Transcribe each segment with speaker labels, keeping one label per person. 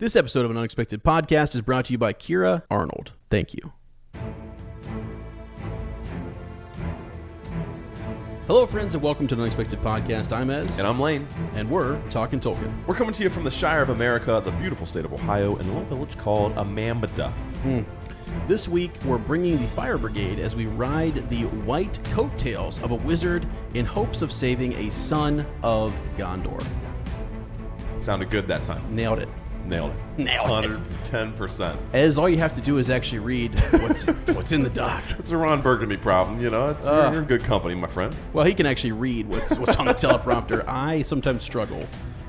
Speaker 1: This episode of An Unexpected Podcast is brought to you by Kira Arnold. Thank you. Hello, friends, and welcome to An Unexpected Podcast. I'm Ez.
Speaker 2: And I'm Lane.
Speaker 1: And we're talking Tolkien.
Speaker 2: We're coming to you from the Shire of America, the beautiful state of Ohio, in a little village called Amambada.
Speaker 1: This week, we're bringing the Fire Brigade as we ride the white coattails of a wizard in hopes of saving a son of Gondor.
Speaker 2: Sounded good that time.
Speaker 1: Nailed it.
Speaker 2: Nailed it. 110%.
Speaker 1: Ez, all you have to do is actually read what's in the doc.
Speaker 2: It's a Ron Burgundy problem, you know. You're in good company, my friend.
Speaker 1: Well, he can actually read what's on the teleprompter. I sometimes struggle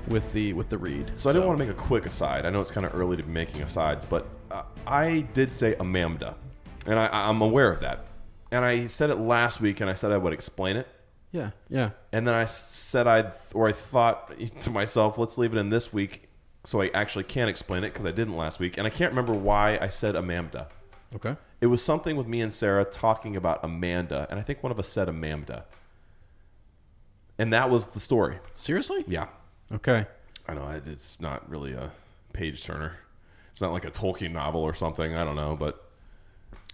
Speaker 1: with the read.
Speaker 2: So I didn't want to make a quick aside. I know it's kind of early to be making asides, but I did say Amambada, and I'm aware of that. And I said it last week, and I said I would explain it.
Speaker 1: Yeah.
Speaker 2: And then I said I thought to myself, let's leave it in this week so I actually can explain it because I didn't last week. And I can't remember why I said Amambada.
Speaker 1: Okay.
Speaker 2: It was something with me and Sarah talking about Amanda, and I think one of us said Amambada. And that was the story.
Speaker 1: Seriously?
Speaker 2: Yeah.
Speaker 1: Okay.
Speaker 2: I know, it's not really a page turner. It's not like a Tolkien novel or something. I don't know, but...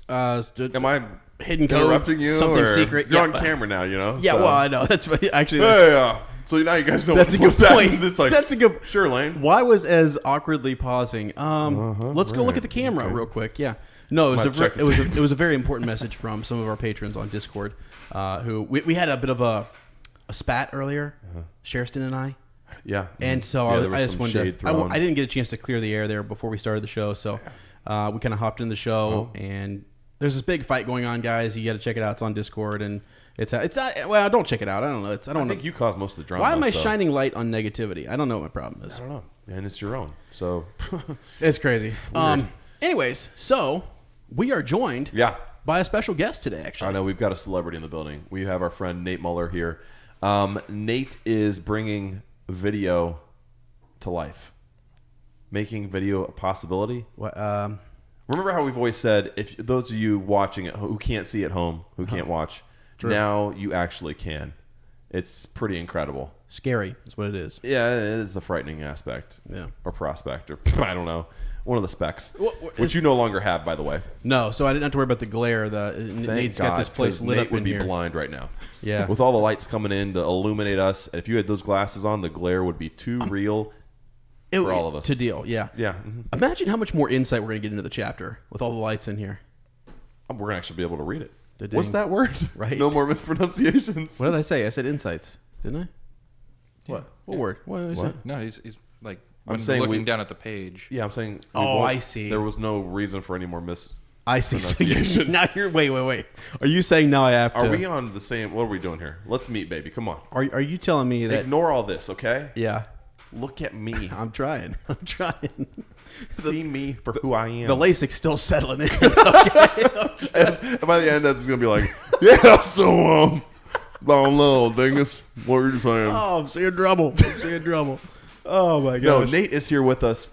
Speaker 2: am I
Speaker 1: hidden code,
Speaker 2: interrupting you?
Speaker 1: Something
Speaker 2: or
Speaker 1: secret?
Speaker 2: You're on camera now, you know?
Speaker 1: Yeah,
Speaker 2: so.
Speaker 1: Well, I know. That's actually...
Speaker 2: Yeah. So now you guys know
Speaker 1: that's a good point.
Speaker 2: It's like,
Speaker 1: that's a good...
Speaker 2: Sure, Lane.
Speaker 1: Why was Ez awkwardly pausing? Let's go look at the camera real quick. Yeah. No, it was a very important message from some of our patrons on Discord who... We had a bit of a spat earlier, Sherston and I.
Speaker 2: Yeah.
Speaker 1: And so I just wanted to... I didn't get a chance to clear the air there before we started the show, so we kind of hopped in the show, and there's this big fight going on, guys. You got to check it out. It's on Discord, and it's not... Well, don't check it out. I don't know. I
Speaker 2: think you caused most of the drama.
Speaker 1: Why am I shining light on negativity? I don't know what my problem is.
Speaker 2: I don't know. And it's your own, so...
Speaker 1: It's crazy. Anyways, so we are joined by a special guest today, actually.
Speaker 2: I know. We've got a celebrity in the building. We have our friend Nate Muller here. Nate is bringing video to life, making video a possibility. Remember how we've always said, if those of you watching it who can't see at home, who can't watch, now you actually can. It's pretty incredible.
Speaker 1: Scary is what it is.
Speaker 2: Yeah, it is the frightening aspect.
Speaker 1: Yeah.
Speaker 2: Or prospect, or I don't know. One of the specs, which you no longer have, by the way.
Speaker 1: No, so I didn't have to worry about the glare. Nate's got this place lit up in here.
Speaker 2: Nate would be blind right now.
Speaker 1: Yeah.
Speaker 2: With all the lights coming in to illuminate us, and if you had those glasses on, the glare would be too real for all of us.
Speaker 1: To deal, yeah.
Speaker 2: Yeah. Mm-hmm.
Speaker 1: Imagine how much more insight we're going to get into the chapter with all the lights in here.
Speaker 2: We're going to actually be able to read it.
Speaker 1: Da-ding.
Speaker 2: What's that word?
Speaker 1: Right.
Speaker 2: No more mispronunciations.
Speaker 1: What did I say? I said insights, didn't I?
Speaker 3: Yeah.
Speaker 1: What word? What did I say?
Speaker 3: No, he's like...
Speaker 2: I'm saying
Speaker 3: looking down at the page.
Speaker 2: Yeah, I'm saying...
Speaker 1: I see.
Speaker 2: There was no reason for any more
Speaker 1: I see.
Speaker 2: mispronunciations.
Speaker 1: Now you're... Wait. Are you saying now I have to...
Speaker 2: Are we on the same... What are we doing here? Let's meet, baby. Come on.
Speaker 1: Are you telling me that...
Speaker 2: Ignore all this, okay?
Speaker 1: Yeah.
Speaker 2: Look at me.
Speaker 1: I'm trying.
Speaker 2: See me for who I am.
Speaker 1: The LASIK's still settling in.
Speaker 2: By the end, that's going to be like, yeah, so, I don't know, dingus. What are you saying?
Speaker 1: Oh, I'm seeing trouble. Oh, my gosh.
Speaker 2: No, Nate is here with us.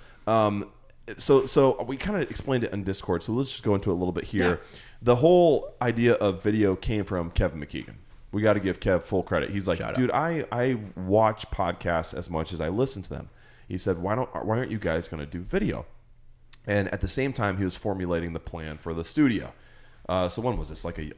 Speaker 2: So we kind of explained it on Discord, so let's just go into it a little bit here. Yeah. The whole idea of video came from Kevin McKeegan. We got to give Kev full credit. He's like, dude, I watch podcasts as much as I listen to them. He said, why aren't you guys going to do video? And at the same time, he was formulating the plan for the studio. So when was this? Like 10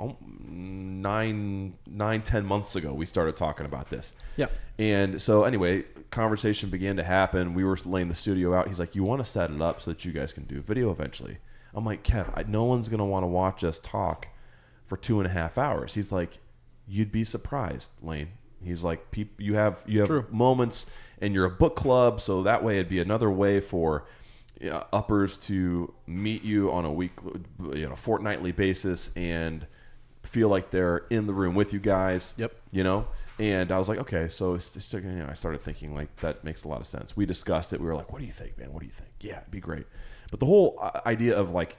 Speaker 2: months ago, we started talking about this.
Speaker 1: Yeah.
Speaker 2: And so anyway, conversation began to happen. We were laying the studio out. He's like, you want to set it up so that you guys can do video eventually? I'm like, Kev, no one's going to want to watch us talk for 2.5 hours. He's like, you'd be surprised, Lane. He's like, you have moments, and you're a book club, so that way it'd be another way for uppers to meet you on a fortnightly basis and feel like they're in the room with you guys.
Speaker 1: Yep.
Speaker 2: And I was like, okay, so I started thinking like that makes a lot of sense. We discussed it. We were like, what do you think, man? What do you think? Yeah, it'd be great. But the whole idea of like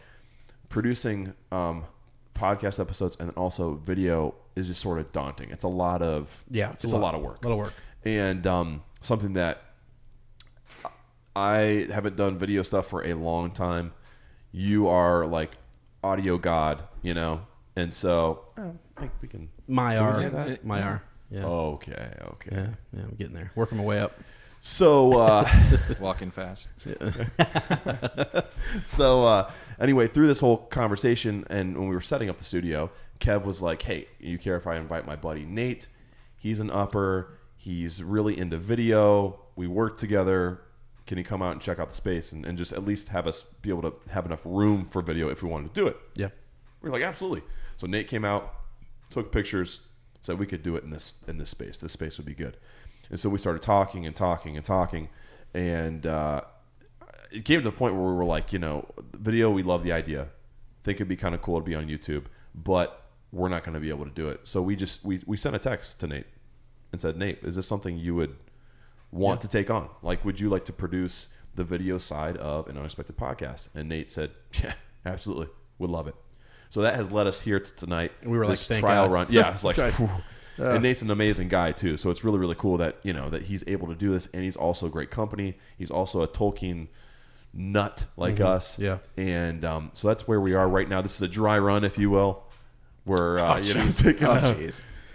Speaker 2: producing podcast episodes and also video is just sort of daunting. It's a lot of it's a lot of work.
Speaker 1: A lot of work.
Speaker 2: And something that I haven't done video stuff for a long time. You are like audio god, and so I think we can.
Speaker 1: Myar.
Speaker 2: Can we say that?
Speaker 1: Myar. Yeah.
Speaker 2: Okay.
Speaker 1: Yeah, I'm getting there. Working my way up.
Speaker 2: So
Speaker 3: Walking fast.
Speaker 2: So anyway, through this whole conversation, and when we were setting up the studio, Kev was like, "Hey, you care if I invite my buddy Nate? He's an upper. He's really into video. We work together. Can he come out and check out the space and just at least have us be able to have enough room for video if we wanted to do it?"
Speaker 1: Yeah.
Speaker 2: We were like, absolutely. So Nate came out, took pictures, said we could do it in this space. This space would be good. And so we started talking, and it came to the point where we were like, video, we love the idea. Think it'd be kind of cool to be on YouTube, but we're not going to be able to do it. So we sent a text to Nate and said, "Nate, is this something you would want to take on? Like, would you like to produce the video side of an Unexpected Podcast?" And Nate said, "Yeah, absolutely. Would love it." So that has led us here to tonight.
Speaker 1: We were
Speaker 2: this
Speaker 1: like,
Speaker 2: trial
Speaker 1: God.
Speaker 2: run. Yeah, it's like, and Nate's an amazing guy too. So it's really, really cool that that he's able to do this, and he's also great company. He's also a Tolkien nut like us.
Speaker 1: Yeah.
Speaker 2: And so that's where we are right now. This is a dry run, if you will. We're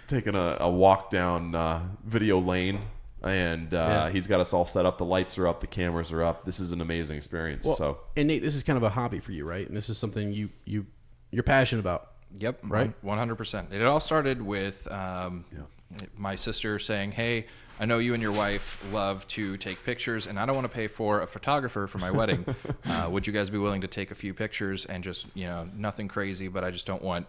Speaker 2: taking a walk down video lane, and he's got us all set up. The lights are up, the cameras are up. This is an amazing experience.
Speaker 1: Well, and Nate, this is kind of a hobby for you, right? And this is something you're passionate about.
Speaker 3: Yep,
Speaker 1: right.
Speaker 3: 100%. It all started with my sister saying, "Hey, I know you and your wife love to take pictures, and I don't want to pay for a photographer for my wedding. Would you guys be willing to take a few pictures and just nothing crazy, but I just don't want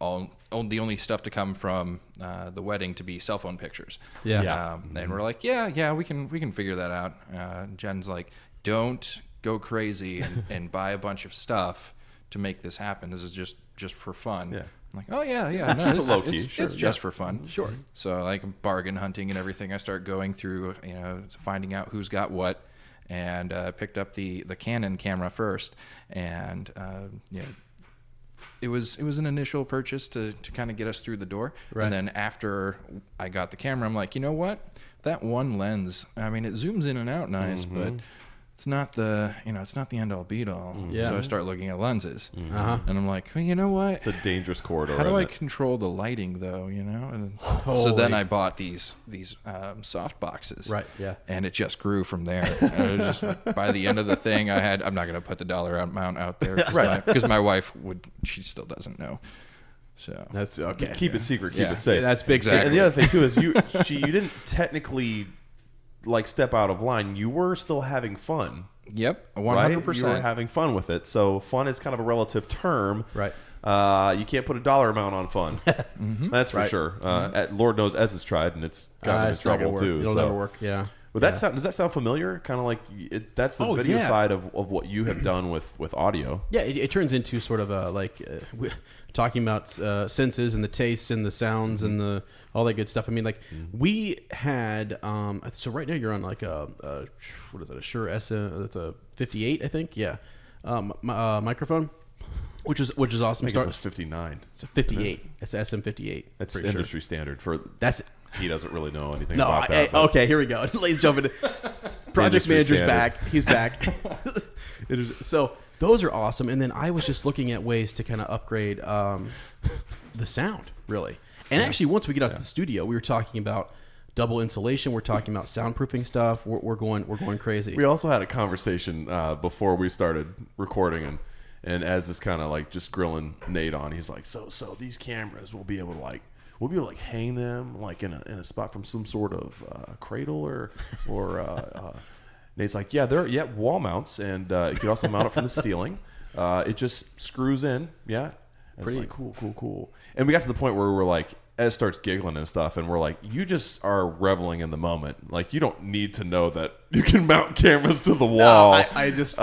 Speaker 3: the only stuff to come from the wedding to be cell phone pictures."
Speaker 1: Yeah.
Speaker 3: And we're like, yeah, we can figure that out. Jen's like, "Don't go crazy and buy a bunch of stuff to make this happen. This is just for fun."
Speaker 2: Yeah.
Speaker 3: I'm like, "Oh yeah, no,
Speaker 2: Low-key,
Speaker 3: it's just for fun."
Speaker 1: Sure.
Speaker 3: So like bargain hunting and everything, I start going through, finding out who's got what, and picked up the Canon camera first, and it was an initial purchase to kind of get us through the door.
Speaker 1: Right.
Speaker 3: And then after I got the camera, I'm like, you know what? That one lens, I mean, it zooms in and out nice, but it's not the end all be all.
Speaker 1: Yeah.
Speaker 3: So I start looking at lenses,
Speaker 1: Uh-huh.
Speaker 3: and I'm like, well, you know what?
Speaker 2: It's a dangerous corridor.
Speaker 3: How do
Speaker 2: isn't
Speaker 3: I
Speaker 2: it?
Speaker 3: control the lighting though? And so then I bought these soft boxes.
Speaker 1: Right. Yeah.
Speaker 3: And it just grew from there. And it was just, by the end of the thing, I'm not going to put the dollar amount out there because my wife she still doesn't know. So
Speaker 1: That's okay.
Speaker 2: Keep it secret. Keep it safe.
Speaker 1: That's big.
Speaker 3: Exactly.
Speaker 2: And the other thing too is you didn't technically like step out of line. You were still having fun.
Speaker 3: Yep, 100%.
Speaker 2: Right? You were having fun with it. So fun is kind of a relative term.
Speaker 1: Right.
Speaker 2: You can't put a dollar amount on fun. That's for sure. Lord knows Ez has tried, and it's gotten in
Speaker 1: It's not gonna
Speaker 2: trouble
Speaker 1: work.
Speaker 2: too.
Speaker 1: It'll
Speaker 2: so.
Speaker 1: never work. Yeah.
Speaker 2: But does that sound familiar? Kind of like that's the video side of what you have done with audio.
Speaker 1: Yeah, it turns into sort of a talking about senses and the tastes and the sounds and all that good stuff. I mean, we had so right now you're on like a what is it? A Shure SM? That's a 58, I think. Yeah, microphone, which is awesome.
Speaker 2: I think it's 59.
Speaker 1: It's a 58. It's a SM58.
Speaker 2: That's industry standard for.
Speaker 1: That's.
Speaker 2: He doesn't really know anything about that.
Speaker 1: Okay, here we go. Ladies jumping in. Project manager's
Speaker 2: standard.
Speaker 1: back. He's back. So those are awesome. And then I was just looking at ways to kind of upgrade the sound, really. And actually, once we get out to the studio, we were talking about double insulation. We're talking about soundproofing stuff. We're going crazy.
Speaker 2: We also had a conversation before we started recording, and as this kind of like just grilling Nate on, he's like, so these cameras we'll be able to hang them like in a spot from some sort of cradle or Nate's like, they're wall mounts, and you can also mount it from the ceiling. It just screws in. Yeah. And it's like cool. And we got to the point where we were like, Ez starts giggling and stuff, and we're like, you just are reveling in the moment. Like, you don't need to know that you can mount cameras to the wall.
Speaker 1: No, I just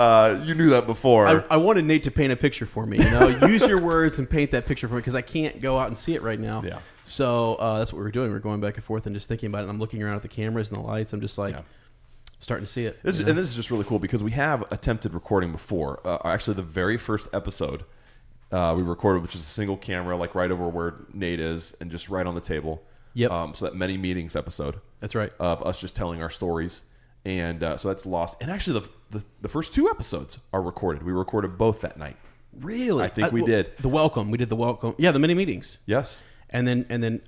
Speaker 2: you knew that before.
Speaker 1: I wanted Nate to paint a picture for me. Use your words and paint that picture for me because I can't go out and see it right now.
Speaker 2: Yeah.
Speaker 1: So that's what we were doing. We were going back and forth and just thinking about it. And I'm looking around at the cameras and the lights. I'm just like starting to see it.
Speaker 2: This is just really cool because we have attempted recording before. Actually, the very first episode we recorded, which is a single camera, like right over where Nate is, and just right on the table.
Speaker 1: Yep.
Speaker 2: So that many meetings episode.
Speaker 1: That's right.
Speaker 2: Of us just telling our stories, and so that's lost. And actually, the first two episodes are recorded. We recorded both that night.
Speaker 1: Really?
Speaker 2: I think we did.
Speaker 1: The welcome. We did the welcome. Yeah, the mini meetings.
Speaker 2: Yes.
Speaker 1: And then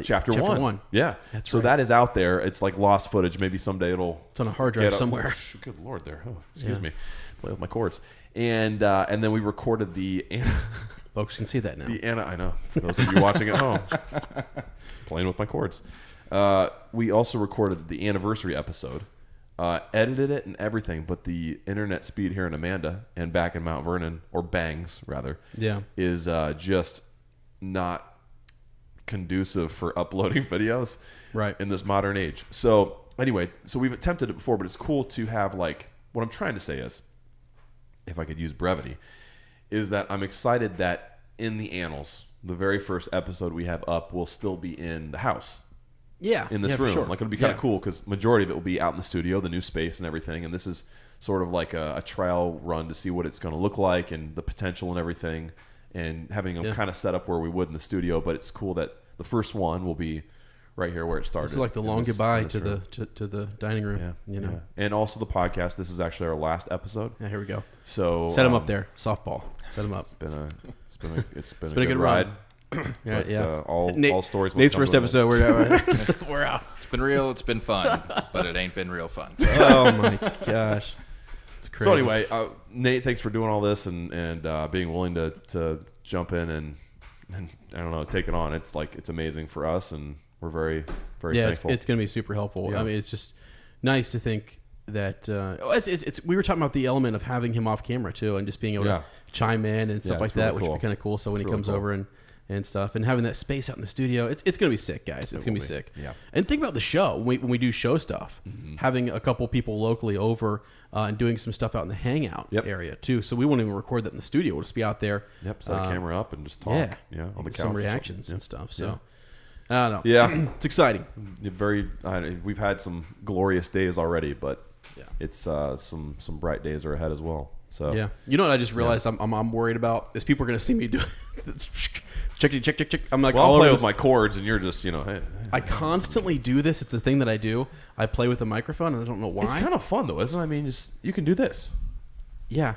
Speaker 2: Chapter 1. Yeah. So that is out there. It's like lost footage. Maybe someday it's
Speaker 1: on a hard drive somewhere.
Speaker 2: Good Lord there. Oh, excuse me. Play with my cords. And then we recorded the...
Speaker 1: Folks can see that now.
Speaker 2: I know. For those of you watching at home. Playing with my cords. We also recorded the anniversary episode. Edited it and everything, but the internet speed here in Amanda and back in Mount Vernon, or Bangs rather, is just not conducive for uploading videos in this modern age. So anyway, we've attempted it before, but it's cool to have, like, what I'm trying to say is, if I could use brevity, is that I'm excited that in the annals, the very first episode we have up will still be in the house.
Speaker 1: Yeah,
Speaker 2: in this room. Sure. Like, it'll be kind of cool because majority of it will be out in the studio, the new space and everything. And this is sort of like a trial run to see what it's going to look like and the potential and everything, and having them kind of set up where we would in the studio. But it's cool that the first one will be right here where it started.
Speaker 1: It's like the long goodbye to the dining room. Yeah,
Speaker 2: and also the podcast. This is actually our last episode.
Speaker 1: Yeah, here we go.
Speaker 2: So
Speaker 1: set them up there, softball. Set them up.
Speaker 2: It's been a good ride. All stories.
Speaker 1: Nate's first episode. We're out.
Speaker 3: It's been real. It's been fun, but it ain't been real fun.
Speaker 1: Oh my gosh, it's crazy.
Speaker 2: So anyway, Nate, thanks for doing all this and being willing to jump in and I don't know, take it on. It's amazing for us, and we're very thankful.
Speaker 1: It's going to be super helpful. Yeah. I mean, it's just nice to think that we were talking about the element of having him off camera too, and just being able to chime in and stuff like that, which would be kind of cool. So when he comes over and stuff, and having that space out in the studio, it's going to be sick, guys. It's going to be sick.
Speaker 2: Yeah.
Speaker 1: And think about the show when we do show stuff, having a couple people locally over and doing some stuff out in the hangout area too. So we won't even record that in the studio. We'll just be out there.
Speaker 2: Yep. Set a camera up and just talk. On the couch.
Speaker 1: Some reactions and stuff. So. I don't know. Yeah. It's exciting.
Speaker 2: We've had some glorious days already, but it's some bright days are ahead as well. So
Speaker 1: you know what I just realized I'm worried about is people are going to see me do check. I'm like,
Speaker 2: I'll play with my cords, and you're just hey.
Speaker 1: I constantly do this. It's a thing that I do. I play with the microphone, and I don't know why.
Speaker 2: It's kind of fun though, isn't it? I mean, you can do this.
Speaker 1: Yeah,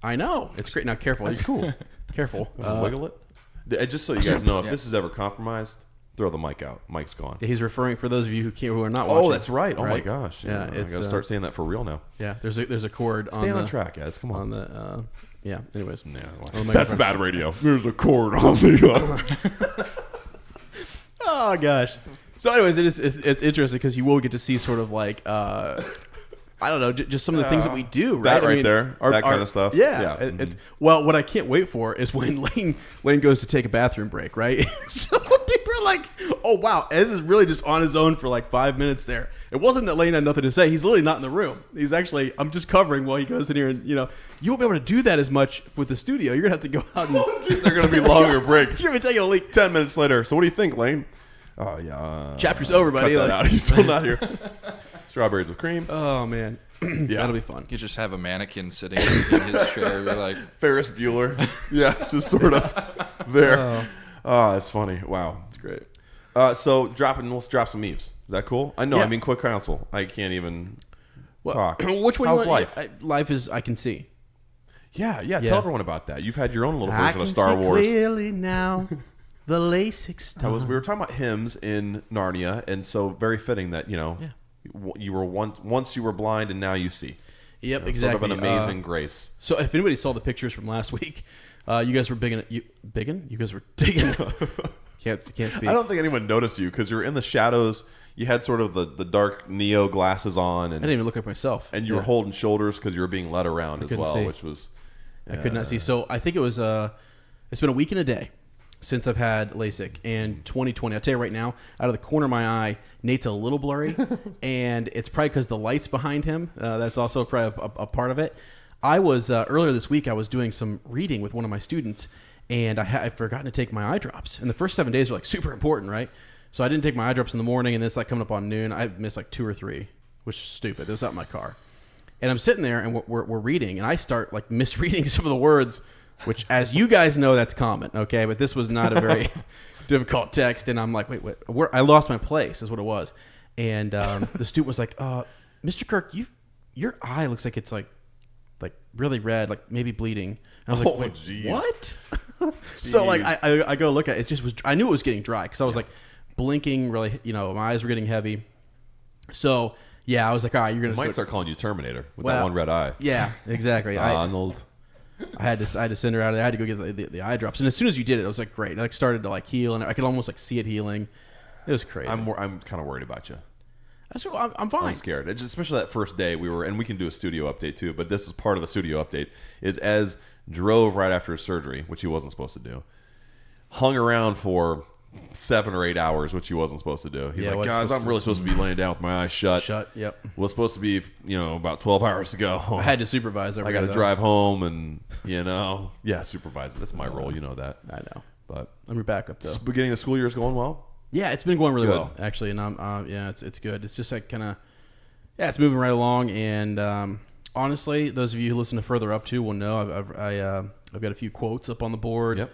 Speaker 1: I know. It's great. Now, careful.
Speaker 2: That's cool.
Speaker 1: Careful.
Speaker 2: Wiggle it. Just so you guys know, if this is ever compromised, throw the mic out. Mic's gone.
Speaker 1: Yeah, he's referring, for those of you who are not watching.
Speaker 2: Oh, that's right. Oh my gosh.
Speaker 1: Yeah,
Speaker 2: I got to start saying that for real now.
Speaker 1: Yeah, there's a cord.
Speaker 2: Stay on track, guys. Come on.
Speaker 1: Anyways.
Speaker 2: That's bad radio. There's a cord on the.
Speaker 1: Oh gosh. So, anyways, it's interesting because you will get to see sort of like I don't know, just some of the things that we do, right?
Speaker 2: That there, that kind of stuff.
Speaker 1: Yeah. Well, what I can't wait for is when Lane goes to take a bathroom break, right? So people are like, oh, wow, Ez is really just on his own for like 5 minutes there. It wasn't that Lane had nothing to say. He's literally not in the room. He's actually, I'm just covering while he goes in here, and you won't be able to do that as much with the studio. You're going to have to go out and...
Speaker 2: They're going to be longer breaks.
Speaker 1: You're going to be taking a leak.
Speaker 2: 10 minutes later. So what do you think, Lane? Oh, yeah.
Speaker 1: Chapter's over, buddy.
Speaker 2: Cut that out. He's still not here. Strawberries with cream.
Speaker 1: Oh, man. That'll be fun.
Speaker 3: You just have a mannequin sitting in his chair. You're like
Speaker 2: Ferris Bueller. Yeah, just sort of there. Oh, it's funny. Wow.
Speaker 1: It's great.
Speaker 2: So let's drop some memes. Is that cool? I know. I mean, quick counsel. I can't even talk.
Speaker 1: Which one?
Speaker 2: How's life?
Speaker 1: Life is, I can see.
Speaker 2: Yeah. Tell everyone about that. You've had your own little version of Star Wars.
Speaker 1: Clearly now. The LASIK stuff.
Speaker 2: We were talking about hymns in Narnia, and so very fitting that you were once you were blind and now you see.
Speaker 1: Yep, exactly.
Speaker 2: Sort of an amazing grace.
Speaker 1: So if anybody saw the pictures from last week, you guys were bigging. You guys were digging. Can't speak.
Speaker 2: I don't think anyone noticed you because you were in the shadows. You had sort of the dark Neo glasses on, and
Speaker 1: I didn't even look like myself.
Speaker 2: And you were holding shoulders because you were being led around as well, which was.
Speaker 1: I could not see. So I think it was. It's been a week and a day since I've had LASIK, and 2020. I'll tell you right now, out of the corner of my eye, Nate's a little blurry, and it's probably because the light's behind him. That's also probably a part of it. I was earlier this week. I was doing some reading with one of my students, and I'd forgotten to take my eye drops. And the first 7 days are like super important, right? So I didn't take my eye drops in the morning, and it's like coming up on noon. I missed like 2 or 3, which is stupid. It was out in my car, and I'm sitting there, and we're reading, and I start like misreading some of the words. Which, as you guys know, that's common, okay? But this was not a very difficult text, and I'm like, wait, I lost my place, is what it was. And the student was like, Mr. Kirk, your eye looks like it's like really red, like maybe bleeding. And I was like, wait,
Speaker 2: geez.
Speaker 1: what? So like I go look at it. It just was. I knew it was getting dry because I was like blinking really. My eyes were getting heavy. So yeah, I was like, all right, you're gonna.
Speaker 2: Might start calling you Terminator with that one red eye.
Speaker 1: Yeah, exactly.
Speaker 2: Arnold.
Speaker 1: I had to send her out. I had to go get the eye drops, and as soon as you did it, I was like, great. It like started to like heal, and I could almost like see it healing. It was crazy.
Speaker 2: I'm kind of worried about you.
Speaker 1: I'm fine.
Speaker 2: I'm scared. It's especially that first day and we can do a studio update too, but this is part of the studio update, is Ez drove right after his surgery, which he wasn't supposed to do, hung around for 7 or 8 hours, which he wasn't supposed to do. He's like, guys, I'm really supposed to be laying down with my eyes shut.
Speaker 1: Yep.
Speaker 2: Was supposed to be, about 12 hours to go.
Speaker 1: I had to supervise.
Speaker 2: I got to drive home and, supervise it. That's my role. You know that.
Speaker 1: I know.
Speaker 2: But
Speaker 1: I'm your backup though.
Speaker 2: Beginning of the school year is going well.
Speaker 1: Yeah, it's been going really well actually, and it's good. It's just like it's moving right along. And honestly, those of you who listen to Further Up to will know I've got a few quotes up on the board.
Speaker 2: Yep.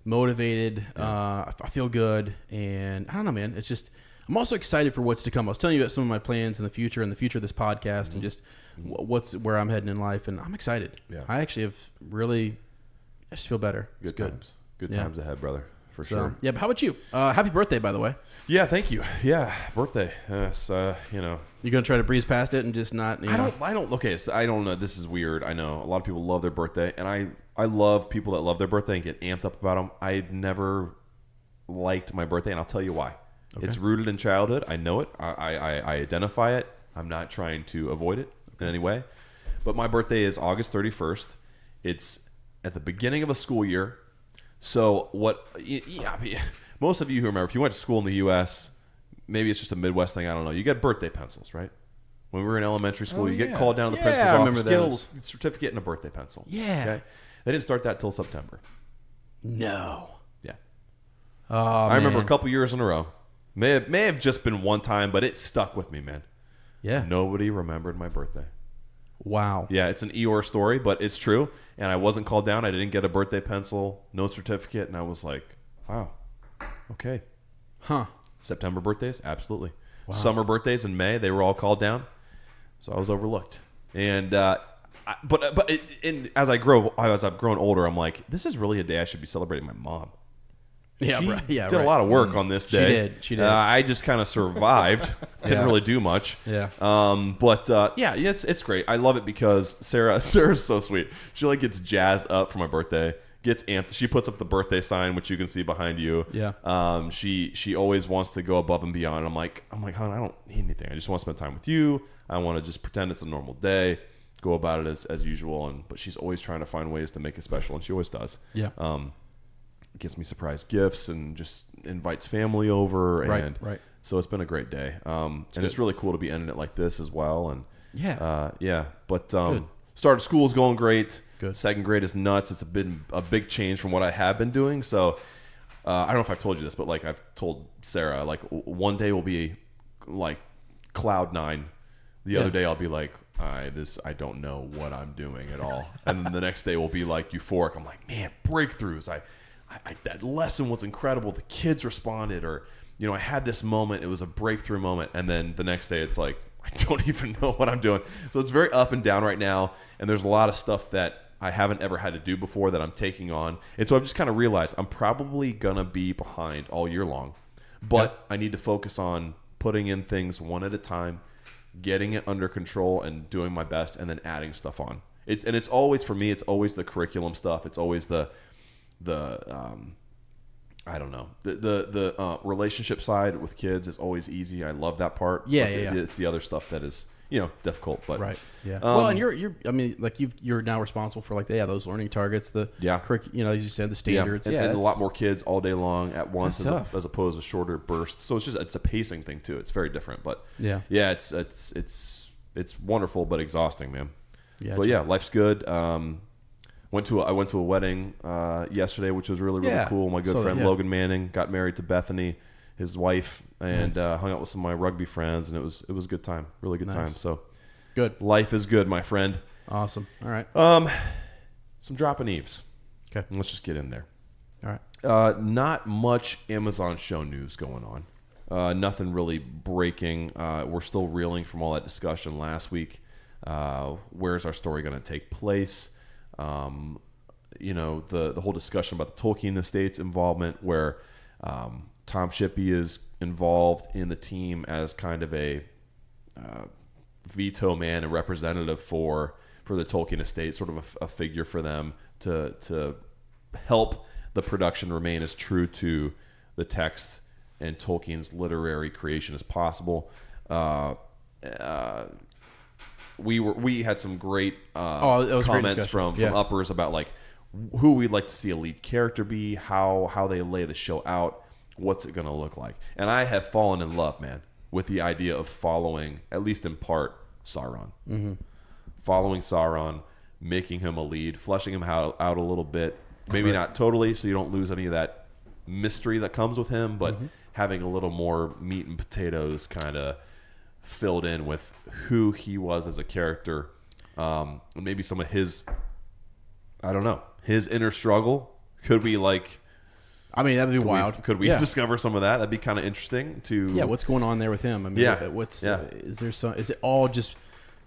Speaker 1: Motivated. I feel good, and I don't know, man. It's just I'm also excited for what's to come. I was telling you about some of my plans in the future of this podcast, and just where I'm heading in life, and I'm excited.
Speaker 2: Yeah.
Speaker 1: I actually I just feel better.
Speaker 2: Good times. Good times ahead, brother. For sure.
Speaker 1: Yeah, but how about you? Happy birthday, by the way.
Speaker 2: Yeah, thank you. Yeah, birthday. Yes,
Speaker 1: You're gonna try to breeze past it and just not.
Speaker 2: I don't. Okay, so I don't know. This is weird. I know a lot of people love their birthday, and I love people that love their birthday and get amped up about them. I never liked my birthday, and I'll tell you why. Okay. It's rooted in childhood. I know it. I identify it. I'm not trying to avoid it in any way. But my birthday is August 31st. It's at the beginning of a school year. So most of you who remember, if you went to school in the U.S., maybe it's just a Midwest thing. I don't know. You get birthday pencils, right? When we were in elementary school, you get called down to the principal's office, get a little certificate and a birthday pencil.
Speaker 1: Yeah.
Speaker 2: Okay? They didn't start that till September.
Speaker 1: No.
Speaker 2: Yeah.
Speaker 1: Oh,
Speaker 2: I remember a couple years in a row. May have just been one time, but it stuck with me, man.
Speaker 1: Yeah.
Speaker 2: Nobody remembered my birthday.
Speaker 1: Wow.
Speaker 2: Yeah, it's an Eeyore story, but it's true. And I wasn't called down. I didn't get a birthday pencil, no certificate, and I was like, wow, okay.
Speaker 1: Huh.
Speaker 2: September birthdays? Absolutely.
Speaker 1: Wow.
Speaker 2: Summer birthdays in May, they were all called down. So I was overlooked. And as I've grown older, I'm like, this is really a day I should be celebrating my mom.
Speaker 1: Yeah,
Speaker 2: she
Speaker 1: right. Yeah,
Speaker 2: did a lot of work on this day.
Speaker 1: She did.
Speaker 2: I just kind of survived. Didn't really do much.
Speaker 1: Yeah.
Speaker 2: It's great. I love it because Sarah's so sweet. She like gets jazzed up for my birthday. Gets amped. She puts up the birthday sign, which you can see behind you.
Speaker 1: Yeah.
Speaker 2: She always wants to go above and beyond. I'm like, hon, I don't need anything. I just want to spend time with you. I want to just pretend it's a normal day. Go about it as usual. But she's always trying to find ways to make it special, and she always does.
Speaker 1: Yeah.
Speaker 2: Gets me surprise gifts and just invites family over.
Speaker 1: Right.
Speaker 2: So it's been a great day. It's really cool to be ending it like this as well. And
Speaker 1: yeah.
Speaker 2: But start of school is going great.
Speaker 1: Good.
Speaker 2: Second grade is nuts. It's been a big change from what I have been doing. So I don't know if I've told you this, but like I've told Sarah, like one day will be like cloud 9. The other day I'll be like, I don't know what I'm doing at all. And then the next day will be like euphoric. I'm like, man, breakthroughs. That lesson was incredible. The kids responded, or I had this moment. It was a breakthrough moment. And then the next day it's like, I don't even know what I'm doing. So it's very up and down right now. And there's a lot of stuff that I haven't ever had to do before that I'm taking on. And so I've just kind of realized I'm probably going to be behind all year long. But I need to focus on putting in things one at a time, getting it under control and doing my best, and then adding stuff on. It's always, for me, it's always the curriculum stuff. It's always the I don't know. The relationship side with kids is always easy. I love that part.
Speaker 1: Yeah.
Speaker 2: It's the other stuff that is, difficult. But
Speaker 1: right. Yeah. Well, and you're now responsible for those learning targets, the as you said, the standards.
Speaker 2: And a lot more kids all day long at once as opposed to shorter bursts. So it's a pacing thing too. It's very different. But it's wonderful but exhausting, man. Yeah. But life's good. I went to a wedding yesterday, which was really cool. My good friend Logan Manning got married to Bethany, his wife, and hung out with some of my rugby friends, and it was a good time, really good time. So
Speaker 1: good.
Speaker 2: Life is good, my friend.
Speaker 1: Awesome. All right.
Speaker 2: Some dropping eaves.
Speaker 1: Okay.
Speaker 2: Let's just get in there.
Speaker 1: All right.
Speaker 2: Not much Amazon show news going on. Nothing really breaking. We're still reeling from all that discussion last week. Where's our story going to take place? the whole discussion about the Tolkien Estates involvement, where Tom Shippey is involved in the team as kind of a veto man and representative for the Tolkien Estate, sort of a figure for them to help the production remain as true to the text and Tolkien's literary creation as possible. We had some great comments from uppers about like who we'd like to see a lead character be, how they lay the show out, what's it going to look like. And I have fallen in love, man, with the idea of following, at least in part, Sauron. Mm-hmm. Following Sauron, making him a lead, fleshing him out a little bit. Maybe not totally, so you don't lose any of that mystery that comes with him, but having a little more meat and potatoes kind of filled in with who he was as a character, and maybe some of his, I don't know, his inner struggle. Could we like...
Speaker 1: I mean, that'd be wild.
Speaker 2: Could we discover some of that? That'd be kind of interesting to...
Speaker 1: Yeah, what's going on there with him? I mean, is there some... Is it all just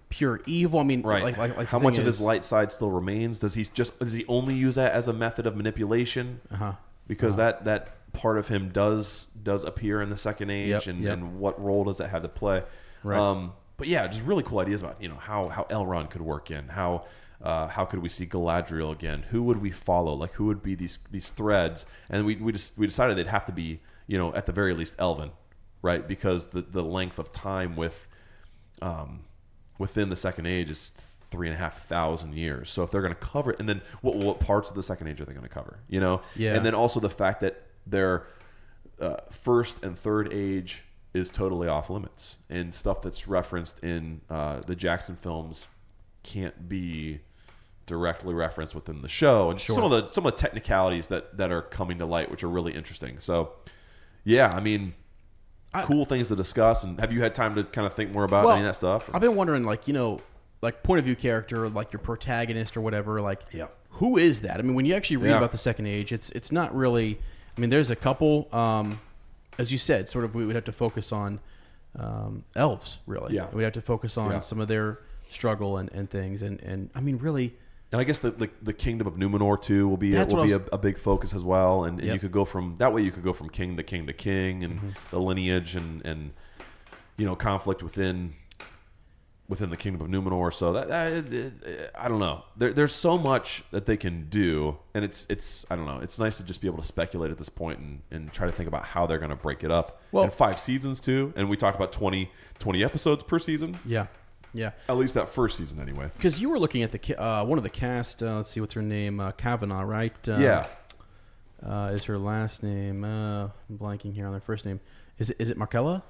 Speaker 1: pure evil? I mean,
Speaker 2: right. Like how much of his light side still remains? Does he only use that as a method of manipulation? Because that part of him does appear in the Second Age, and what role does it have to play? Right. But yeah, just really cool ideas about how Elrond could work in, how could we see Galadriel again? Who would we follow? like who would be these threads? And we decided they'd have to be at the very least Elven, right? Because the length of time within the Second Age is 3,500 years. So if they're going to cover it, and then what parts of the Second Age are they going to cover? And then also the fact that their First and Third Age is totally off limits, and stuff that's referenced in the Jackson films can't be directly referenced within the show, and some of the technicalities that are coming to light, which are really interesting. So yeah, I mean, cool things to discuss. And have you had time to kind of think more about any of that stuff?
Speaker 1: I've been wondering, like point of view character, like your protagonist or whatever, who is that? I mean, when you actually read about the Second Age, it's not really, I mean, there's a couple, as you said, sort of we would have to focus on elves, really. Yeah. We'd have to focus on some of their struggle and things. And I mean, really...
Speaker 2: And I guess the Kingdom of Numenor, too, will be a big focus as well. And you could go from... That way you could go from king to king to king, and the lineage and conflict within the Kingdom of Numenor. So that I don't know. There's so much that they can do, and it's I don't know. It's nice to just be able to speculate at this point and try to think about how they're going to break it up. Well, and 5 seasons too, and we talked about 20 episodes per season.
Speaker 1: Yeah.
Speaker 2: At least that first season, anyway.
Speaker 1: Because you were looking at the one of the cast. Let's see, what's her name? Kavanaugh, right? Is her last name? I'm blanking here on her first name. Is it Markella?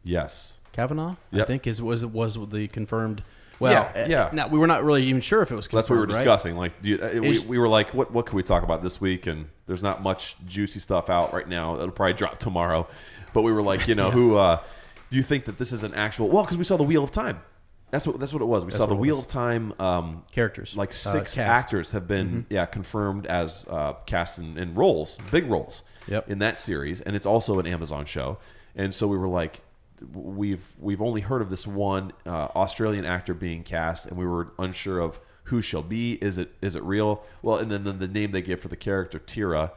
Speaker 2: Yes.
Speaker 1: Kavanaugh,
Speaker 2: yep.
Speaker 1: I think was the confirmed. Well, now we were not really even sure if it was confirmed.
Speaker 2: That's what we were discussing. Like, we were like, what can we talk about this week? And there's not much juicy stuff out right now. It'll probably drop tomorrow. But we were like, who do you think that this is an actual? Well, because we saw the Wheel of Time. That's what it was. We saw the Wheel of Time
Speaker 1: characters.
Speaker 2: Like 6 actors have been confirmed as cast in roles, big roles in that series, and it's also an Amazon show. And so we were like, we've only heard of this one Australian actor being cast, and we were unsure of who she'll be. Is it real? Well, and then the name they give for the character, Tyra,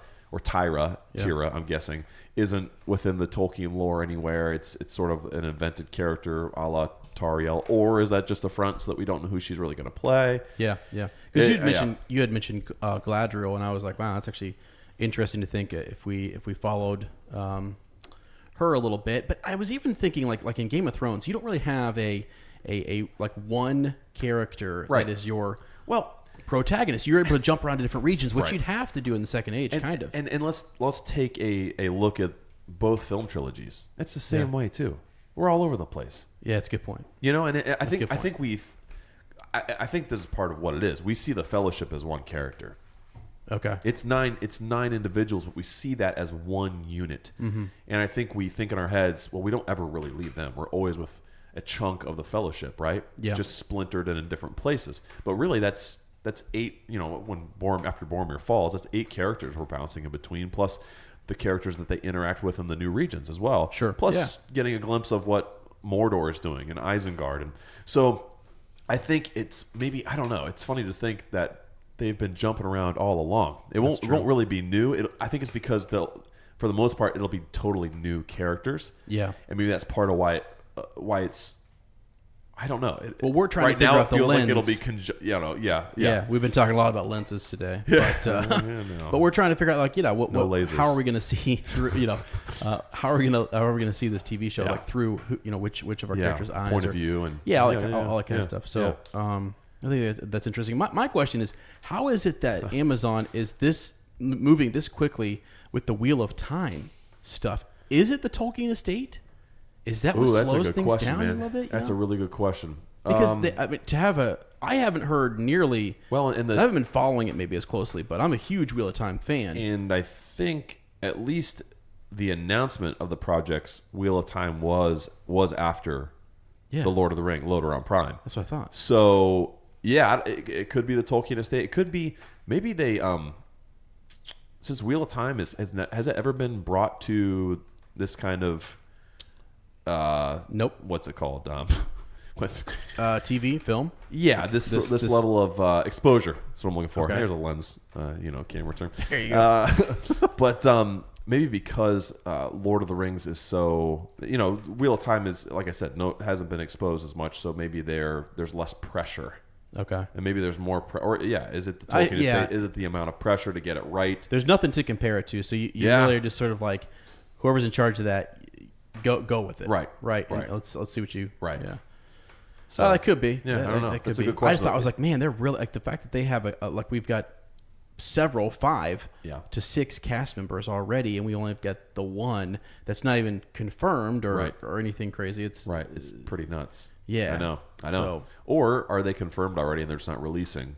Speaker 2: I'm guessing, isn't within the Tolkien lore anywhere. It's sort of an invented character, a la Tariel, or is that just a front so that we don't know who she's really going to play?
Speaker 1: Yeah. Because you had mentioned Galadriel, and I was like, wow, that's actually interesting to think if we followed her a little bit. But I was even thinking like in Game of Thrones, you don't really have a like one character that is your protagonist. You're able to jump around to different regions, which you'd have to do in the Second Age, kind of.
Speaker 2: And let's take a look at both film trilogies. It's the same way too. We're all over the place.
Speaker 1: Yeah, it's a good point.
Speaker 2: And I think this is part of what it is. We see the Fellowship as one character.
Speaker 1: Okay.
Speaker 2: It's nine individuals, but we see that as one unit. Mm-hmm. And I think we think in our heads, well, we don't ever really leave them. We're always with a chunk of the Fellowship, right? Yeah. Just splintered and in different places. But really, that's 8. When after Boromir falls, that's 8 characters we're bouncing in between, plus the characters that they interact with in the new regions as well.
Speaker 1: Sure.
Speaker 2: Plus getting a glimpse of what Mordor is doing and Isengard. And so I think it's maybe, I don't know, it's funny to think that they've been jumping around all along. It won't really be new. I think it's because for the most part, it'll be totally new characters.
Speaker 1: Yeah.
Speaker 2: And maybe that's part of why it's. I don't know.
Speaker 1: Well, we're trying to figure out the lens.
Speaker 2: Like it'll be,
Speaker 1: yeah. We've been talking a lot about lenses today, but we're trying to figure out, like, how are we going to see through, how are we going to see this TV show, like through, which of our characters' eyes,
Speaker 2: point of view, and
Speaker 1: all that kind of stuff. So, I think that's interesting. My question is, how is it that Amazon is moving this quickly with the Wheel of Time stuff? Is it the Tolkien estate? Is that what slows things down a little bit?
Speaker 2: That's a really good question.
Speaker 1: Because I haven't heard nearly.
Speaker 2: Well,
Speaker 1: I haven't been following it maybe as closely, but I'm a huge Wheel of Time fan.
Speaker 2: And I think at least the announcement of the project's Wheel of Time was after the Lord of the Ring, LOTR on Prime.
Speaker 1: That's what I thought.
Speaker 2: So yeah, it could be the Tolkien estate. It could be maybe they since Wheel of Time has it ever been brought to this kind of.
Speaker 1: Nope.
Speaker 2: What's it called?
Speaker 1: TV, film.
Speaker 2: Yeah, this level of exposure. That's what I'm looking for. Okay. Here's a lens, camera term.
Speaker 1: There you go.
Speaker 2: But maybe because Lord of the Rings is so, Wheel of Time is, like I said, hasn't been exposed as much, so maybe there's less pressure. Okay. And maybe there's more, is it the Tolkien estate? Is it the amount of pressure to get it right?
Speaker 1: There's nothing to compare it to, so you really are just sort of like, whoever's in charge of that, go with it. Right. And let's see what you.
Speaker 2: Right.
Speaker 1: Yeah. So that could be.
Speaker 2: Yeah, I don't know.
Speaker 1: That's a good question. I just thought, I was like, man, they're really, like, the fact that they have like, we've got 5 to 6 cast members already, and we only have got the one that's not even confirmed or anything crazy. It's
Speaker 2: pretty nuts.
Speaker 1: Yeah,
Speaker 2: I know. So, or are they confirmed already and they're just not releasing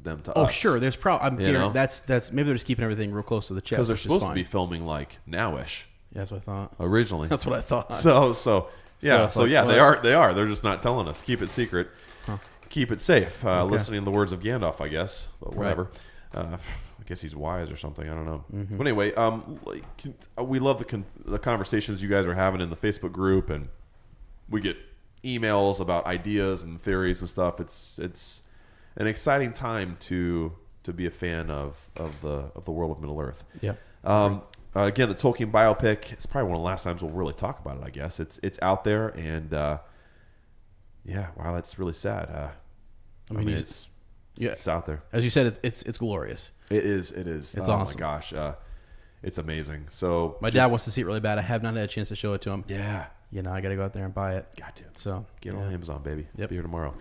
Speaker 2: them to us?
Speaker 1: Oh, sure. There's probably that's maybe they're just keeping everything real close to the chest
Speaker 2: because they're supposed to be filming like nowish.
Speaker 1: Yeah, that's what I thought.
Speaker 2: Originally,
Speaker 1: that's what I thought.
Speaker 2: So they are. They're just not telling us. Keep it secret. Huh. Keep it safe. Listening to the words of Gandalf, I guess. But whatever. Right. I guess he's wise or something. I don't know. Mm-hmm. But anyway, we love the conversations you guys are having in the Facebook group, and we get emails about ideas and theories and stuff. It's an exciting time to be a fan of the world of Middle Earth.
Speaker 1: Yeah.
Speaker 2: Again, the Tolkien biopic. It's probably one of the last times we'll really talk about it. I guess it's out there, and wow, that's really sad. I mean, it's out there.
Speaker 1: As you said, it's glorious.
Speaker 2: It is.
Speaker 1: It's
Speaker 2: oh
Speaker 1: awesome.
Speaker 2: My gosh, it's amazing. So
Speaker 1: my dad wants to see it really bad. I have not had a chance to show it to him.
Speaker 2: Yeah.
Speaker 1: I got to go out there and buy it.
Speaker 2: Got to.
Speaker 1: So
Speaker 2: get on Amazon, baby.
Speaker 1: Yep.
Speaker 2: Be here tomorrow.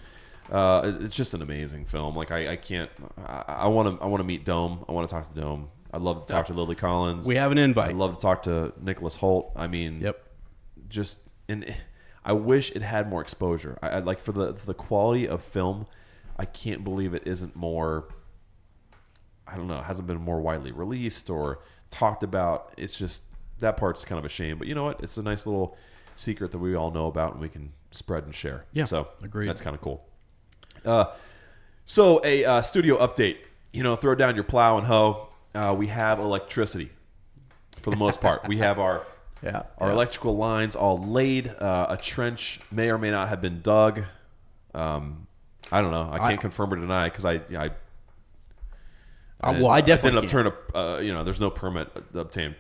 Speaker 2: It's just an amazing film. Like I can't. I want to meet Dome. I want to talk to Dome. I'd love to talk to Lily Collins.
Speaker 1: We have an invite.
Speaker 2: I'd love to talk to Nicholas Hoult. I mean, I wish it had more exposure. I'd like for the quality of film. I can't believe it isn't more. I don't know. It hasn't been more widely released or talked about. It's just that part's kind of a shame. But you know what? It's a nice little secret that we all know about and we can spread and share.
Speaker 1: Yeah,
Speaker 2: so
Speaker 1: agreed.
Speaker 2: That's kind of cool. So a studio update. Throw down your plow and hoe. We have electricity for the most part. We have our electrical lines all laid. A trench may or may not have been dug. I don't know. I can't confirm or deny because I
Speaker 1: definitely
Speaker 2: didn't there's no permit obtained.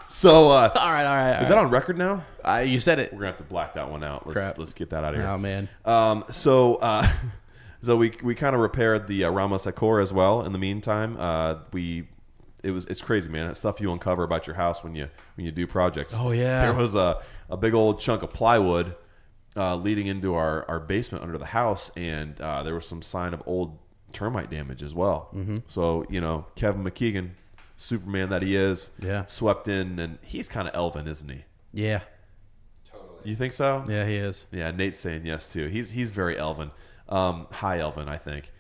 Speaker 2: So all
Speaker 1: right.
Speaker 2: Is that on record now?
Speaker 1: You said it.
Speaker 2: We're gonna have to black that one out. Let's get that out of here.
Speaker 1: Oh man.
Speaker 2: So we kind of repaired the Ramos Accor as well. In the meantime, it's crazy, man. That stuff you uncover about your house when you do projects.
Speaker 1: Oh yeah.
Speaker 2: There was a big old chunk of plywood leading into our basement under the house, and there was some sign of old termite damage as well. Mm-hmm. So Kevin McKeegan, Superman that he is, swept in, and he's kind of elven, isn't he?
Speaker 1: Yeah.
Speaker 3: Totally.
Speaker 2: You think so?
Speaker 1: Yeah, he is.
Speaker 2: Yeah, Nate's saying yes too. He's very elven. High elven, I think.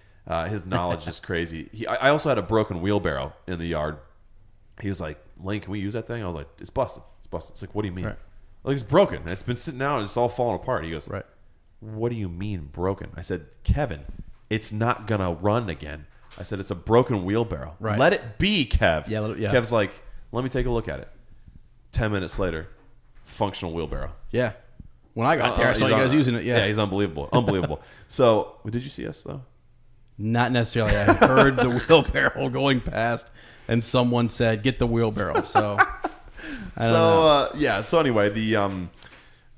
Speaker 2: His knowledge is crazy. I also had a broken wheelbarrow in the yard. He was like, "Lane, can we use that thing?" I was like, "It's busted. It's busted." It's like, "What do you mean?"
Speaker 1: Right.
Speaker 2: Like, it's broken. It's been sitting out and it's all falling apart. He goes,
Speaker 1: "Right.
Speaker 2: What do you mean broken?" I said, "Kevin, it's not gonna run again." I said, "It's a broken wheelbarrow.
Speaker 1: Right.
Speaker 2: Let it be, Kev."
Speaker 1: Yeah.
Speaker 2: Kev's like, "Let me take a look at it." 10 minutes later, functional wheelbarrow.
Speaker 1: Yeah. When I got there, I saw you guys using it. Yeah.
Speaker 2: Yeah, he's unbelievable. So, did you see us though?
Speaker 1: Not necessarily. I heard the wheelbarrow going past, and someone said, "Get the wheelbarrow." So,
Speaker 2: So anyway, the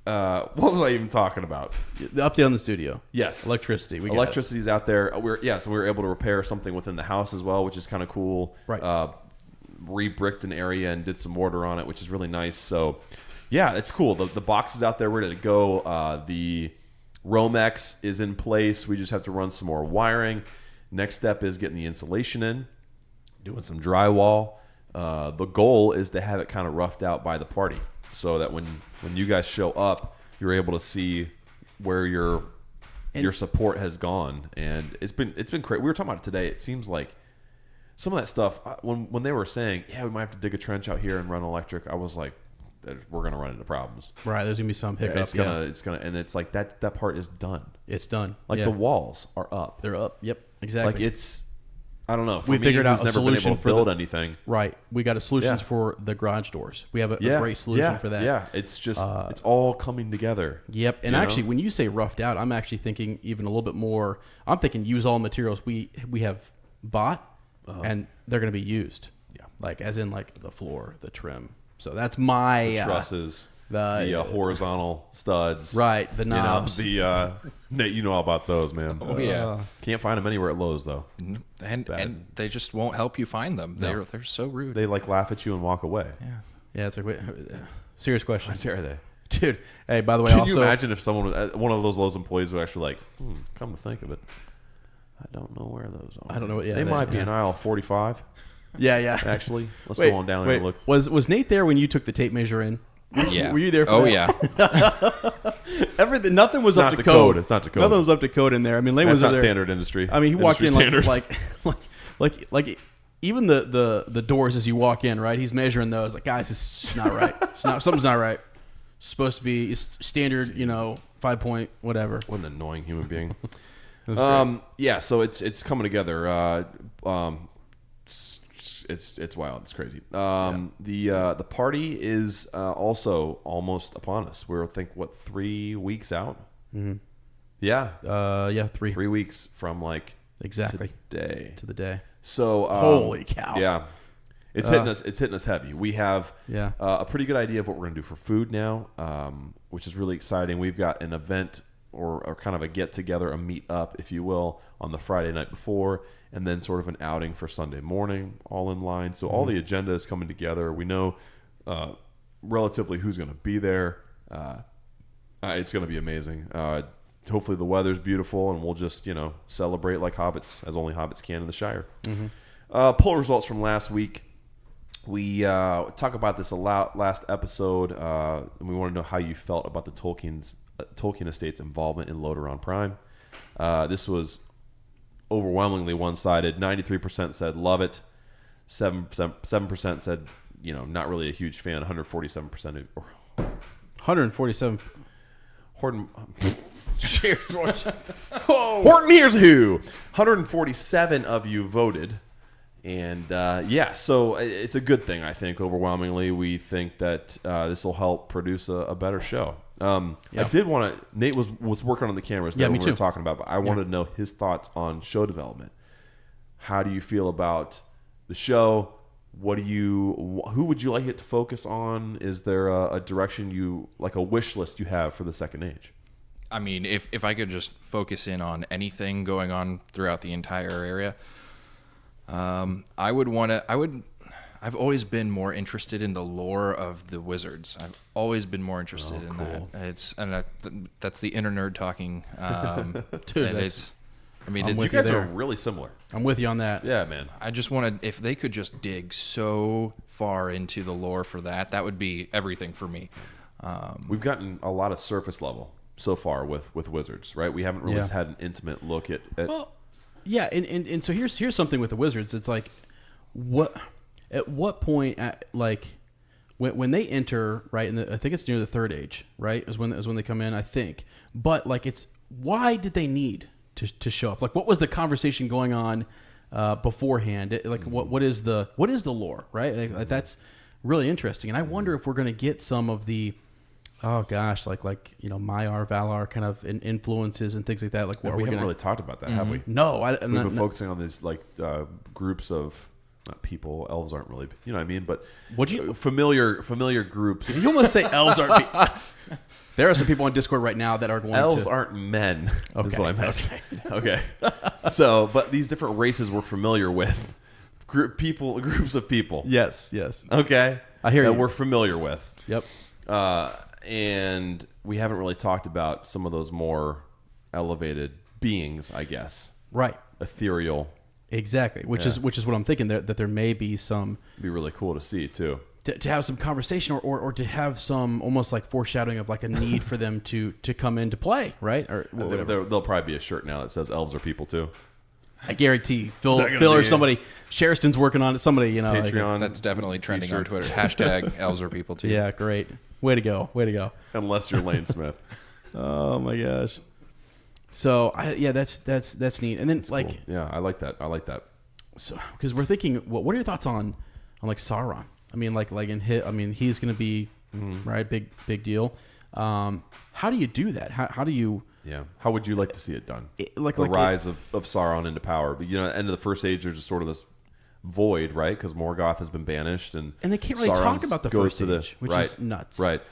Speaker 2: what was I even talking about?
Speaker 1: the update on the studio.
Speaker 2: Yes,
Speaker 1: Electricity.
Speaker 2: Electricity's out there. So we were able to repair something within the house as well, which is kind of cool.
Speaker 1: Right.
Speaker 2: Re-bricked an area and did some mortar on it, which is really nice. So, yeah, it's cool. The box is out there ready to go. The Romex is in place. We just have to run some more wiring. Next step is getting the insulation in, doing some drywall. The goal is to have it kind of roughed out by the party, so that when you guys show up, you're able to see where your support has gone. And it's been great. We were talking about it today. It seems like some of that stuff, when they were saying, yeah, we might have to dig a trench out here and run electric, I was like, we're going to run into problems.
Speaker 1: Right. There's going to be some hiccup.
Speaker 2: It's gonna, and it's like that part is done.
Speaker 1: It's done.
Speaker 2: Like the walls are up.
Speaker 1: They're up. Yep. Exactly.
Speaker 2: Like I don't know.
Speaker 1: We figured out a solution
Speaker 2: for build anything.
Speaker 1: Right. We got a solution for the garage doors. We have a great solution for that.
Speaker 2: Yeah. It's just, it's all coming together.
Speaker 1: Yep. And actually, when you say roughed out, I'm actually thinking even a little bit more. I'm thinking use all materials we have bought, and they're going to be used. Yeah. Like as in like the floor, the trim. So that's my
Speaker 2: the trusses, the horizontal studs,
Speaker 1: right? The knobs.
Speaker 2: Nate, you know all about those, man.
Speaker 3: Oh yeah,
Speaker 2: can't find them anywhere at Lowe's though,
Speaker 3: and they just won't help you find them.
Speaker 2: No.
Speaker 3: They're so rude.
Speaker 2: They like laugh at you and walk away.
Speaker 1: Yeah. It's like serious question.
Speaker 2: How are they,
Speaker 1: dude? Hey, by the way,
Speaker 2: can you imagine if someone, one of those Lowe's employees, were actually like, come to think of it, I don't know where those are.
Speaker 1: I don't know. Yeah,
Speaker 2: they might be in aisle 45.
Speaker 1: Yeah.
Speaker 2: Actually, let's go on down and look.
Speaker 1: Was Nate there when you took the tape measure in?
Speaker 3: Yeah.
Speaker 1: Were you there for that?
Speaker 3: Yeah.
Speaker 1: Everything. Nothing was up to
Speaker 2: code. It's not to code.
Speaker 1: Nothing was up to code in there. I mean, Lane was
Speaker 2: not
Speaker 1: there.
Speaker 2: Standard industry.
Speaker 1: I mean, he walked in
Speaker 2: standard.
Speaker 1: like even the doors as you walk in, right? He's measuring those. Like, guys, it's just not right. Something's not right. It's supposed to be standard, 5 point whatever.
Speaker 2: What an annoying human being. Yeah. So it's coming together. It's wild. It's crazy. The party is also almost upon us. We're 3 weeks out.
Speaker 1: Mm-hmm.
Speaker 2: Yeah.
Speaker 1: 3
Speaker 2: weeks from
Speaker 1: exactly
Speaker 2: today
Speaker 1: to the day.
Speaker 2: So
Speaker 1: holy cow.
Speaker 2: Yeah. It's hitting us. It's hitting us heavy. We have a pretty good idea of what we're going to do for food now, which is really exciting. We've got an event or kind of a get together, a meet up, if you will, on the Friday night before, and then sort of an outing for Sunday morning, all in line. So all the agenda is coming together. We know relatively who's going to be there. It's going to be amazing. Hopefully the weather's beautiful, and we'll just celebrate like hobbits, as only hobbits can in the Shire. Mm-hmm. Poll results from last week. We talked about this a lot last episode, and we want to know how you felt about the Tolkien Estate's involvement in LOTR on Prime. This was overwhelmingly one-sided. 93% said love it. 7% said not really a huge fan. 147%.
Speaker 1: 147.
Speaker 2: Horton. Horton here's who. 147 of you voted. And so it's a good thing, I think. Overwhelmingly, we think that this will help produce a better show. I did want to. Nate was working on the cameras that we were talking about, but I wanted to know his thoughts on show development. How do you feel about the show? Who would you like it to focus on? Is there a direction a wish list you have for the Second Age?
Speaker 3: I mean, if I could just focus in on anything going on throughout the entire area, I would want to. I've always been more interested in the lore of the wizards. I've always been more interested in that. That's the inner nerd talking. Dude,
Speaker 2: you guys are really similar.
Speaker 1: I'm with you on that.
Speaker 2: Yeah, man.
Speaker 3: I just wanted, if they could just dig so far into the lore for that would be everything for me.
Speaker 2: We've gotten a lot of surface level so far with wizards, right? We haven't really had an intimate look at.
Speaker 1: Well, yeah, and so here's something with the wizards. It's like, at what point, when they enter, right? I think it's near the Third Age, right? Is when they come in, I think. But it's why did they need to show up? What was the conversation going on beforehand? What is the lore, right? That's really interesting, and I wonder if we're going to get some of the Oh gosh, like Maiar, Valar kind of influences and things like that. Like
Speaker 2: we haven't really talked about that, have we?
Speaker 1: No,
Speaker 2: we've been focusing on these like groups of not people. Elves aren't really, you know what I mean, but familiar groups.
Speaker 1: You almost say elves aren't. There are some people on Discord right now that are going
Speaker 2: elves aren't men.
Speaker 1: Okay.
Speaker 2: Is what I meant. Okay. So, but these different races we're familiar with, groups of people.
Speaker 1: Yes.
Speaker 2: Okay.
Speaker 1: I hear you.
Speaker 2: That we're familiar with.
Speaker 1: Yep.
Speaker 2: And we haven't really talked about some of those more elevated beings, I guess.
Speaker 1: Right.
Speaker 2: Ethereal.
Speaker 1: Exactly. Which is what I'm thinking, that there may be some.
Speaker 2: It'd be really cool to see too.
Speaker 1: To have some conversation or to have some almost like foreshadowing of like a need for them to come into play, right? Or
Speaker 2: there'll probably be a shirt now that says elves are people too.
Speaker 1: I guarantee Phil or somebody, Sheriston's working on it. Somebody,
Speaker 2: Patreon.
Speaker 3: That's definitely trending on Twitter. Hashtag elves are people too.
Speaker 1: Yeah, great. Way to go.
Speaker 2: Unless you're Lane Smith.
Speaker 1: Oh my gosh. So that's neat. And then that's like,
Speaker 2: cool. Yeah, I like that.
Speaker 1: So because we're thinking, what are your thoughts on like Sauron? I mean, he's going to be right, big deal. How do you do that? How do you?
Speaker 2: Yeah. How would you like to see it done? The
Speaker 1: like
Speaker 2: rise of Sauron into power. But at the end of the First Age, there's just sort of this void, right? Because Morgoth has been banished, and
Speaker 1: they can't really talk about the First Age, which is nuts.
Speaker 2: Right.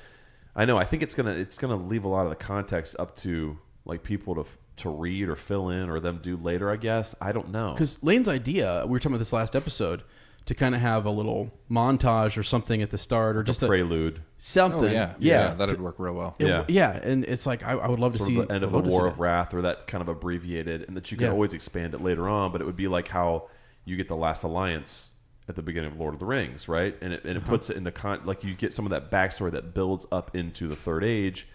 Speaker 2: I know. I think it's gonna leave a lot of the context up to like people to read or fill in or them do later. I guess I don't know.
Speaker 1: Because Lane's idea, we were talking about this last episode, to kind of have a little montage or something at the start, or just
Speaker 2: a prelude,
Speaker 1: something.
Speaker 3: Oh, yeah, that'd work real well.
Speaker 1: Yeah, and it's like I would love to see
Speaker 2: the end of the War of Wrath, or that kind of abbreviated, and that you can always expand it later on. But it would be like how you get the Last Alliance at the beginning of Lord of the Rings, right? And it puts it into like you get some of that backstory that builds up into the Third Age,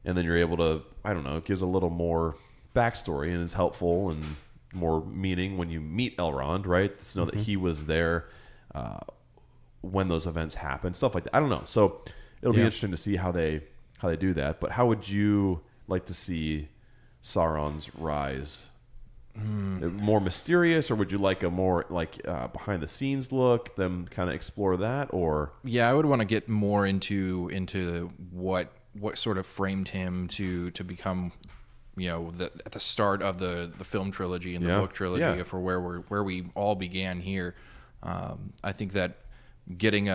Speaker 2: and then you're able to, I don't know, it gives a little more backstory and is helpful and more meaning when you meet Elrond, right? To know that he was there when those events happened, stuff like that. I don't know. So it'll be interesting to see how they do that. But how would you like to see Sauron's rise? More mysterious, or would you like a more like behind the scenes look? Them kind of explore that, or
Speaker 3: I would want to get more into what sort of framed him to become. At the start of the film trilogy and the book trilogy for where we all began here. I think that getting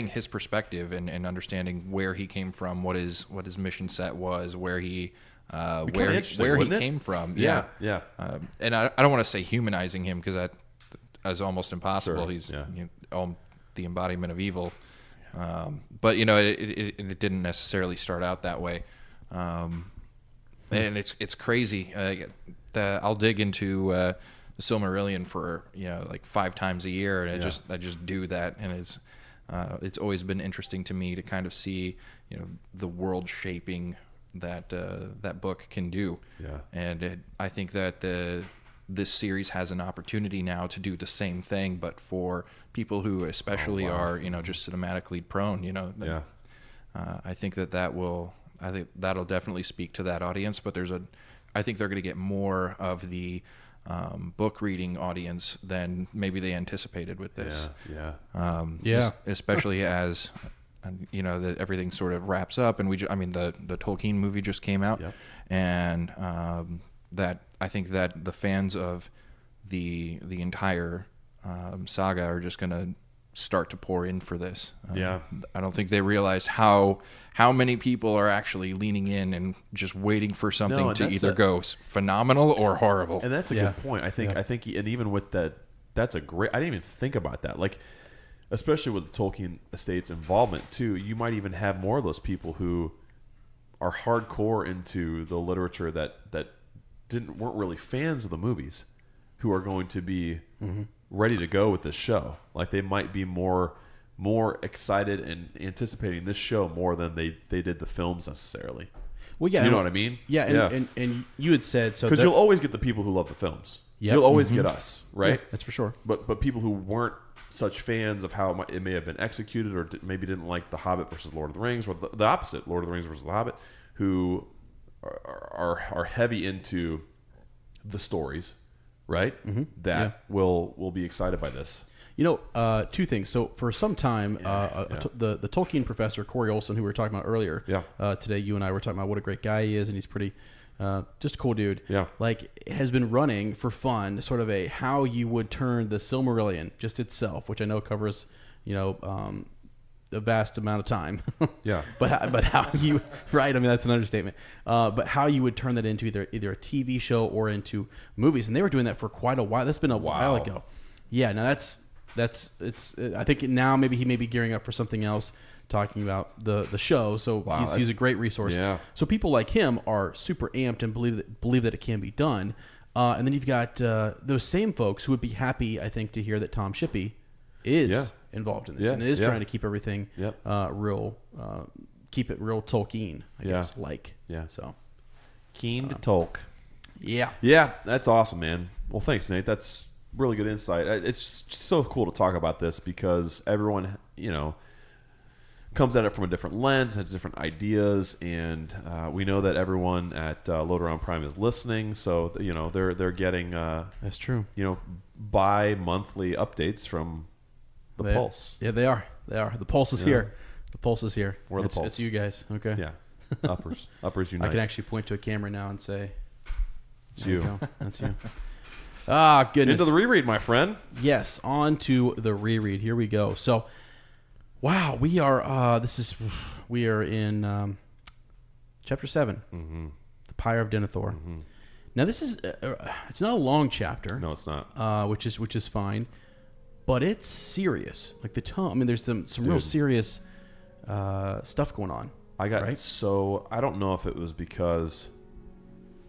Speaker 3: his perspective and understanding where he came from, what his mission set was, where he came from.
Speaker 2: Yeah.
Speaker 3: And I don't want to say humanizing him, because that is almost impossible.
Speaker 2: Sure.
Speaker 3: He's the embodiment of evil. But it didn't necessarily start out that way. And it's crazy. I'll dig into the Silmarillion for like 5 times a year, and I just do that, and it's always been interesting to me to kind of see the world shaping that that book can do.
Speaker 2: Yeah. And
Speaker 3: I think that this series has an opportunity now to do the same thing, but for people who especially are just cinematically prone. I think that'll definitely speak to that audience, but I think they're going to get more of the book reading audience than maybe they anticipated with this. Especially as everything sort of wraps up, and the Tolkien movie just came out, and that I think that the fans of the entire saga are just going to start to pour in for this. I don't think they realize how many people are actually leaning in and just waiting for something to either go phenomenal or horrible.
Speaker 2: And that's a good point. I think, and even with that, that's a great. I didn't even think about that. Like, especially with Tolkien Estate's involvement too, you might even have more of those people who are hardcore into the literature that weren't really fans of the movies, who are going to be ready to go with this show. Like, they might be more excited and anticipating this show more than they did the films necessarily.
Speaker 1: Well, yeah,
Speaker 2: you know what I mean?
Speaker 1: Yeah, and you had said so,
Speaker 2: because you'll always get the people who love the films. Yep. You'll always get us, right?
Speaker 1: Yeah, that's for sure.
Speaker 2: But people who weren't such fans of how it may have been executed, or maybe didn't like The Hobbit versus Lord of the Rings, or the opposite, Lord of the Rings versus The Hobbit, who are heavy into the stories, right? That will be excited by this.
Speaker 1: Two things. So for some time, the Tolkien professor, Corey Olson, who we were talking about earlier, today you and I were talking about what a great guy he is, and he's pretty, just a cool dude.
Speaker 2: Yeah.
Speaker 1: Like, has been running for fun, sort of a how you would turn the Silmarillion just itself, which I know covers, a vast amount of time.
Speaker 2: Yeah.
Speaker 1: But how you, right? I mean, that's an understatement. But how you would turn that into either a TV show or into movies, and they were doing that for quite a while. That's been a while ago. Yeah. Now it's. I think now maybe he may be gearing up for something else, talking about the show. So he's a great resource.
Speaker 2: Yeah.
Speaker 1: So people like him are super amped and believe that it can be done. And then you've got those same folks who would be happy, I think, to hear that Tom Shippey is involved in this and is trying to keep everything real, keep it real Tolkien, I guess. So
Speaker 2: keen to Tolk.
Speaker 1: Yeah,
Speaker 2: that's awesome, man. Well, thanks, Nate. That's really good insight. It's just so cool to talk about this because everyone, comes at it from a different lens, has different ideas, and we know that everyone at LOTR on Prime is listening, so they're getting
Speaker 1: that's true.
Speaker 2: bi-monthly updates from the Pulse.
Speaker 1: Yeah, they are. The Pulse is here. The Pulse is here.
Speaker 2: We're the Pulse.
Speaker 1: It's you guys. Okay.
Speaker 2: Yeah. Uppers unite.
Speaker 1: I can actually point to a camera now and say,
Speaker 2: it's you.
Speaker 1: That's you. Ah, goodness.
Speaker 2: Into the reread, my friend.
Speaker 1: Yes, on to the reread. Here we go. So, wow, we are in Chapter 7, the Pyre of Denethor. Now, this is it's not a long chapter.
Speaker 2: No, it's not.
Speaker 1: Which is fine, but it's serious. Like the tone. I mean, there's some real serious stuff going on.
Speaker 2: I got I don't know if it was because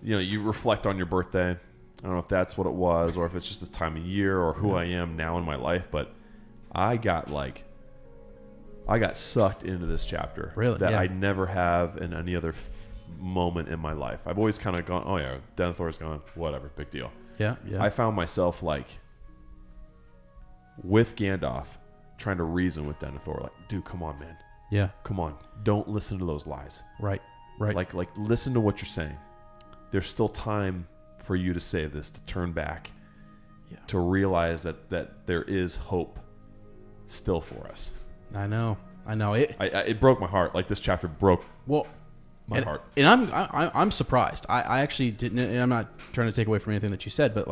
Speaker 2: you reflect on your birthday. I don't know if that's what it was, or if it's just this time of year, or who I am now in my life. But I got sucked into this chapter that I never have in any other moment in my life. I've always kind of gone, oh yeah, Denethor's gone, whatever, big deal.
Speaker 1: Yeah.
Speaker 2: I found myself with Gandalf trying to reason with Denethor, like, dude, come on, man.
Speaker 1: Yeah.
Speaker 2: Come on, don't listen to those lies.
Speaker 1: Right.
Speaker 2: Like listen to what you're saying. There's still time for you to save this, to turn back, to realize that there is hope still for us.
Speaker 1: I know.
Speaker 2: It broke my heart. Like, this chapter broke my heart.
Speaker 1: And I'm surprised. I actually didn't. And I'm not trying to take away from anything that you said, but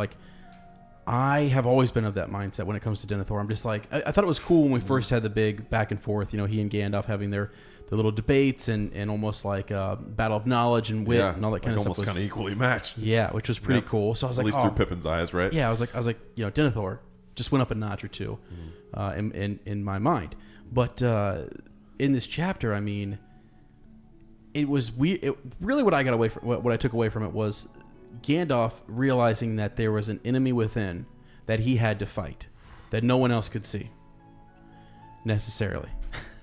Speaker 1: I have always been of that mindset when it comes to Denethor. I'm just I thought it was cool when we first had the big back and forth. He and Gandalf having their little debates and almost like a battle of knowledge and wit and all that kind of stuff.
Speaker 2: Almost kind of equally matched.
Speaker 1: Yeah, which was pretty cool. So I was
Speaker 2: at least through Pippin's eyes, right?
Speaker 1: Yeah, I was like, Denethor just went up a notch or two, in my mind. But in this chapter, I mean, it was weird. Really, what I got away from, what I took away from it was Gandalf realizing that there was an enemy within that he had to fight, that no one else could see necessarily.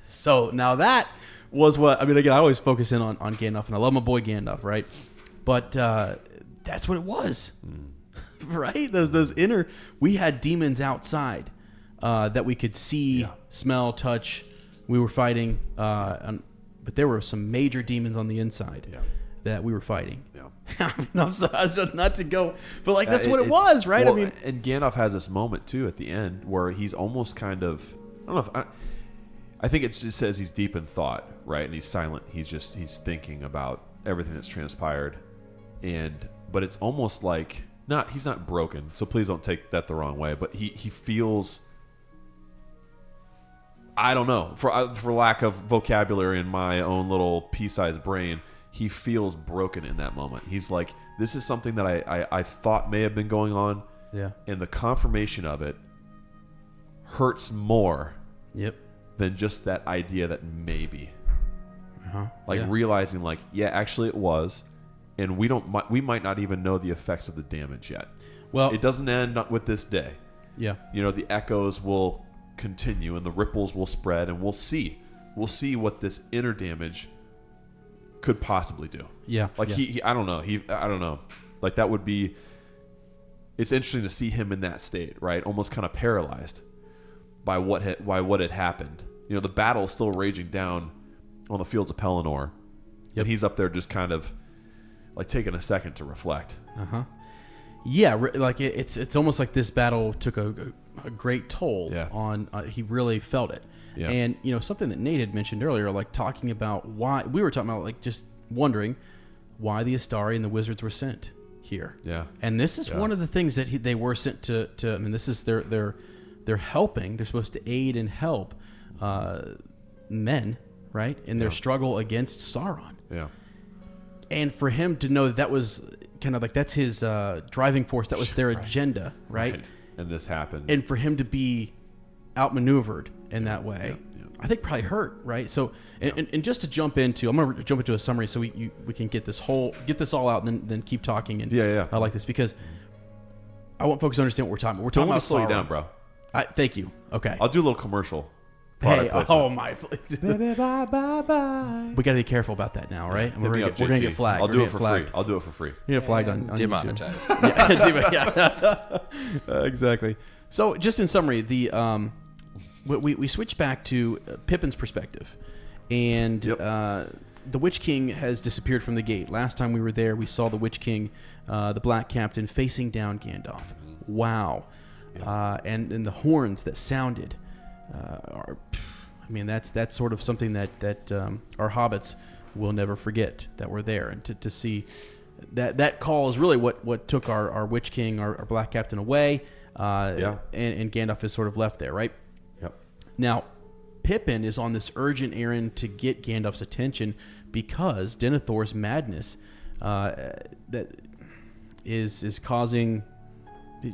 Speaker 1: So now that was what I mean. Again, I always focus in on Gandalf, and I love my boy Gandalf, right? But that's what it was, right? Those inner. We had demons outside that we could see, smell, touch. We were fighting, but there were some major demons on the inside that we were fighting. Yeah, I'm sorry, not to go, but that's what it was, right?
Speaker 2: Well, and Gandalf has this moment too at the end where he's almost kind of, I don't know if I think it just says he's deep in thought, right? And he's silent. He's thinking about everything that's transpired, but it's almost like he's not broken. So please don't take that the wrong way. But he feels, I don't know, for lack of vocabulary in my own little pea-sized brain, he feels broken in that moment. He's like, this is something that I thought may have been going on.
Speaker 1: Yeah. And
Speaker 2: the confirmation of it hurts more.
Speaker 1: Yep.
Speaker 2: Than just that idea that maybe. Realizing actually it was, and we might not even know the effects of the damage yet. Well, it doesn't end with this day.
Speaker 1: Yeah.
Speaker 2: The echoes will continue and the ripples will spread, and we'll see what this inner damage could possibly do.
Speaker 1: Yeah.
Speaker 2: I don't know. Like, that would be, it's interesting to see him in that state, right? Almost kind of paralyzed by what had happened. The battle is still raging down on the fields of Pelennor. Yep. And he's up there just kind of taking a second to reflect.
Speaker 1: Yeah, it's almost like this battle took a a great toll on. He really felt it.
Speaker 2: Yeah.
Speaker 1: And something that Nate had mentioned earlier, like talking about why we were talking about, like just wondering why the Astari and the wizards were sent here.
Speaker 2: Yeah.
Speaker 1: And this is one of the things that they were sent to. I mean, this is they're helping. They're supposed to aid and help men, right, in their struggle against Sauron.
Speaker 2: Yeah.
Speaker 1: And for him to know that was kind of like that's his driving force. That was their agenda, right?
Speaker 2: And this happened.
Speaker 1: And for him to be outmaneuvered in that way, I think probably hurt, right? So, and just to jump into, I'm going to jump into a summary so we can get this all out and then keep talking. And I like this because I want folks to understand what we're talking about. We're talking about
Speaker 2: slow you down, bro.
Speaker 1: Thank you. Okay.
Speaker 2: I'll do a little commercial.
Speaker 1: Hey, oh my! Baby, bye, bye, bye. We got to be careful about that now, right? We're gonna get flagged.
Speaker 2: I'll do it for free. I'll do it for free.
Speaker 1: You get flagged on
Speaker 3: demonetized.
Speaker 1: Exactly. So, just in summary, we switch back to Pippin's perspective, and the Witch King has disappeared from the gate. Last time we were there, we saw the Witch King, the Black Captain, facing down Gandalf. Wow, and the horns that sounded. That's sort of something that our hobbits will never forget that we're there, and to see that call is really what took our Witch King, our Black Captain away, and Gandalf is sort of left there, right?
Speaker 2: Yep.
Speaker 1: Now, Pippin is on this urgent errand to get Gandalf's attention because Denethor's madness that is causing.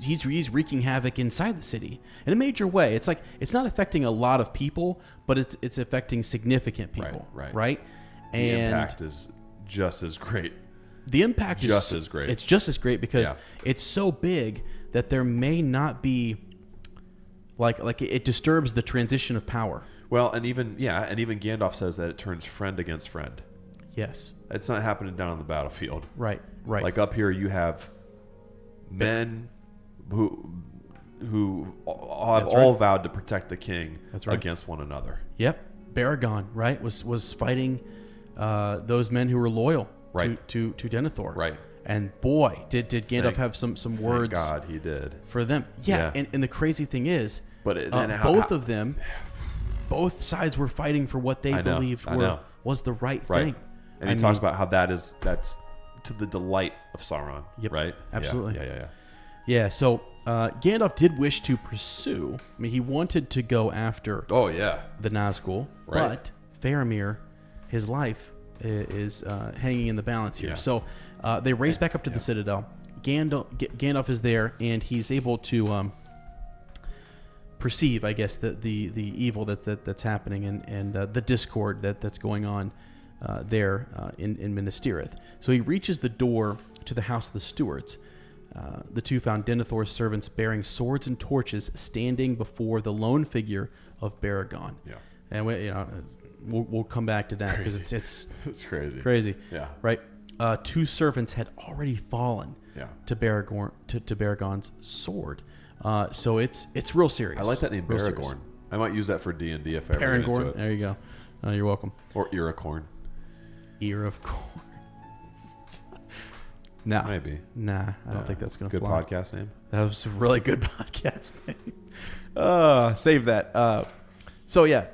Speaker 1: He's wreaking havoc inside the city in a major way. It's like it's not affecting a lot of people, but it's affecting significant people, right?
Speaker 2: And the impact is just as great.
Speaker 1: The impact is
Speaker 2: just as great.
Speaker 1: It's just as great because it's so big that there may not be like it disturbs the transition of power.
Speaker 2: Well, and even Gandalf says that it turns friend against friend.
Speaker 1: Yes,
Speaker 2: it's not happening down on the battlefield.
Speaker 1: Right.
Speaker 2: Like up here, you have men who have all vowed to protect the king against one another.
Speaker 1: Yep. Baragon, right, was fighting those men who were loyal to Denethor.
Speaker 2: Right.
Speaker 1: And boy, did Gandalf have some words.
Speaker 2: Thank God he did.
Speaker 1: For them. Yeah. And the crazy thing is, both sides were fighting for what they believed was the right thing.
Speaker 2: And he talks about how that's to the delight of Sauron.
Speaker 1: Yep.
Speaker 2: Right?
Speaker 1: Absolutely.
Speaker 2: Yeah.
Speaker 1: So Gandalf did wish to pursue. I mean, he wanted to go after. The Nazgul, but Faramir, his life is hanging in the balance here. Yeah. So they race back up to the Citadel. Gandalf is there, and he's able to perceive, I guess, the evil that's happening and the discord that's going on there in Minas Tirith. So he reaches the door to the House of the Stewards. The two found Denethor's servants bearing swords and torches standing before the lone figure of Baragon. Yeah. And we'll come back to that because it's
Speaker 2: crazy.
Speaker 1: Crazy.
Speaker 2: Yeah.
Speaker 1: Right. Two servants had already fallen to Baragon's sword. So it's real serious.
Speaker 2: I like that name, Baragorn. Serious. I might use that for D&D if I ever get into it.
Speaker 1: There you go. You're welcome.
Speaker 2: Or Earacorn.
Speaker 1: Ear of corn. Nah,
Speaker 2: maybe.
Speaker 1: Nah, I don't think that's going to fly.
Speaker 2: Good podcast name.
Speaker 1: That was a really good podcast name. Save that. So yeah,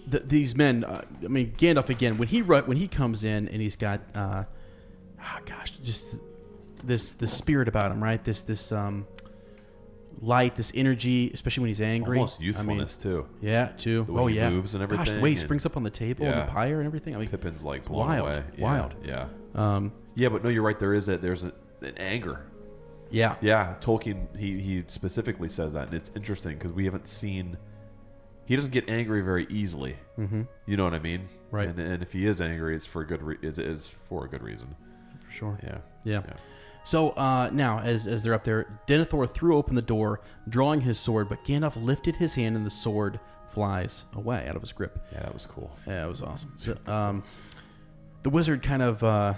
Speaker 1: these men. Gandalf again. When he comes in and he's got, just this spirit about him, right? This light, this energy, especially when he's angry.
Speaker 2: Almost youthfulness too.
Speaker 1: Yeah, too.
Speaker 2: The way he moves and everything.
Speaker 1: Gosh, the way he springs up on the table and the pyre and everything.
Speaker 2: Pippin's like blown away.
Speaker 1: Wild.
Speaker 2: Yeah. But no, you're right. There's an anger.
Speaker 1: Yeah.
Speaker 2: Yeah. Tolkien, he specifically says that, and it's interesting because we haven't seen. He doesn't get angry very easily. Mm-hmm. You know what I mean?
Speaker 1: Right.
Speaker 2: And if he is angry, it's for a good is for a good reason.
Speaker 1: For sure.
Speaker 2: Yeah.
Speaker 1: So now, as they're up there, Denethor threw open the door, drawing his sword, but Gandalf lifted his hand and the sword flies away out of his grip.
Speaker 2: Yeah, that was cool.
Speaker 1: Yeah, it was awesome. So, the wizard kind of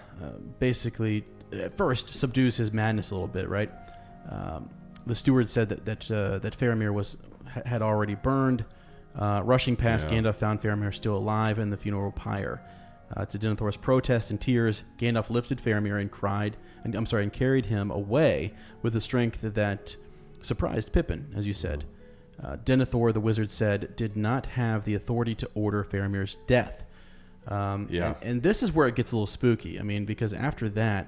Speaker 1: basically at first subdues his madness a little bit, right? The steward said that Faramir had already burned. Rushing past, Gandalf found Faramir still alive in the funeral pyre. To Denethor's protest and tears, Gandalf lifted Faramir and carried him away with a strength that surprised Pippin, as you said. Denethor, the wizard said, did not have the authority to order Faramir's death. And this is where it gets a little spooky. I mean, because after that,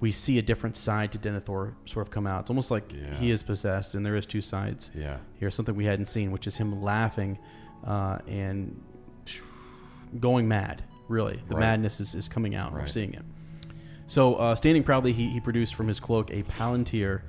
Speaker 1: we see a different side to Denethor sort of come out. It's almost like he is possessed, and there is two sides.
Speaker 2: Yeah.
Speaker 1: Here's something we hadn't seen, which is him laughing and going mad, really. The madness is coming out. We're seeing it. So, standing proudly, he produced from his cloak a Palantir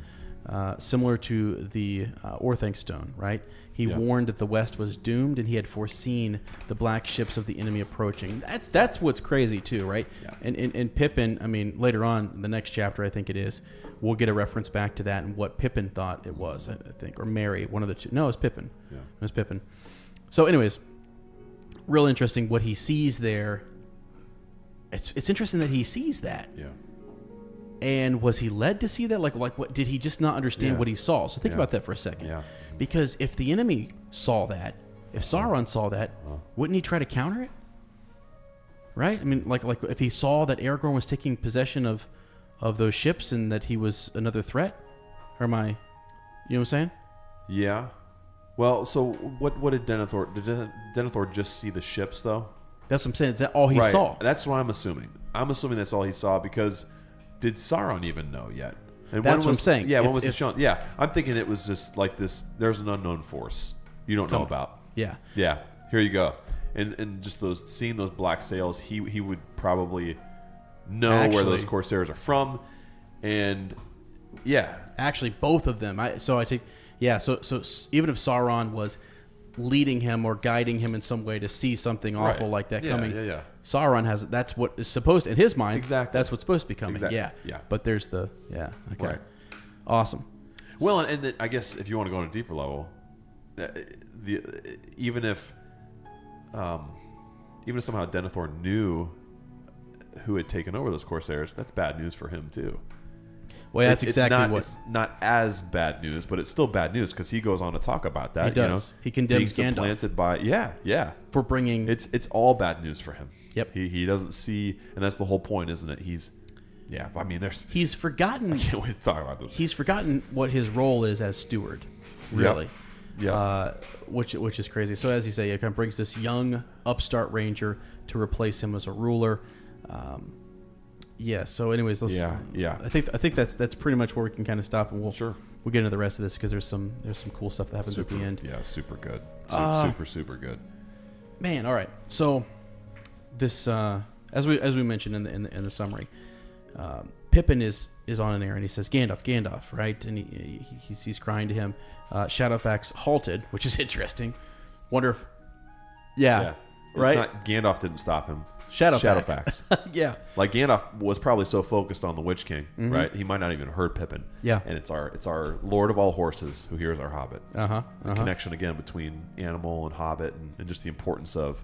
Speaker 1: similar to the Orthanc stone, right? He warned that the West was doomed, and he had foreseen the black ships of the enemy approaching. That's what's crazy, too, right? Yeah. And Pippin, I mean, later on, in the next chapter, I think it is, we'll get a reference back to that and what Pippin thought it was, I think. Or Merry, one of the two. No, it was Pippin. Yeah. It was Pippin. So, anyways, real interesting what he sees there. It's interesting that he sees that. Yeah. And was he led to see that? Like what? Did he just not understand what he saw? So think about that for a second. Yeah. Because if the enemy saw that, if Sauron saw that, wouldn't he try to counter it? Right? I mean, like if he saw that Aragorn was taking possession of those ships and that he was another threat, or am I? You know what I'm saying?
Speaker 2: Yeah. Well, so what did Denethor? Did Denethor just see the ships though?
Speaker 1: That's what I'm saying. Is that all he saw?
Speaker 2: That's what I'm assuming. I'm assuming that's all he saw because did Sauron even know yet? And
Speaker 1: that's what I'm saying.
Speaker 2: Yeah, when was it shown? Yeah, I'm thinking it was just like this. There's an unknown force you don't know about.
Speaker 1: Yeah.
Speaker 2: Yeah. Here you go. And just seeing those black sails, he would probably know where those Corsairs are from, and
Speaker 1: actually both of them. So even if Sauron was leading him or guiding him in some way to see something awful like that coming. Sauron has that's what is supposed in his mind. Exactly. That's what's supposed to be coming. Exactly. Yeah. But there's the okay. Right. Awesome.
Speaker 2: Well, and I guess if you want to go on a deeper level, even if somehow Denethor knew who had taken over those Corsairs, that's bad news for him too.
Speaker 1: Well, that's exactly what.
Speaker 2: It's not as bad news, but it's still bad news because he goes on to talk about that.
Speaker 1: He does. He condemns Gandalf.
Speaker 2: Supplanted by
Speaker 1: for bringing.
Speaker 2: It's all bad news for him.
Speaker 1: Yep.
Speaker 2: He doesn't see, and that's the whole point, isn't it? I mean,
Speaker 1: he's forgotten.
Speaker 2: I can't wait to talk about this.
Speaker 1: He's forgotten what his role is as steward. Really.
Speaker 2: Yeah.
Speaker 1: Which is crazy. So as you say, it kind of brings this young upstart ranger to replace him as a ruler. So anyways, let's.
Speaker 2: Yeah.
Speaker 1: I think that's pretty much where we can kind of stop, and we'll get into the rest of this because there's some cool stuff that happens at the end.
Speaker 2: Yeah, super good. Super good.
Speaker 1: Man, all right. So this, as we mentioned in the summary, Pippin is on an air and he says Gandalf, right? And he's crying to him. Shadowfax halted, which is interesting. Wonder if, right?
Speaker 2: Gandalf didn't stop him.
Speaker 1: Shadowfax. Yeah.
Speaker 2: Like Gandalf was probably so focused on the Witch King, right? He might not even have heard Pippin.
Speaker 1: Yeah.
Speaker 2: And it's our Lord of all horses who hears our Hobbit. The connection again between animal and Hobbit and just the importance of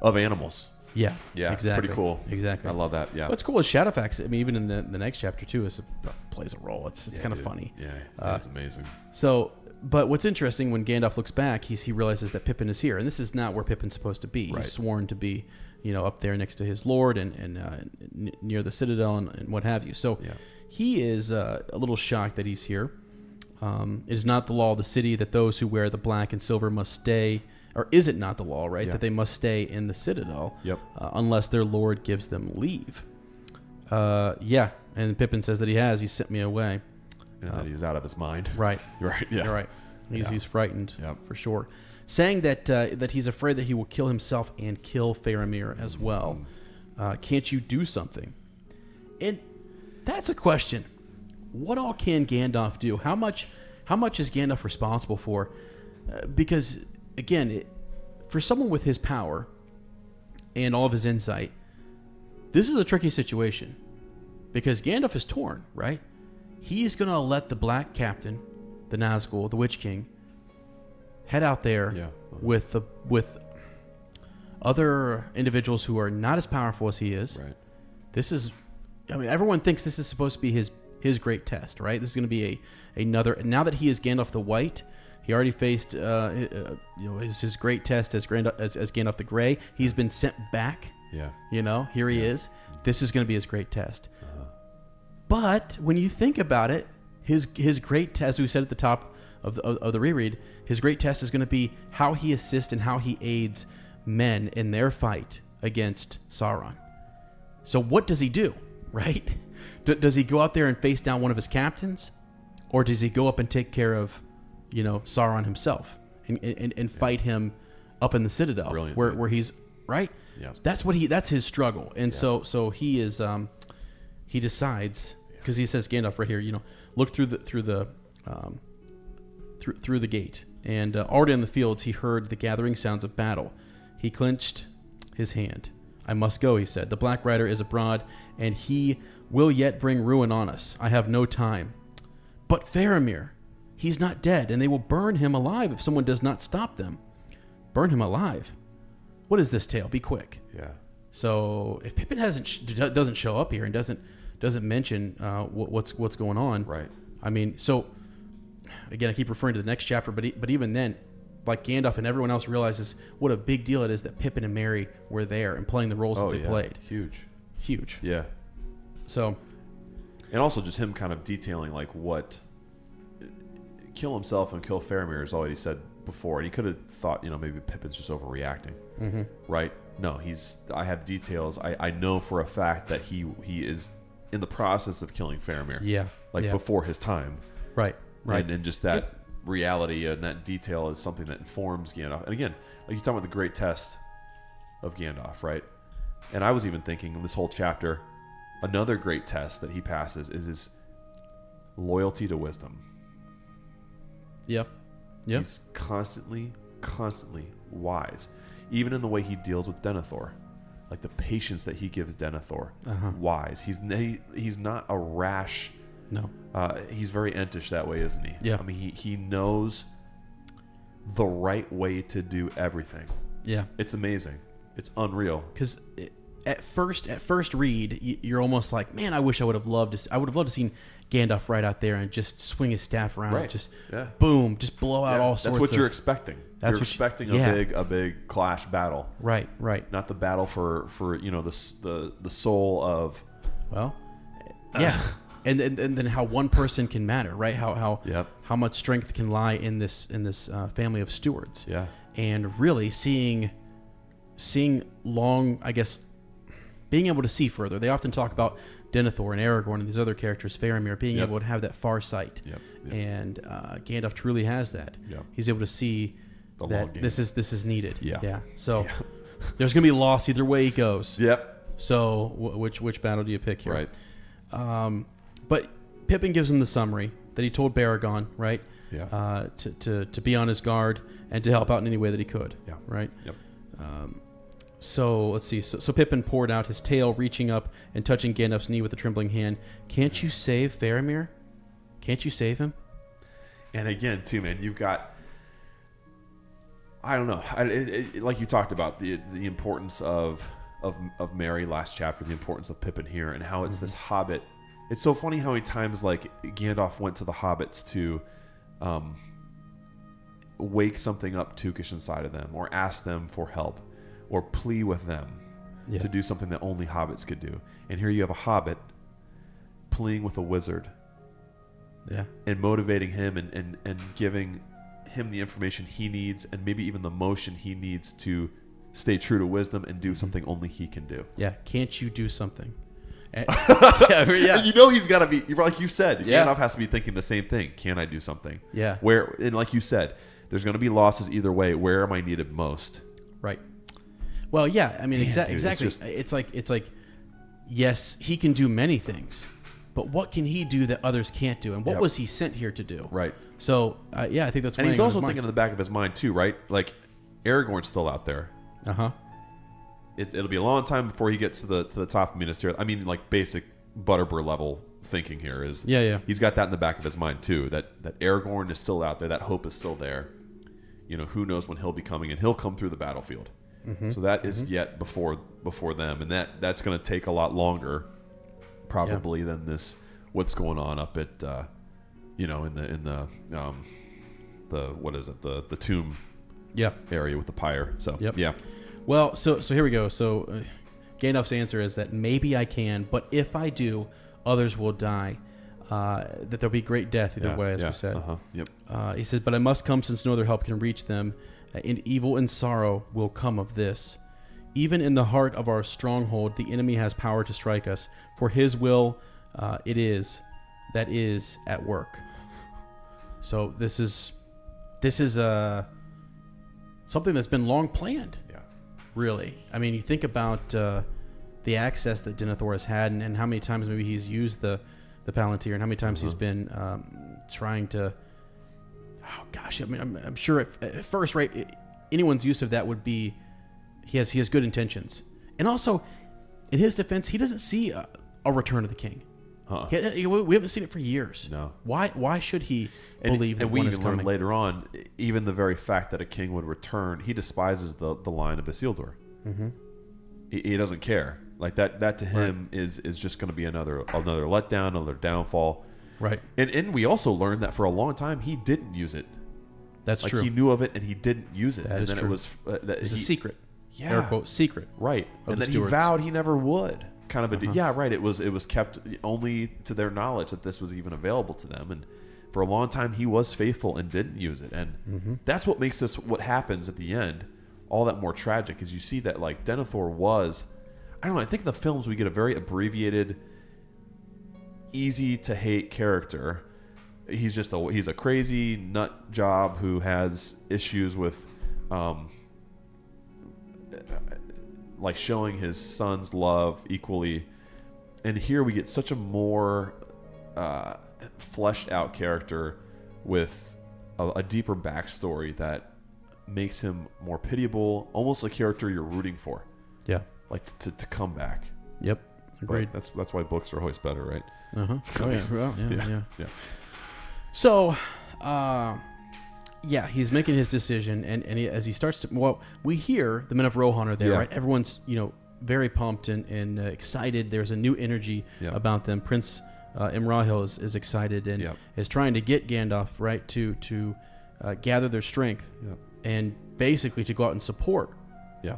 Speaker 2: animals.
Speaker 1: Yeah.
Speaker 2: Yeah.
Speaker 1: Exactly.
Speaker 2: It's pretty cool.
Speaker 1: Exactly.
Speaker 2: I love that. Yeah.
Speaker 1: What's cool is Shadowfax. I mean, even in the next chapter too, plays a role. It's kind of funny.
Speaker 2: Yeah. That's amazing.
Speaker 1: So. But what's interesting when Gandalf looks back, he realizes that Pippin is here, and this is not where Pippin's supposed to be. Right. He's sworn to be, up there next to his lord and near the citadel and what have you. So he is a little shocked that he's here. It is not the law of the city that those who wear the black and silver must stay, or is it not the law, right, that they must stay in the citadel unless their lord gives them leave? And Pippin says that he sent me away.
Speaker 2: And that he's out of his mind.
Speaker 1: Right.
Speaker 2: You're right. Yeah.
Speaker 1: You're right. He's frightened for sure. Saying that he's afraid that he will kill himself and kill Faramir as well. Can't you do something? And that's a question. What all can Gandalf do? How much is Gandalf responsible for? Because again, for someone with his power and all of his insight, this is a tricky situation because Gandalf is torn, right? He's going to let the Black Captain, the Nazgul, the Witch King, head out there with other individuals who are not as powerful as he is. Right. This is, everyone thinks this is supposed to be his great test, right? This is going to be another. Now that he is Gandalf the White, he already faced his great test as Gandalf the Gray. He's been sent back. Yeah. Here he is. This is going to be his great test. But when you think about it, his great test, as we said at the top of the reread, his great test is going to be how he assists and how he aids men in their fight against Sauron. So what does he do, right? Does he go out there and face down one of his captains, or does he go up and take care of, Sauron himself and fight him up in the Citadel, where he's right?
Speaker 2: Yeah.
Speaker 1: That's his struggle, and so he is he decides, because he says, Gandalf right here, look through the gate, and already in the fields he heard the gathering sounds of battle. He clenched his hand. I must go, he said. The Black Rider is abroad, and he will yet bring ruin on us. I have no time. But Faramir, he's not dead, and they will burn him alive if someone does not stop them. Burn him alive? What is this tale? Be quick.
Speaker 2: Yeah.
Speaker 1: So if Pippin doesn't show up here and doesn't mention what's going on,
Speaker 2: right?
Speaker 1: I mean, so again, I keep referring to the next chapter, but even then, like Gandalf and everyone else realizes what a big deal it is that Pippin and Merry were there and playing the roles that they played. Huge.
Speaker 2: Yeah.
Speaker 1: So,
Speaker 2: and also just him kind of detailing like what kill himself and kill Faramir is already said before, and he could have thought, maybe Pippin's just overreacting, right? No, I have details. I know for a fact that he is in the process of killing Faramir.
Speaker 1: Yeah.
Speaker 2: Before his time.
Speaker 1: Right.
Speaker 2: And just that reality and that detail is something that informs Gandalf. And again, like you're talking about the great test of Gandalf, right? And I was even thinking in this whole chapter, another great test that he passes is his loyalty to wisdom.
Speaker 1: Yep.
Speaker 2: He's constantly wise. Even in the way he deals with Denethor. Like the patience that he gives Denethor. Wise. He's not a rash.
Speaker 1: No.
Speaker 2: He's very Entish that way, isn't he?
Speaker 1: Yeah.
Speaker 2: I mean, he knows the right way to do everything.
Speaker 1: Yeah.
Speaker 2: It's amazing. It's unreal.
Speaker 1: Because at first read, you're almost like, man, I wish I would have loved to see Gandalf right out there and just swing his staff around,
Speaker 2: right.
Speaker 1: just
Speaker 2: boom,
Speaker 1: just blow out all sorts.
Speaker 2: That's what you're expecting. You're expecting a big clash battle.
Speaker 1: Right.
Speaker 2: Not the battle for the soul of.
Speaker 1: Well, yeah. And then how one person can matter, right? How much strength can lie in this family of stewards.
Speaker 2: Yeah.
Speaker 1: And really seeing long, I guess, being able to see further. They often talk about Denethor and Aragorn and these other characters, Faramir, being able to have that far sight. And Gandalf truly has that. He's able to see that this is needed. So there's going to be loss either way he goes. So which battle do you pick here?
Speaker 2: Right.
Speaker 1: But Pippin gives him the summary that he told Baragon, right? To be on his guard and to help out in any way that he could. Right. So let's see. So Pippin poured out his tale, reaching up and touching Gandalf's knee with a trembling hand. Can't you save Faramir? Can't you save him?
Speaker 2: And again, too, man, you've got. I don't know. Like you talked about the importance of Merry last chapter, the importance of Pippin here, and how it's this Hobbit. It's so funny how many times like Gandalf went to the hobbits to wake something up Tookish inside of them, or ask them for help, or plea with them to do something that only hobbits could do. And here you have a hobbit pleading with a wizard, and motivating him and giving him the information he needs, and maybe even the motion he needs to stay true to wisdom and do something only he can do.
Speaker 1: Can't you do something?
Speaker 2: He's got to be, like you said, Gandalf has to be thinking the same thing. Can I do something? Where, and like you said, there's going to be losses either way. Where am I needed most?
Speaker 1: Right. Well, I mean, exactly. It's like, yes, he can do many things, but what can he do that others can't do? And what was he sent here to do?
Speaker 2: Right.
Speaker 1: So, I think that's.
Speaker 2: And he's also thinking in the back of his mind too, right? Like, Aragorn's still out there. It'll be a long time before he gets to the top of Minas Tirith. I mean, like basic Butterbur level thinking here is. He's got that in the back of his mind too. That Aragorn is still out there. That hope is still there. Who knows when he'll be coming, and he'll come through the battlefield. So that is yet before them, and that's going to take a lot longer, probably than this. What's going on up at, in the what is it, the tomb, area with the pyre. So
Speaker 1: Well, so here we go. So Gandalf's answer is that maybe I can, but if I do, others will die. that there'll be great death either way, as we said.
Speaker 2: Yep.
Speaker 1: He says, but I must come since no other help can reach them, and evil and sorrow will come of this. Even in the heart of our stronghold, the enemy has power to strike us, for his will it is that is at work. So this is something that's been long planned.
Speaker 2: Yeah.
Speaker 1: Really. I mean, you think about the access that Denethor has had, and how many times maybe he's used the Palantir, and how many times he's been trying to. Oh gosh, I mean, I'm sure at first, right? Anyone's use of that would be, he has good intentions, and also, in his defense, he doesn't see a return of the king. We haven't seen it for years.
Speaker 2: No.
Speaker 1: Why should he believe that one is coming?
Speaker 2: Learn later on, even the very fact that a king would return, he despises the line of Isildur. Mm-hmm. He doesn't care. Like that to him is just going to be another letdown, another downfall.
Speaker 1: Right.
Speaker 2: And we also learned that for a long time he didn't use it.
Speaker 1: That's true.
Speaker 2: He knew of it and he didn't use it.
Speaker 1: That is
Speaker 2: then
Speaker 1: true.
Speaker 2: It was
Speaker 1: it's a secret.
Speaker 2: Yeah.
Speaker 1: Air quote secret.
Speaker 2: Right. And then
Speaker 1: stewards.
Speaker 2: he vowed he never would. Kind of a yeah, right. It was kept only to their knowledge that this was even available to them, and for a long time he was faithful and didn't use it, and that's what makes this what happens at the end all that more tragic. Is you see that like Denethor was, I don't know. I think in the films we get a very abbreviated, easy to hate character. He's just he's a crazy nut job who has issues with, like showing his son's love equally, and here we get such a more fleshed out character with a deeper backstory that makes him more pitiable, almost a character you're rooting for.
Speaker 1: Yeah,
Speaker 2: like to come back.
Speaker 1: Yep, agreed.
Speaker 2: Right? That's why books are always better, right?
Speaker 1: Oh yeah, well, yeah. So, he's making his decision, and as he starts to, we hear the men of Rohan are there, right? Everyone's very pumped and excited. There's a new energy about them. Prince Imrahil is excited and is trying to get Gandalf right to gather their strength and basically to go out and support. Yeah.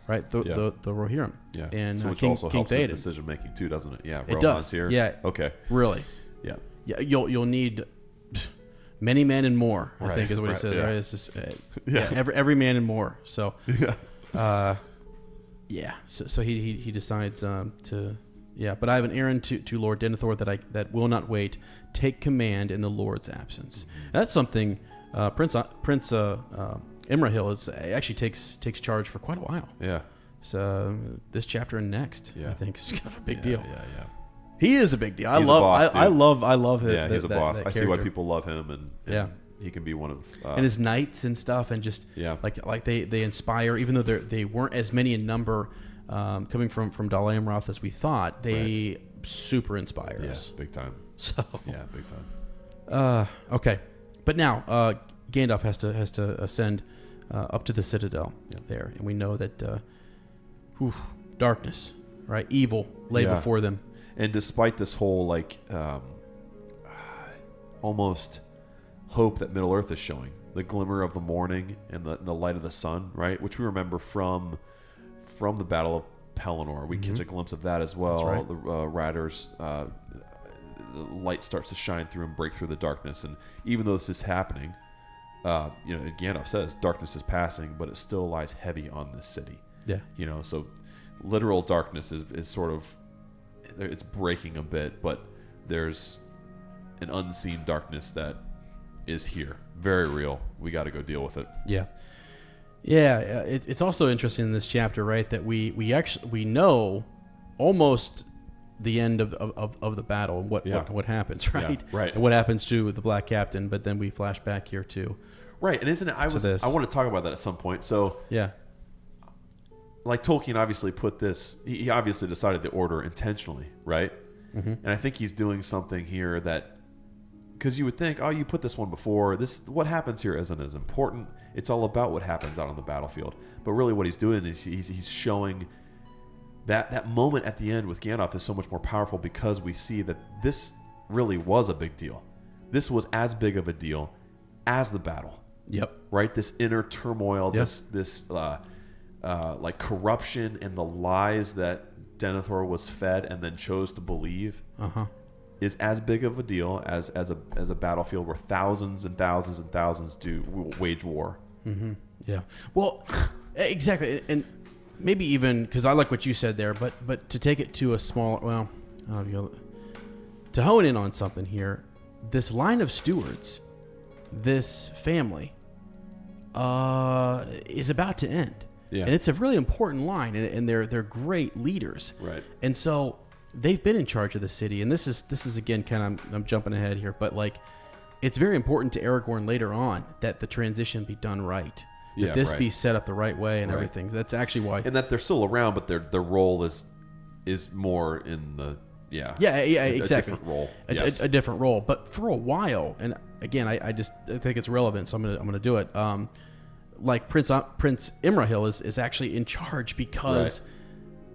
Speaker 1: Right, the Rohirrim.
Speaker 2: Yeah,
Speaker 1: and
Speaker 2: so which
Speaker 1: King,
Speaker 2: also
Speaker 1: King
Speaker 2: helps
Speaker 1: Theoden.
Speaker 2: his decision making too, doesn't it? Yeah,
Speaker 1: it
Speaker 2: Rohan's
Speaker 1: does.
Speaker 2: Here.
Speaker 1: Yeah.
Speaker 2: Okay.
Speaker 1: Really.
Speaker 2: Yeah.
Speaker 1: Yeah. You'll need many men and more. I think is what he says.
Speaker 2: Yeah.
Speaker 1: Right. It's just every man and more. So. So he decides to. Yeah, but I have an errand to Lord Denethor that will not wait. Take command in the Lord's absence. That's something Prince Imrahil actually takes charge for quite a while.
Speaker 2: Yeah.
Speaker 1: So this chapter and next, I think, is kind of a big deal.
Speaker 2: Yeah.
Speaker 1: He is a big deal.
Speaker 2: He's a boss, dude.
Speaker 1: I love it.
Speaker 2: Yeah, he's a boss. I see why
Speaker 1: character.
Speaker 2: people love him, and he can be one of
Speaker 1: and his knights and stuff, and just like they inspire. Even though they weren't as many in number, coming from Dal Amroth as we thought, they super inspire us.
Speaker 2: Big time.
Speaker 1: So
Speaker 2: big time.
Speaker 1: Okay, but now Gandalf has to ascend up to the citadel there, and we know that darkness, right, evil lay before them.
Speaker 2: And despite this whole almost hope that Middle Earth is showing, the glimmer of the morning and the light of the sun, right, which we remember from the Battle of Pelennor, we catch a glimpse of that as well. That's right. The riders, the light starts to shine through and break through the darkness, and even though this is happening, Gandalf says darkness is passing, but it still lies heavy on this city. Yeah, so literal darkness is sort of, it's breaking a bit, but there's an unseen darkness that is here, very real. We got to go deal with it. It's also interesting in this chapter, right, that we know almost the end of the battle and what happens, right? Right. And what happens to the Black Captain, but then we flash back here too. Right. And isn't it, I want to talk about that at some point. So like Tolkien obviously put this, he obviously decided the order intentionally, right? Mm-hmm. And I think he's doing something here that, because you would think, oh, you put this one before, what happens here isn't as important. It's all about what happens out on the battlefield. But really what he's doing is he's showing that moment at the end with Gandalf is so much more powerful, because we see that this really was a big deal. This was as big of a deal as the battle. Yep. Right? This inner turmoil, this like corruption and the lies that Denethor was fed and then chose to believe is as big of a deal as a battlefield where thousands and thousands and thousands wage war.
Speaker 1: Mm-hmm. Yeah. Well, exactly, and maybe even because I like what you said there, but to take it to a small, well, to hone in on something here, this line of stewards, this family, is about to end. Yeah. And it's a really important line, and they're great leaders.
Speaker 2: Right.
Speaker 1: And so they've been in charge of the city, and this is again kind of I'm jumping ahead here, but like it's very important to Aragorn later on that the transition be done right. That this be set up the right way and everything. That's actually why.
Speaker 2: And that they're still around, but their role is more in the
Speaker 1: exactly.
Speaker 2: A different role.
Speaker 1: A different role. But for a while, and again, I think it's relevant, so I'm gonna do it. Like Prince Imrahil is actually in charge because,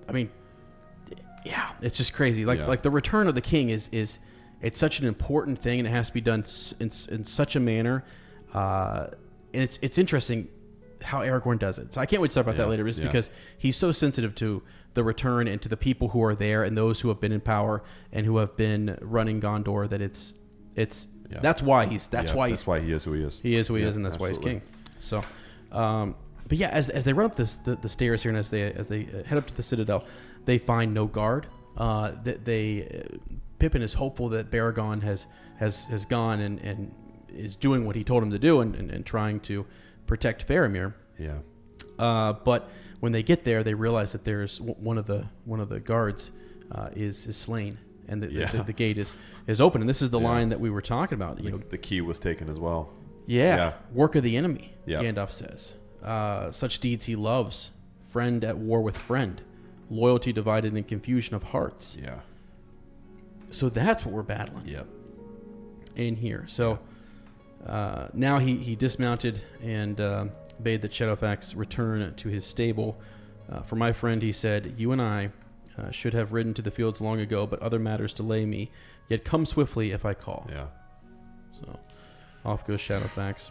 Speaker 1: I mean, yeah, it's just crazy. Like the return of the king is it's such an important thing, and it has to be done in such a manner. And it's interesting how Aragorn does it. So I can't wait to talk about that later, just because he's so sensitive to the return and to the people who are there and those who have been in power and who have been running Gondor. That it's that's why he is who he is. He is who he is, and that's why he's king. So, but yeah, as they run up the stairs here, and as they head up to the citadel, they find no guard. Pippin is hopeful that Baragon has gone and is doing what he told him to do and trying to protect Faramir.
Speaker 2: Yeah.
Speaker 1: But when they get there, they realize that there's one of the guards is slain, and the gate is open. And this is the line that we were talking about.
Speaker 2: The key was taken as well.
Speaker 1: Yeah. Work of the enemy. Gandalf says, such deeds he loves. Friend at war with friend. Loyalty divided in confusion of hearts.
Speaker 2: Yeah.
Speaker 1: So that's what we're battling.
Speaker 2: Yep.
Speaker 1: In here. So now he dismounted and bade the Shadowfax return to his stable. For my friend, he said, you and I should have ridden to the fields long ago, but other matters delay me. Yet come swiftly if I call.
Speaker 2: Yeah.
Speaker 1: So off goes Shadowfax.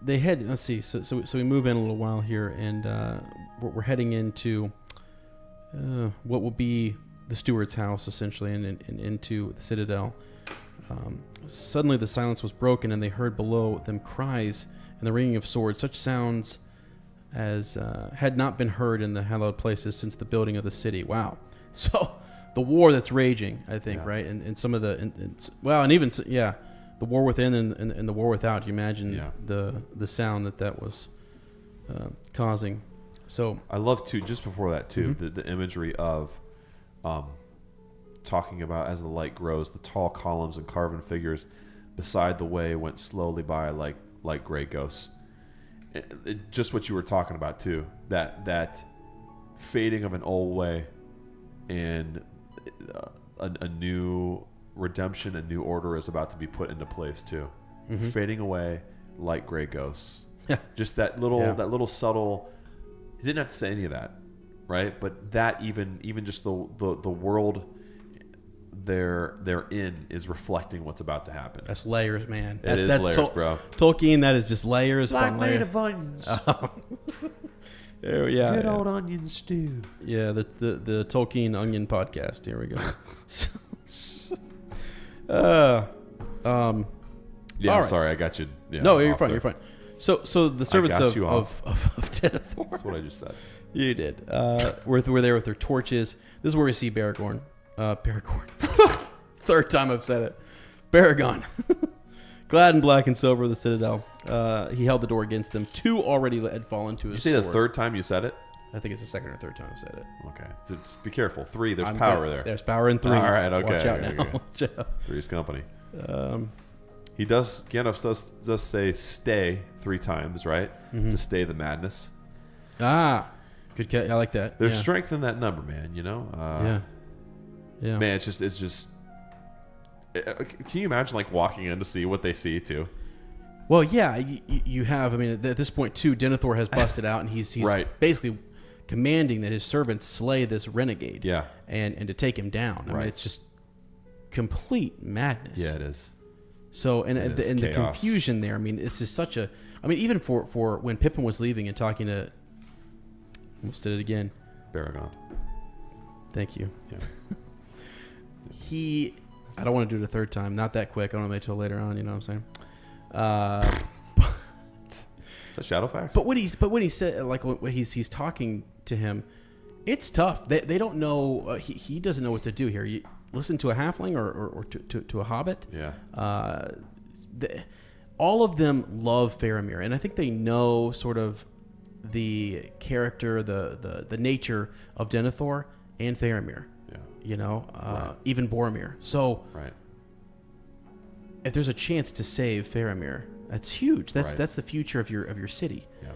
Speaker 1: They head. Let's see. So we move in a little while here, and we're heading into what will be the steward's house, essentially, and into the citadel. Suddenly the silence was broken, and they heard below them cries and the ringing of swords, such sounds as had not been heard in the hallowed places since the building of the city. Wow. So the war that's raging, I think, right? And some of the, and even the war within and the war without. You imagine the sound that was causing. So
Speaker 2: I love too, just before that too, the imagery of talking about as the light grows, the tall columns and carven figures beside the way went slowly by like gray ghosts. Just what you were talking about too, that fading of an old way and a new redemption, a new order is about to be put into place too. Fading away like gray ghosts. Just that little subtle. He didn't have to say any of that, right? But that even just the world they're in is reflecting what's about to happen.
Speaker 1: That's layers, man.
Speaker 2: It is layers, bro.
Speaker 1: Tolkien, that is just layers.
Speaker 2: Like made of onions. Good old onion stew.
Speaker 1: Yeah, the Tolkien Onion podcast. Here we go.
Speaker 2: I'm
Speaker 1: right.
Speaker 2: sorry, I got you. Yeah,
Speaker 1: no, you're fine. You're fine. So the servants of Denethor.
Speaker 2: That's what I just said.
Speaker 1: You did. We're there with their torches. This is where we see Baragorn. Third time I've said it. Baragon. Clad in black and silver, the citadel. He held the door against them. Two already had fallen to his sword.
Speaker 2: You say the third time you said it?
Speaker 1: I think it's the second or third time I've said it.
Speaker 2: Okay. Just be careful. 3, there's power there.
Speaker 1: There's power in 3.
Speaker 2: All right, okay.
Speaker 1: Watch out now. Watch out.
Speaker 2: 3's company. Gandalf does say stay 3 times, right? To stay the madness.
Speaker 1: Good catch. I like that.
Speaker 2: There's strength in that number, man, you know?
Speaker 1: Yeah.
Speaker 2: Man, it's just can you imagine like walking in to see what they see too?
Speaker 1: Well, yeah, you have. I mean, at this point too, Denethor has busted out, and he's basically commanding that his servants slay this renegade.
Speaker 2: Yeah,
Speaker 1: and to take him down. I mean, it's just complete madness.
Speaker 2: Yeah, it is.
Speaker 1: So and the confusion there. I mean, it's just such a. I mean, even for when Pippin was leaving and talking to. Almost did it again.
Speaker 2: Baragon.
Speaker 1: Thank you.
Speaker 2: Yeah.
Speaker 1: I don't want to do it a third time. Not that quick. I don't want to make it till later on. You know what I'm saying?
Speaker 2: Is that Shadowfax?
Speaker 1: But when he said, like, when he's talking to him, it's tough. They don't know. He doesn't know what to do here. You listen to a halfling or to a hobbit.
Speaker 2: Yeah.
Speaker 1: All of them love Faramir, and I think they know sort of the character, the nature of Denethor and Faramir.
Speaker 2: Yeah.
Speaker 1: You know,
Speaker 2: Right.
Speaker 1: even Boromir. So
Speaker 2: Right.
Speaker 1: if there's a chance to save Faramir, that's huge. That's
Speaker 2: Right.
Speaker 1: that's the future of your city.
Speaker 2: Yeah.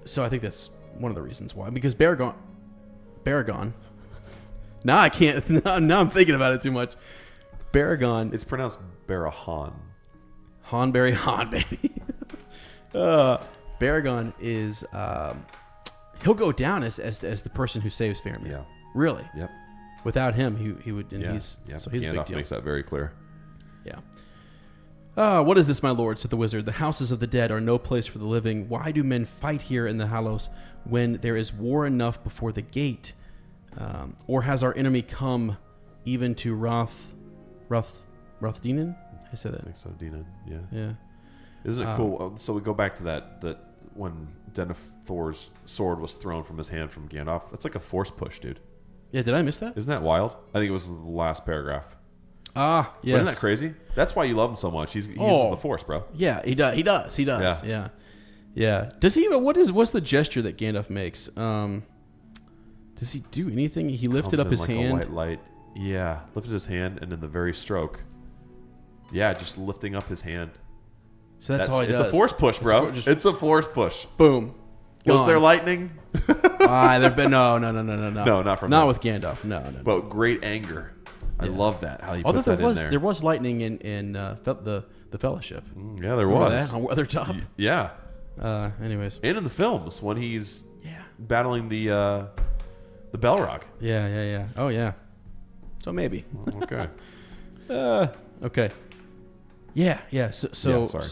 Speaker 1: So I think that's one of the reasons why. Because Baragon. Now I can't. Now I'm thinking about it too much. Baragon.
Speaker 2: It's pronounced Barahan.
Speaker 1: Hanberry Han, baby. Baragon is he'll go down as the person who saves Faramir.
Speaker 2: Yeah.
Speaker 1: Really.
Speaker 2: Yep.
Speaker 1: Without him, he would. And
Speaker 2: Yeah.
Speaker 1: he's
Speaker 2: Yeah.
Speaker 1: so he's a big
Speaker 2: Gandalf
Speaker 1: deal.
Speaker 2: makes that very clear.
Speaker 1: Yeah. What is this, my lord? Said the wizard. The houses of the dead are no place for the living. Why do men fight here in the Hallows when there is war enough before the gate? Or has our enemy come even to Rothdinan? I said
Speaker 2: I
Speaker 1: that.
Speaker 2: think so, Dina. Yeah.
Speaker 1: Yeah.
Speaker 2: Isn't it cool? So we go back to that when Denethor's sword was thrown from his hand from Gandalf. That's like a force push, dude.
Speaker 1: Yeah. Did I miss that?
Speaker 2: Isn't that wild? I think it was the last paragraph.
Speaker 1: Ah, yes.
Speaker 2: But isn't that crazy? That's why you love him so much. He uses the force, bro.
Speaker 1: Yeah, he does. He does.
Speaker 2: Yeah.
Speaker 1: Yeah. Does he even? What's the gesture that Gandalf makes? Does he do anything? He lifted
Speaker 2: Comes
Speaker 1: up
Speaker 2: in
Speaker 1: his
Speaker 2: like
Speaker 1: hand.
Speaker 2: a white light. Yeah, lifted his hand, and in the very stroke. Yeah, just lifting up his hand.
Speaker 1: So that's all he does.
Speaker 2: It's a force push, bro. It's a force push.
Speaker 1: Boom.
Speaker 2: Was there lightning?
Speaker 1: There've been no.
Speaker 2: No, not from
Speaker 1: not
Speaker 2: him.
Speaker 1: with Gandalf. No.
Speaker 2: But great anger. I love that how he puts
Speaker 1: Although
Speaker 2: that in there.
Speaker 1: there was lightning in the Fellowship.
Speaker 2: Yeah, there
Speaker 1: Remember
Speaker 2: was.
Speaker 1: that on Weathertop.
Speaker 2: Yeah.
Speaker 1: Anyways.
Speaker 2: And in the films when he's battling the Balrog.
Speaker 1: Yeah. Oh yeah. So maybe.
Speaker 2: Okay.
Speaker 1: Okay. Yeah. So
Speaker 2: Yeah, sorry.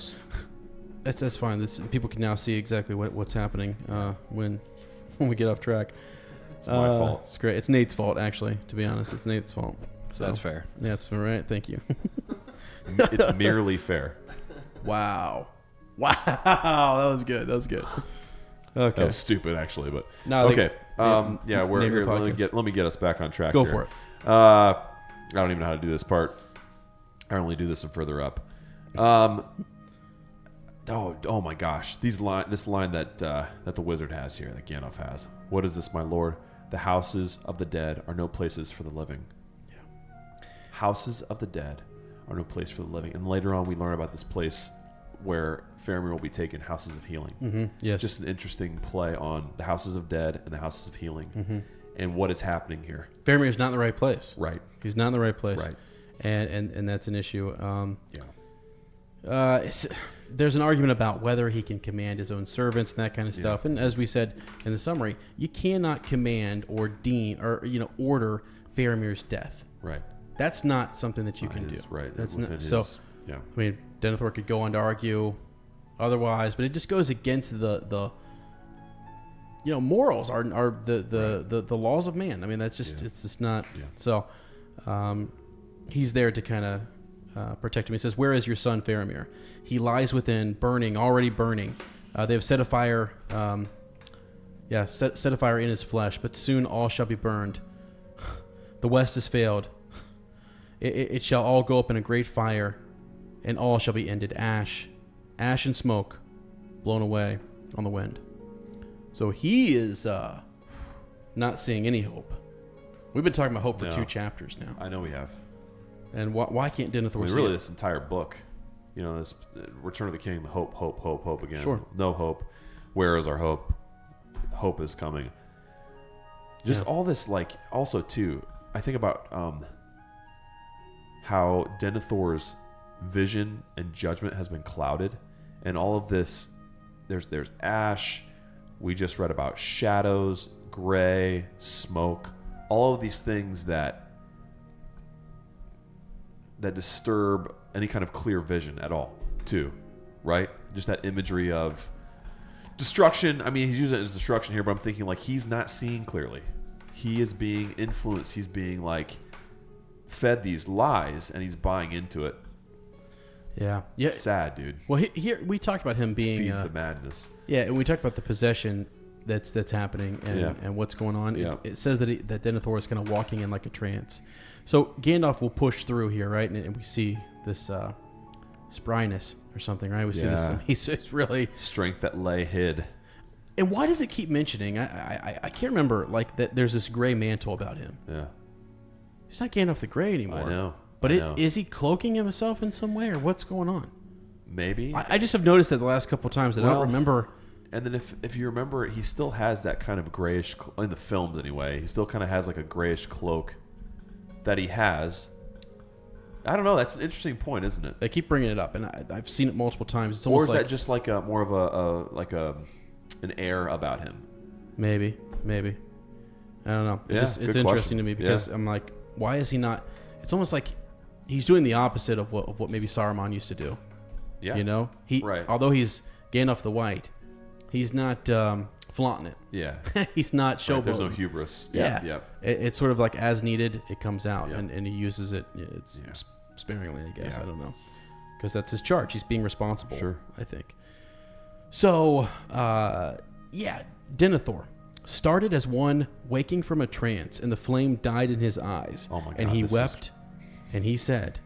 Speaker 1: That's fine. People can now see exactly what's happening when we get off track.
Speaker 2: It's my fault.
Speaker 1: It's great. It's Nate's fault, actually. To be honest, it's Nate's fault. So
Speaker 3: That's fair.
Speaker 1: Yeah, that's all right. Thank you.
Speaker 2: It's merely fair.
Speaker 1: Wow. That was good. Okay.
Speaker 2: That was stupid, actually, but
Speaker 1: No,
Speaker 2: okay.
Speaker 1: name
Speaker 2: We're
Speaker 1: your
Speaker 2: here.
Speaker 1: podcast.
Speaker 2: Let me get us back on track.
Speaker 1: Go
Speaker 2: here.
Speaker 1: for it.
Speaker 2: I don't even know how to do this part. I only do this and further up. Oh my gosh! This line that the wizard has here, that Gandalf has. What is this, my lord? The houses of the dead are no places for the living. Yeah. Houses of the dead are no place for the living. And later on, we learn about this place where Faramir will be taken, houses of healing.
Speaker 1: Mm-hmm. Yes.
Speaker 2: Just an interesting play on the houses of dead and the houses of healing, and what is happening here.
Speaker 1: Faramir's not in the right place.
Speaker 2: Right.
Speaker 1: He's not in the right place.
Speaker 2: Right.
Speaker 1: And that's an issue. There's an argument about whether he can command his own servants and that kind of stuff. And as we said in the summary, you cannot command or order Faramir's death.
Speaker 2: Right.
Speaker 1: That's not something that you can do.
Speaker 2: Right.
Speaker 1: That's
Speaker 2: Within
Speaker 1: not,
Speaker 2: his-
Speaker 1: so.
Speaker 2: yeah.
Speaker 1: I mean, Denethor could go on to argue otherwise, but it just goes against the morals are the laws of man. I mean, that's just it's just not.
Speaker 2: Yeah.
Speaker 1: So he's there to kind of protect him. He says, "Where is your son Faramir? He lies within, already burning. They have set a fire. Set a fire in his flesh, but soon all shall be burned. The west has failed. It shall all go up in a great fire, and all shall be ended. Ash and smoke, blown away on the wind." So he is not seeing any hope. We've been talking about hope for 2 chapters now.
Speaker 2: I know we have.
Speaker 1: And why can't Denethor see
Speaker 2: really,
Speaker 1: it?
Speaker 2: this entire book, this Return of the King, hope again.
Speaker 1: Sure.
Speaker 2: No hope. Where is our hope? Hope is coming. Just all this, also too, I think about how Denethor's vision and judgment has been clouded, and all of this. There's ash. We just read about shadows, gray, smoke, all of these things that disturb any kind of clear vision at all, too, right? Just that imagery of destruction. I mean, he's using it as destruction here, but I'm thinking he's not seeing clearly. He is being influenced. He's being fed these lies, and he's buying into it.
Speaker 1: Yeah.
Speaker 2: It's sad, dude.
Speaker 1: Well, here we talked about him being
Speaker 2: feeds the madness.
Speaker 1: Yeah, and we talked about the possession that's happening and what's going on.
Speaker 2: Yeah.
Speaker 1: It says that Denethor is kind of walking in like a trance. So Gandalf will push through here, right? And we see this spryness or something, right? We see this. He's really
Speaker 2: strength that lay hid.
Speaker 1: And why does it keep mentioning? I can't remember like that. There's this gray mantle about him.
Speaker 2: Yeah,
Speaker 1: he's not Gandalf the Grey anymore.
Speaker 2: I know.
Speaker 1: But is he cloaking himself in some way, or what's going on?
Speaker 2: Maybe.
Speaker 1: I just have noticed that the last couple of times that I don't remember.
Speaker 2: And then if you remember, he still has that kind of grayish, in the films anyway, he still kind of has like a grayish cloak that he has. I don't know. That's an interesting point, isn't it?
Speaker 1: They keep bringing it up, and I've seen it multiple times. It's almost
Speaker 2: or is that just like more of an air about him? Maybe.
Speaker 1: I don't know.
Speaker 2: Yeah,
Speaker 1: it's interesting to me because I'm like, why is he not? It's almost like he's doing the opposite of what maybe Saruman used to do.
Speaker 2: Yeah.
Speaker 1: You know, although he's Gandalf the White, he's not flaunting it.
Speaker 2: Yeah.
Speaker 1: He's not showboating.
Speaker 2: There's no hubris.
Speaker 1: Yeah. It's sort of like as needed, it comes out, and he uses it. Sparingly, I guess. I don't know, because that's his charge. He's being responsible.
Speaker 2: Sure.
Speaker 1: I think. So, Denethor started as one waking from a trance, and the flame died in his eyes.
Speaker 2: Oh my God!
Speaker 1: And he wept, and he said,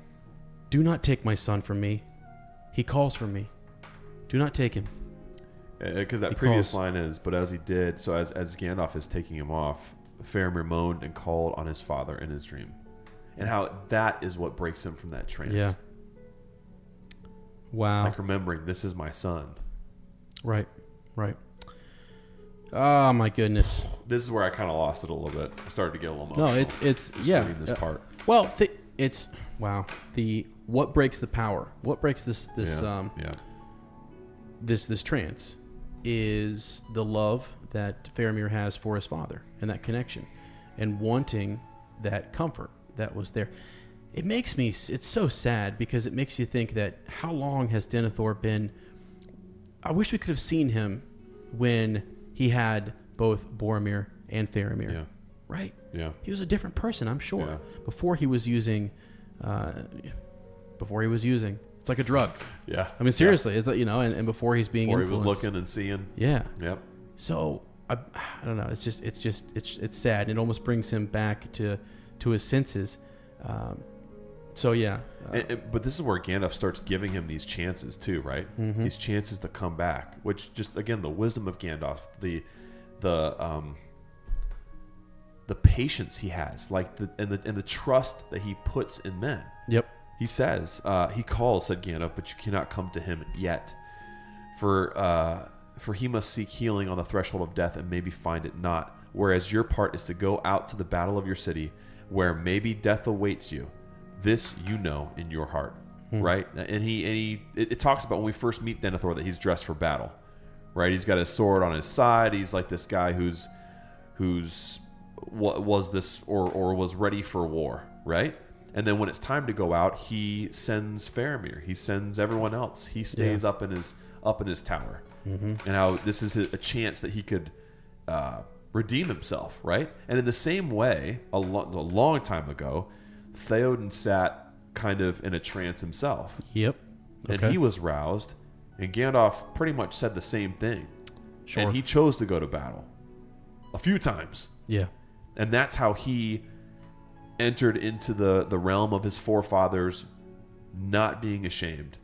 Speaker 1: "Do not take my son from me. He calls for me. Do not take him."
Speaker 2: Because that previous line is, but as he did, so as Gandalf is taking him off, Faramir moaned and called on his father in his dream. And how that is what breaks him from that trance.
Speaker 1: Yeah. Wow.
Speaker 2: Like remembering, this is my son.
Speaker 1: Right. Oh, my goodness.
Speaker 2: This is where I kind of lost it a little bit. I started to get a little emotional.
Speaker 1: No, it's
Speaker 2: reading this part.
Speaker 1: Well, what breaks the power? What breaks this trance is the love that Faramir has for his father and that connection and wanting that comfort that was there. It's so sad because it makes you think that how long has Denethor been? I wish we could have seen him when he had both Boromir and Faramir.
Speaker 2: Yeah.
Speaker 1: Right?
Speaker 2: Yeah.
Speaker 1: He was a different person, I'm sure.
Speaker 2: Yeah.
Speaker 1: Before he was using it's like a drug.
Speaker 2: Yeah.
Speaker 1: I mean, seriously, it's like, and before he's being influenced.
Speaker 2: He was looking and seeing.
Speaker 1: Yeah.
Speaker 2: Yep.
Speaker 1: So I don't know. It's sad. It almost brings him back to his senses. But
Speaker 2: this is where Gandalf starts giving him these chances too, right? Mm-hmm. These chances to come back, which just again the wisdom of Gandalf, the patience he has, like and the trust that he puts in men.
Speaker 1: Yep.
Speaker 2: He says, he calls, said Gandalf, but you cannot come to him yet, for he must seek healing on the threshold of death and maybe find it not. Whereas your part is to go out to the battle of your city, where maybe death awaits you. This you know in your heart, right? And it talks about when we first meet Denethor that he's dressed for battle, right? He's got his sword on his side. He's like this guy who's was ready for war, right? And then when it's time to go out, he sends Faramir. He sends everyone else. He stays up in his tower, and how this is a chance that he could redeem himself, right? And in the same way, a long time ago, Theoden sat kind of in a trance himself.
Speaker 1: Yep.
Speaker 2: Okay. And he was roused, and Gandalf pretty much said the same thing.
Speaker 1: Sure.
Speaker 2: And he chose to go to battle a few times.
Speaker 1: Yeah.
Speaker 2: And that's how he entered into the realm of his forefathers, not being ashamed,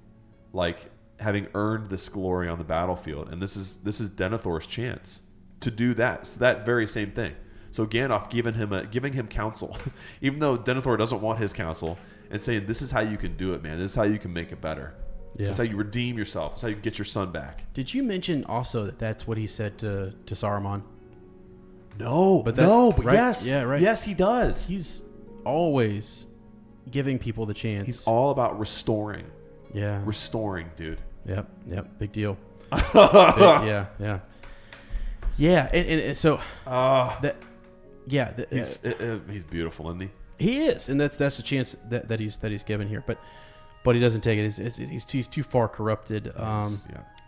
Speaker 2: like having earned this glory on the battlefield. And this is Denethor's chance to do that. So that very same thing. So Gandalf giving him counsel, even though Denethor doesn't want his counsel, and saying, this is how you can do it, man. This is how you can make it better. Yeah. That's how you redeem yourself. That's how you get your son back.
Speaker 1: Did you mention also that that's what he said to Saruman?
Speaker 2: No, but
Speaker 1: right?
Speaker 2: Yes.
Speaker 1: Yeah, right.
Speaker 2: Yes, he does.
Speaker 1: He's always giving people the chance.
Speaker 2: He's all about restoring.
Speaker 1: Yeah.
Speaker 2: Restoring, dude.
Speaker 1: Yep. Big deal. Yeah. And so
Speaker 2: he's beautiful, isn't he?
Speaker 1: He is, and that's the chance that he's given here, but he doesn't take it. He's too far corrupted.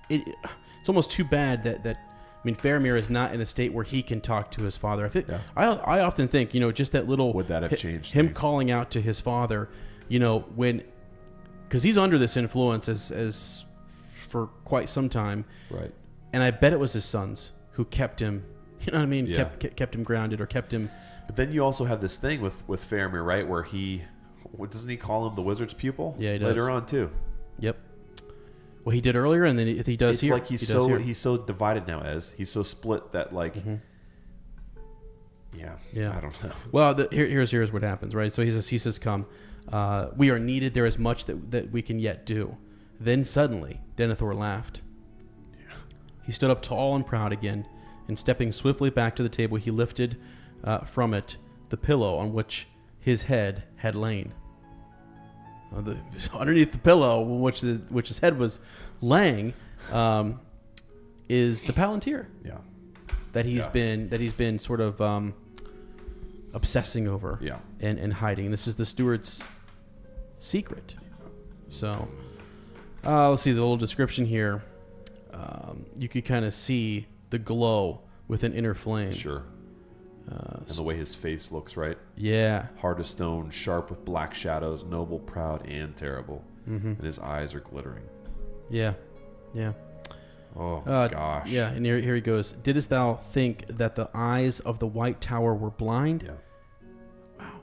Speaker 1: It's almost too bad that I mean, Faramir is not in a state where he can talk to his father. I often think, just that little...
Speaker 2: Would that have changed
Speaker 1: him
Speaker 2: things?
Speaker 1: calling out to his father, when... Because he's under this influence as for quite some time.
Speaker 2: Right.
Speaker 1: And I bet it was his sons who kept him, you know what I mean?
Speaker 2: Yeah.
Speaker 1: Kept him grounded or kept him...
Speaker 2: But then you also have this thing with Faramir, right, where doesn't he call him the wizard's pupil?
Speaker 1: Yeah, he does.
Speaker 2: Later on, too.
Speaker 1: Yep. Well, he did earlier, and then he does
Speaker 2: it's
Speaker 1: here.
Speaker 2: Like he's so divided now, he's so split that yeah, I don't know.
Speaker 1: Well, here's what happens, right? So he says, "Come, we are needed. There is much that we can yet do." Then suddenly, Denethor laughed. Yeah. He stood up tall and proud again, and stepping swiftly back to the table, he lifted from it the pillow on which his head had lain. Underneath the pillow, which his head was laying, is the Palantir.
Speaker 2: Yeah.
Speaker 1: That he's been sort of obsessing over.
Speaker 2: Yeah.
Speaker 1: And hiding. And this is the steward's secret. So, let's see the little description here. You could kind of see the glow with an inner flame.
Speaker 2: Sure. And the way his face looks, right?
Speaker 1: Yeah.
Speaker 2: Hard as stone, sharp with black shadows, noble, proud, and terrible. Mm-hmm. And his eyes are glittering.
Speaker 1: Yeah. Yeah.
Speaker 2: Oh, gosh.
Speaker 1: Yeah, and here he goes. Didst thou think that the eyes of the White Tower were blind?
Speaker 2: Yeah.
Speaker 1: Wow.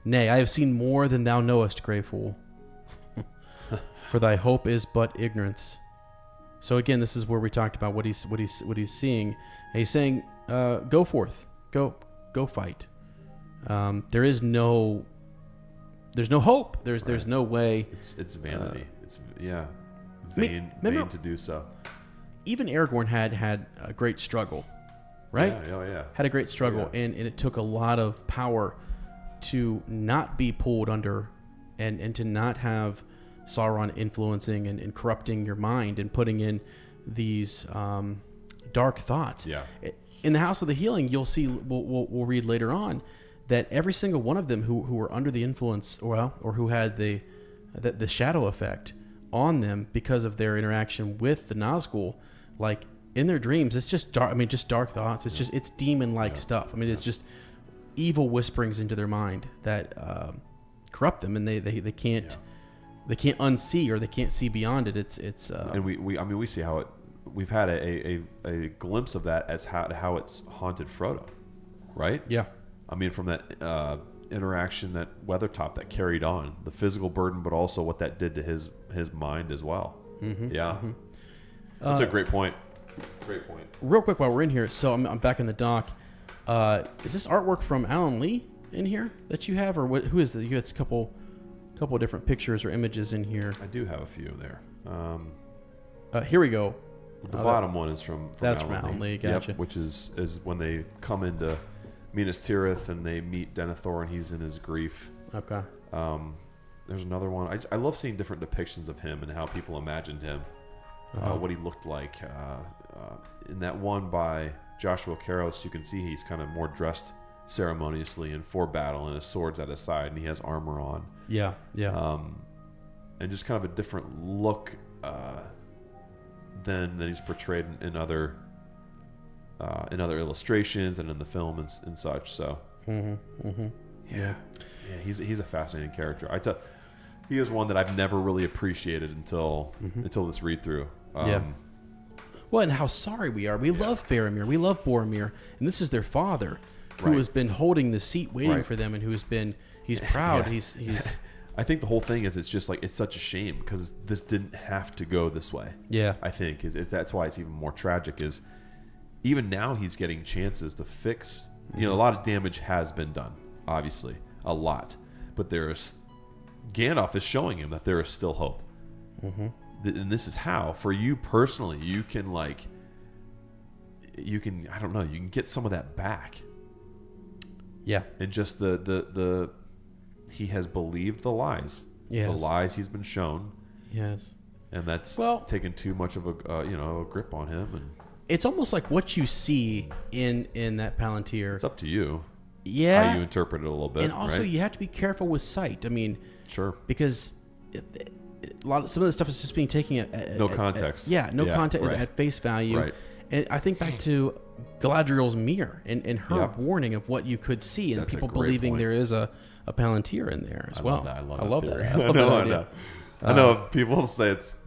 Speaker 1: Nay, I have seen more than thou knowest, grey fool. For thy hope is but ignorance. So again, this is where we talked about what he's seeing. And he's saying, go forth. Go fight. There's no hope. There's no way.
Speaker 2: It's vanity. Vain to do so.
Speaker 1: Even Aragorn had a great struggle, right?
Speaker 2: Yeah.
Speaker 1: Had a great struggle, and it took a lot of power to not be pulled under, and to not have Sauron influencing and corrupting your mind and putting in these dark thoughts.
Speaker 2: Yeah.
Speaker 1: In the House of the Healing, you'll see, we'll read later on, that every single one of them who were under the influence, or who had the shadow effect on them because of their interaction with the Nazgul, like in their dreams, it's just dark. I mean, just dark thoughts. It's just it's demon-like stuff. I mean, it's just evil whisperings into their mind that corrupt them, and they can't unsee, or they can't see beyond it. It's
Speaker 2: and we see how it. We've had a glimpse of that as how it's haunted Frodo, right?
Speaker 1: Yeah.
Speaker 2: I mean, from that interaction at Weathertop that carried on the physical burden, but also what that did to his mind as well. Mm-hmm, yeah. Mm-hmm. That's a great point. Great point.
Speaker 1: Real quick while we're in here, so I'm back in the dock. Is this artwork from Alan Lee in here that you have, or what? Who is the? You got a couple of different pictures or images in here.
Speaker 2: I do have a few there.
Speaker 1: Here we go.
Speaker 2: The bottom one is from
Speaker 1: that's from Alan Lee. Gotcha.
Speaker 2: Yep, which is when they come into Minas Tirith and they meet Denethor and he's in his grief.
Speaker 1: Okay.
Speaker 2: There's another one. I love seeing different depictions of him and how people imagined him, what he looked like. In that one by Joshua Caros, you can see he's kind of more dressed ceremoniously and for battle, and his sword's at his side, and he has armor on.
Speaker 1: Yeah.
Speaker 2: And just kind of a different look than he's portrayed in other illustrations and in the film and such. So, yeah, he's a fascinating character. He is one that I've never really appreciated until this read through.
Speaker 1: Well, and how sorry we are. We love Faramir. We love Boromir, and this is their father, who has been holding the seat waiting for them, and he's proud. He's.
Speaker 2: I think the whole thing is it's just like it's such a shame because this didn't have to go this way. Yeah, I think is that's why it's even more tragic. Is even now he's getting chances to fix. A lot of damage has been done, obviously, a lot, but Gandalf is showing him that there is still hope. Mm-hmm. And this is how, for you personally, you can you can get some of that back. Yeah, and just the he has believed the lies. Yes. The lies he's been shown. Yes. And that's taken too much of a grip on him. And
Speaker 1: it's almost like what you see in that Palantir.
Speaker 2: It's up to you.
Speaker 1: Yeah.
Speaker 2: How you interpret it a little bit.
Speaker 1: And also you have to be careful with sight. I mean,
Speaker 2: sure.
Speaker 1: Because some of the stuff is just being taken at
Speaker 2: no context.
Speaker 1: No context
Speaker 2: right.
Speaker 1: at face value.
Speaker 2: Right.
Speaker 1: And I think back to Galadriel's mirror and her warning of what you could see, and people believing there is a Palantir in there as well.
Speaker 2: I love
Speaker 1: that.
Speaker 2: I know. I know people say it's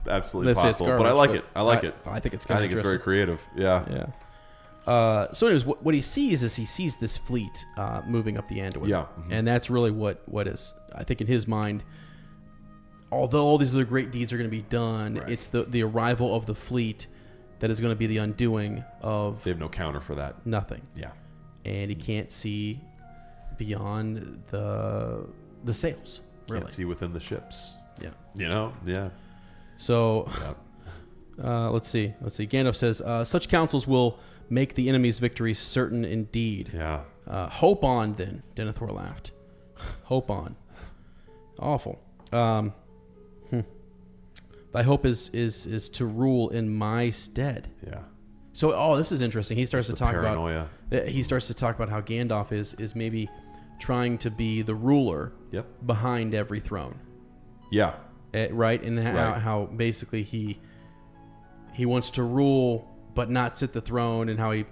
Speaker 2: absolutely possible, but I like it.
Speaker 1: I think it's
Speaker 2: very creative. Yeah.
Speaker 1: Yeah. So anyways, what he sees is this fleet moving up the Anduin.
Speaker 2: Yeah.
Speaker 1: And that's really what is, I think in his mind, although all these other great deeds are going to be done, it's the arrival of the fleet that is going to be the undoing of...
Speaker 2: They have no counter for that.
Speaker 1: Nothing.
Speaker 2: Yeah.
Speaker 1: And he can't see beyond the sails, really.
Speaker 2: Can't see within the ships.
Speaker 1: Yeah.
Speaker 2: Yeah.
Speaker 1: So, let's see. Gandalf says, such counsels will make the enemy's victory certain indeed.
Speaker 2: Yeah.
Speaker 1: Hope on, then, Denethor laughed. Hope on. Awful. Thy hope is to rule in my stead.
Speaker 2: Yeah.
Speaker 1: So, this is interesting. He starts to talk
Speaker 2: paranoia.
Speaker 1: about. He starts to talk about how Gandalf is maybe trying to be the ruler.
Speaker 2: Yep.
Speaker 1: Behind every throne.
Speaker 2: Yeah.
Speaker 1: Right, and how basically he wants to rule but not sit the throne, and how he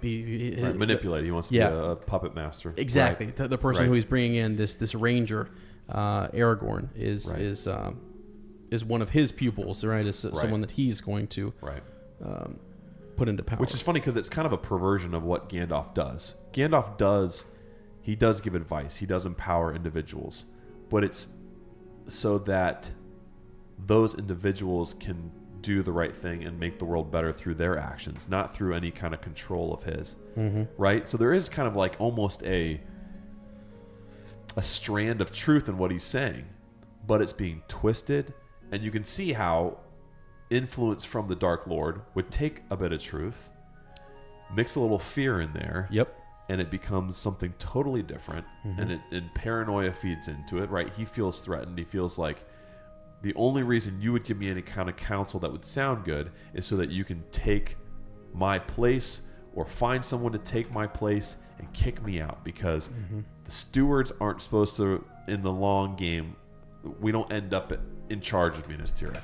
Speaker 2: manipulate. He wants to be a puppet master.
Speaker 1: Exactly. The person who he's bringing in, this ranger, Aragorn, is one of his pupils, right? Is someone that he's going to put into power.
Speaker 2: Which is funny because it's kind of a perversion of what Gandalf does. He does give advice. He does empower individuals, but it's so that those individuals can do the right thing and make the world better through their actions, not through any kind of control of his. Mm-hmm. Right? So there is kind of like almost a strand of truth in what he's saying, but it's being twisted, and you can see how influence from the Dark Lord would take a bit of truth, mix a little fear in there.
Speaker 1: Yep.
Speaker 2: And it becomes something totally different, and paranoia feeds into it, right? He feels threatened. He feels like the only reason you would give me any kind of counsel that would sound good is so that you can take my place or find someone to take my place and kick me out, because the stewards aren't supposed to, in the long game, we don't end up in charge of Minas Tirith.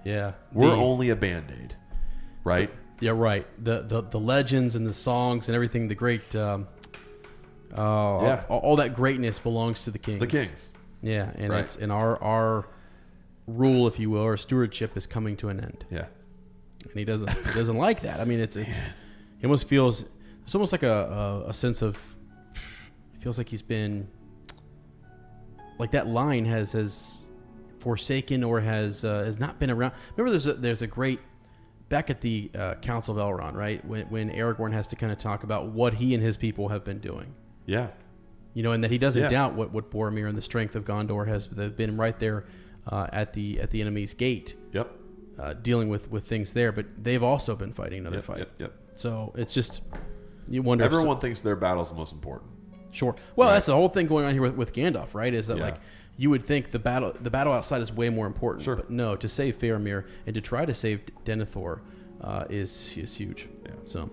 Speaker 1: Yeah.
Speaker 2: We're only a Band-Aid, right?
Speaker 1: Yeah, right. The legends and the songs and everything, the great... all that greatness belongs to the kings.
Speaker 2: The kings.
Speaker 1: Yeah, and it's in our rule, if you will, or stewardship is coming to an end.
Speaker 2: Yeah.
Speaker 1: And he doesn't like that. I mean, it almost feels, it's almost like a sense of, it feels like he's been, like that line has forsaken or has not been around. Remember, there's a great, back at the Council of Elrond, right? When Aragorn has to kind of talk about what he and his people have been doing.
Speaker 2: Yeah.
Speaker 1: And that he doesn't doubt what Boromir and the strength of Gondor has been right there at the enemy's gate.
Speaker 2: Yep.
Speaker 1: Dealing with things there, but they've also been fighting another fight.
Speaker 2: Yep.
Speaker 1: So it's just, you wonder.
Speaker 2: Everyone thinks their battle's the most important.
Speaker 1: Sure. Well, that's the whole thing going on here with Gandalf, right? Is that like you would think the battle outside is way more important.
Speaker 2: Sure.
Speaker 1: But no, to save Faramir and to try to save Denethor is huge.
Speaker 2: Yeah.
Speaker 1: So.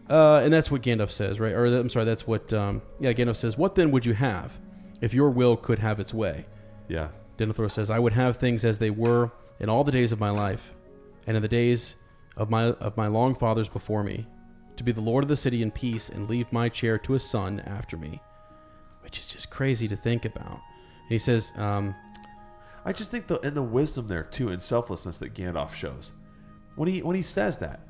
Speaker 1: And that's what Gandalf says, right? Or I'm sorry, that's what Gandalf says. What then would you have if your will could have its way?
Speaker 2: Yeah.
Speaker 1: Denethor says, I would have things as they were in all the days of my life, and in the days of my long fathers before me, to be the lord of the city in peace and leave my chair to a son after me, which is just crazy to think about. And he says,
Speaker 2: I just think the wisdom there too, and selflessness that Gandalf shows when he says that.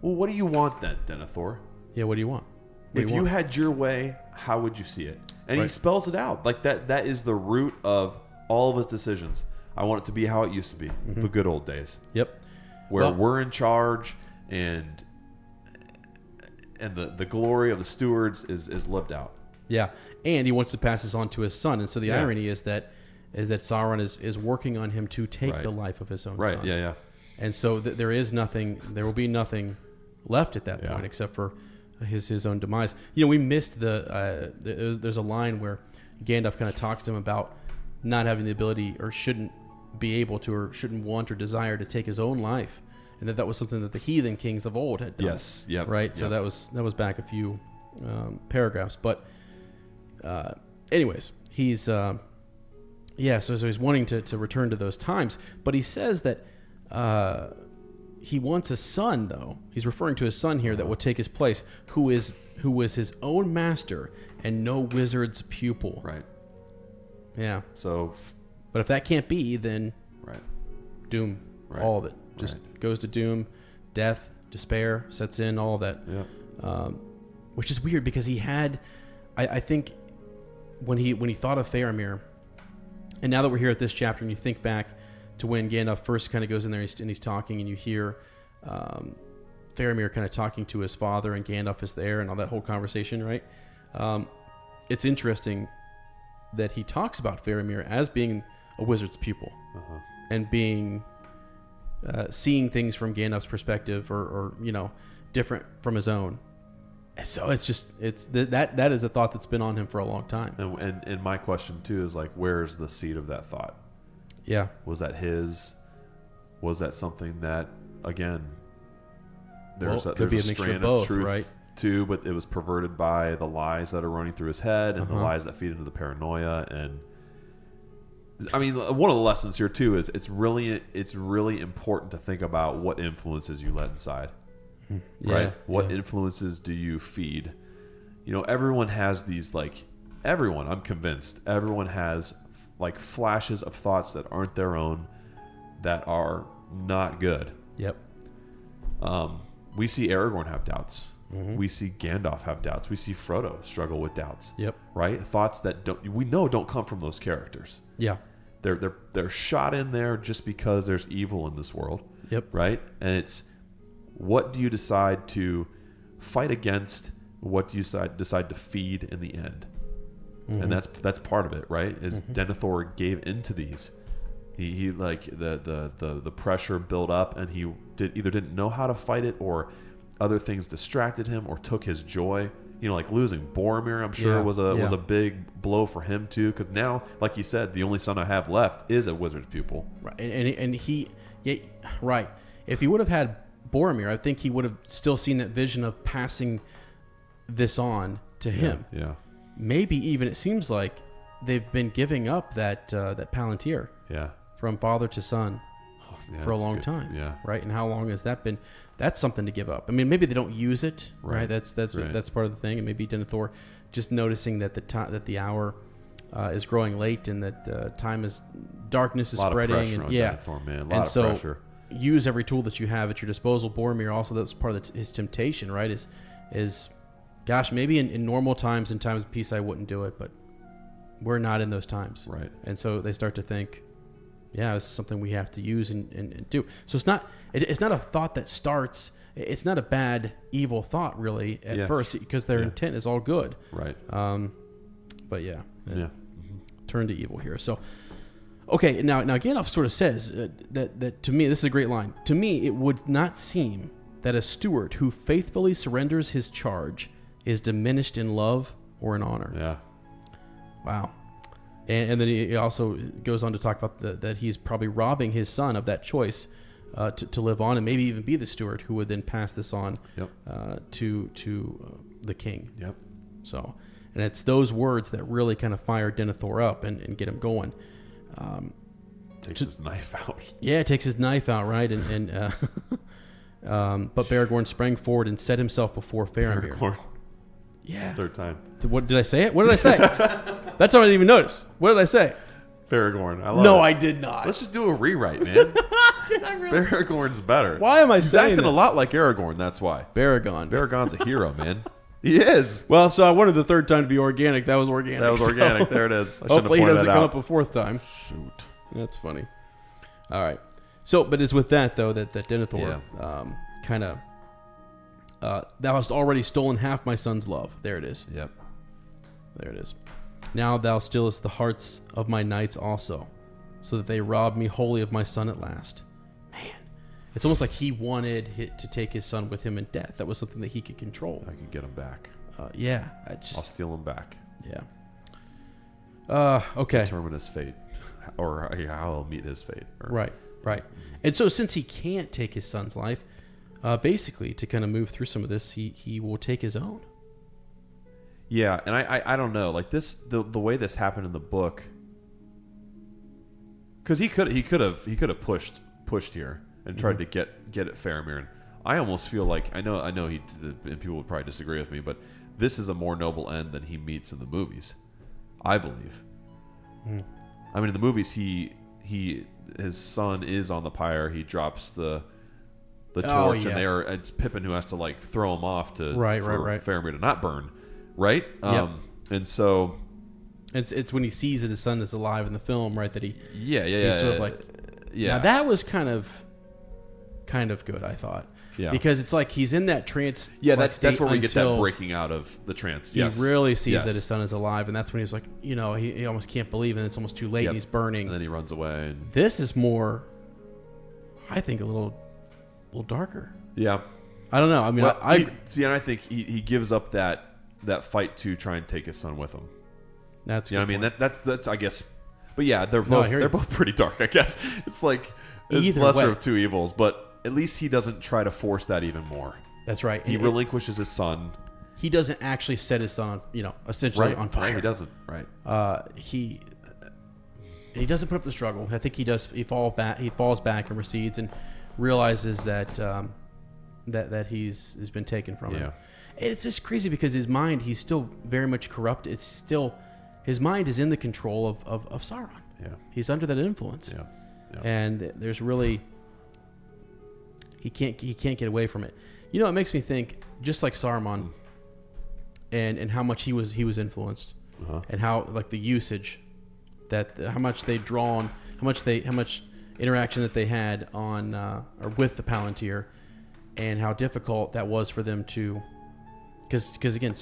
Speaker 2: Well, what do you want then, Denethor?
Speaker 1: Yeah, what do you want?
Speaker 2: If you had your way, how would you see it? And he spells it out. Like that is the root of all of his decisions. I want it to be how it used to be, the good old days.
Speaker 1: Yep.
Speaker 2: Where we're in charge and the glory of the stewards is lived out.
Speaker 1: Yeah. And he wants to pass this on to his son. And so the irony is that Sauron is working on him to take the life of his own son.
Speaker 2: Right, yeah.
Speaker 1: And so there will be nothing left at that point except for his own demise. We missed there's a line where Gandalf kind of talks to him about not having the ability or shouldn't be able to or shouldn't want or desire to take his own life, and that was something that the heathen kings of old had done.
Speaker 2: Yes, yep,
Speaker 1: right.
Speaker 2: Yep.
Speaker 1: So that was back a few paragraphs, but anyways, he's so he's wanting to return to those times, but he says that he wants a son, though. He's referring to his son here that will take his place, who was his own master and no wizard's pupil.
Speaker 2: Right.
Speaker 1: Yeah.
Speaker 2: So,
Speaker 1: but if that can't be, then
Speaker 2: right.
Speaker 1: doom,
Speaker 2: Right.
Speaker 1: all of it just goes to doom, death, despair sets in, all of that.
Speaker 2: Yeah.
Speaker 1: Which is weird because he had, I think, when he thought of Faramir, and now that we're here at this chapter, and you think back to when Gandalf first kind of goes in there and he's talking, and you hear Faramir kind of talking to his father, and Gandalf is there, and all that whole conversation, right? It's interesting that he talks about Faramir as being a wizard's pupil and being seeing things from Gandalf's perspective, or different from his own. So it's that is a thought that's been on him for a long time.
Speaker 2: And my question too is like, where's the seed of that thought?
Speaker 1: Yeah.
Speaker 2: Was that his? Was that something that, again, there's a strand of truth, right? Too, but it was perverted by the lies that are running through his head and the lies that feed into the paranoia. And I mean, one of the lessons here too is it's really important to think about what influences you let inside. Right? What influences do you feed? Everyone has these, I'm convinced everyone has like flashes of thoughts that aren't their own, that are not good. Yep. We see Aragorn have doubts. We see Gandalf have doubts. We see Frodo struggle with doubts. Yep. Right? Thoughts that don't come from those characters. Yeah. They're shot in there just because there's evil in this world. Yep. Right? And it's, what do you decide to fight against? What do you decide to feed in the end? And that's part of it, right? Is Denethor gave into these. He like the pressure built up, and he either didn't know how to fight it, or other things distracted him or took his joy. Like losing Boromir, I'm sure was a big blow for him too. Because now, like you said, the only son I have left is a wizard's pupil. Right,
Speaker 1: and he, right. If he would have had Boromir, I think he would have still seen that vision of passing this on to him. Yeah. Maybe even it seems like they've been giving up that Palantir. Yeah. From father to son for a long time. Yeah. Right. And how long has that been? That's something to give up. I mean, maybe they don't use it. Right. That's part of the thing. And maybe Denethor just noticing that the hour is growing late, and that darkness is spreading.
Speaker 2: Of pressure on Denethor, man. A lot of pressure.
Speaker 1: Use every tool that you have at your disposal. Boromir also, that's part of his temptation, right? Is gosh, maybe in normal times, in times of peace, I wouldn't do it, but we're not in those times, right? And so they start to think, this is something we have to use and do. So it's not a thought that starts. It's not a bad, evil thought really at first, because their intent is all good, right? But turn to evil here. So. Okay, now Gandalf sort of says that to me, this is a great line. To me, it would not seem that a steward who faithfully surrenders his charge is diminished in love or in honor. Yeah. Wow. And then he also goes on to talk about that he's probably robbing his son of that choice to live on, and maybe even be the steward who would then pass this on to the king. Yep. So, and it's those words that really kind of fire Denethor up and get him going.
Speaker 2: Takes his knife out.
Speaker 1: Yeah, takes his knife out, right? But Aragorn sprang forward and set himself before Faramir. Aragorn. Yeah.
Speaker 2: Third time.
Speaker 1: What did I say? What did I say? That's what I didn't even notice. What did I say?
Speaker 2: Aragorn. I love
Speaker 1: it.
Speaker 2: I
Speaker 1: did not.
Speaker 2: Let's just do a rewrite, man.
Speaker 1: Did I really?
Speaker 2: Aragorn's better.
Speaker 1: Why am I saying
Speaker 2: acting a lot like Aragorn, that's why.
Speaker 1: Baragon's
Speaker 2: a hero, man. He is.
Speaker 1: Well, so I wanted the third time to be organic. That was organic.
Speaker 2: There it is.
Speaker 1: Hopefully he doesn't come up a fourth time.
Speaker 2: Shoot.
Speaker 1: That's funny. All right. So, but it's with that, though, that Denethor kind of... thou hast already stolen half my son's love. There it is.
Speaker 2: Yep.
Speaker 1: There it is. Now thou stillest the hearts of my knights also, so that they rob me wholly of my son at last. Man. It's almost like he wanted to take his son with him in death. That was something that he could control.
Speaker 2: I can get him back.
Speaker 1: I'll
Speaker 2: steal him back.
Speaker 1: Yeah. Okay.
Speaker 2: Determine his fate, or how he'll meet his fate.
Speaker 1: Right. And so since he can't take his son's life, basically to kind of move through some of this, he will take his own.
Speaker 2: Yeah, and I don't know, like this, the way this happened in the book, because he could have pushed here. and tried to get at Faramir. And I almost feel like I know and people would probably disagree with me, but this is a more noble end than he meets in the movies, I believe. I mean, in the movies, his son is on the pyre. He drops the torch, and it's Pippin who has to like throw him off to for Faramir to not burn, right? And so
Speaker 1: it's when he sees that his son is alive in the film, right? That he's sort of like Now that was kind of good, I thought.
Speaker 2: Yeah.
Speaker 1: Because it's like he's in that trance.
Speaker 2: Yeah, that's where we get that breaking out of the trance.
Speaker 1: He really sees that his son is alive, and that's when he's like, he almost can't believe it, and it's almost too late, and he's burning.
Speaker 2: And then he runs away. And
Speaker 1: this is more, I think, a little darker.
Speaker 2: Yeah.
Speaker 1: I don't know. I mean,
Speaker 2: and I think he gives up that fight to try and take his son with him.
Speaker 1: That's
Speaker 2: what I mean. That's I guess. But yeah, they're both pretty dark. I guess it's like lesser of two evils, but at least he doesn't try to force that even more.
Speaker 1: That's right.
Speaker 2: He relinquishes his son.
Speaker 1: He doesn't actually set his son on, essentially on fire.
Speaker 2: Right, he doesn't. Right.
Speaker 1: He doesn't put up the struggle. I think he does. He falls back and recedes and realizes that that he's been taken from him. It's just crazy because his mind, he's still very much corrupt. It's still, his mind is in the control of Sauron.
Speaker 2: Yeah.
Speaker 1: He's under that influence.
Speaker 2: Yeah.
Speaker 1: And there's really, he can't get away from it. It makes me think, just like Saruman, and how much he was influenced, and how like the usage, how much they drawn, how much interaction that they had on or with the Palantir, and how difficult that was for them to, because again,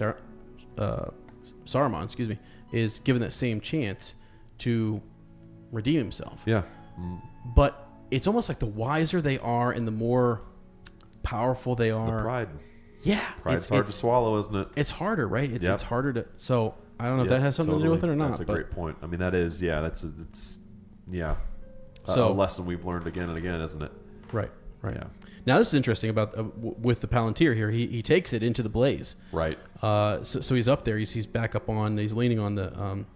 Speaker 1: Saruman, is given that same chance to redeem himself.
Speaker 2: Yeah.
Speaker 1: But it's almost like the wiser they are and the more powerful they are.
Speaker 2: The pride.
Speaker 1: Yeah.
Speaker 2: Pride's hard to swallow, isn't it?
Speaker 1: It's harder, right? It's harder to. So I don't know if that has something to do with it or not.
Speaker 2: That's a great point. I mean, that is, a lesson we've learned again and again, isn't it?
Speaker 1: Right.
Speaker 2: Yeah.
Speaker 1: Now, this is interesting about with the Palantir here. He takes it into the blaze.
Speaker 2: Right.
Speaker 1: So he's up there. He's back up on. He's leaning on the.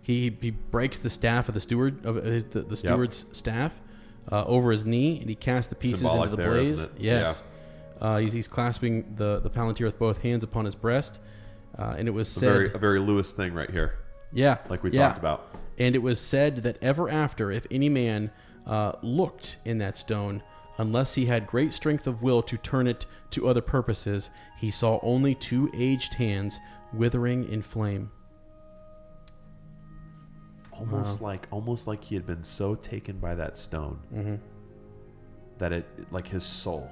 Speaker 1: He breaks the staff of the steward of the steward's staff over his knee, and he casts the pieces
Speaker 2: symbolic
Speaker 1: into the
Speaker 2: there,
Speaker 1: blaze.
Speaker 2: isn't it?
Speaker 1: Yes. Yeah. He's clasping the Palantir with both hands upon his breast, and it was said
Speaker 2: a very Lewis thing right here.
Speaker 1: Yeah.
Speaker 2: Like we talked about.
Speaker 1: And it was said that ever after, if any man looked in that stone, unless he had great strength of will to turn it to other purposes, he saw only two aged hands withering in flame.
Speaker 2: Almost like he had been so taken by that stone that it, like his soul,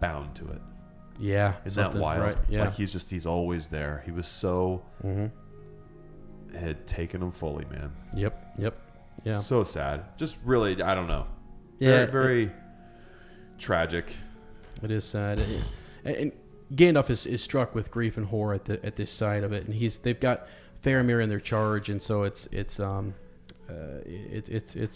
Speaker 2: bound to it.
Speaker 1: Yeah,
Speaker 2: isn't that wild?
Speaker 1: Right? Yeah,
Speaker 2: like he's always there. He was so had taken him fully, man.
Speaker 1: Yep. Yeah,
Speaker 2: so sad. Just really, I don't know.
Speaker 1: Yeah,
Speaker 2: very tragic.
Speaker 1: It is sad, and Gandalf is struck with grief and horror at this side of it, and they've got Faramir in their charge, and so it's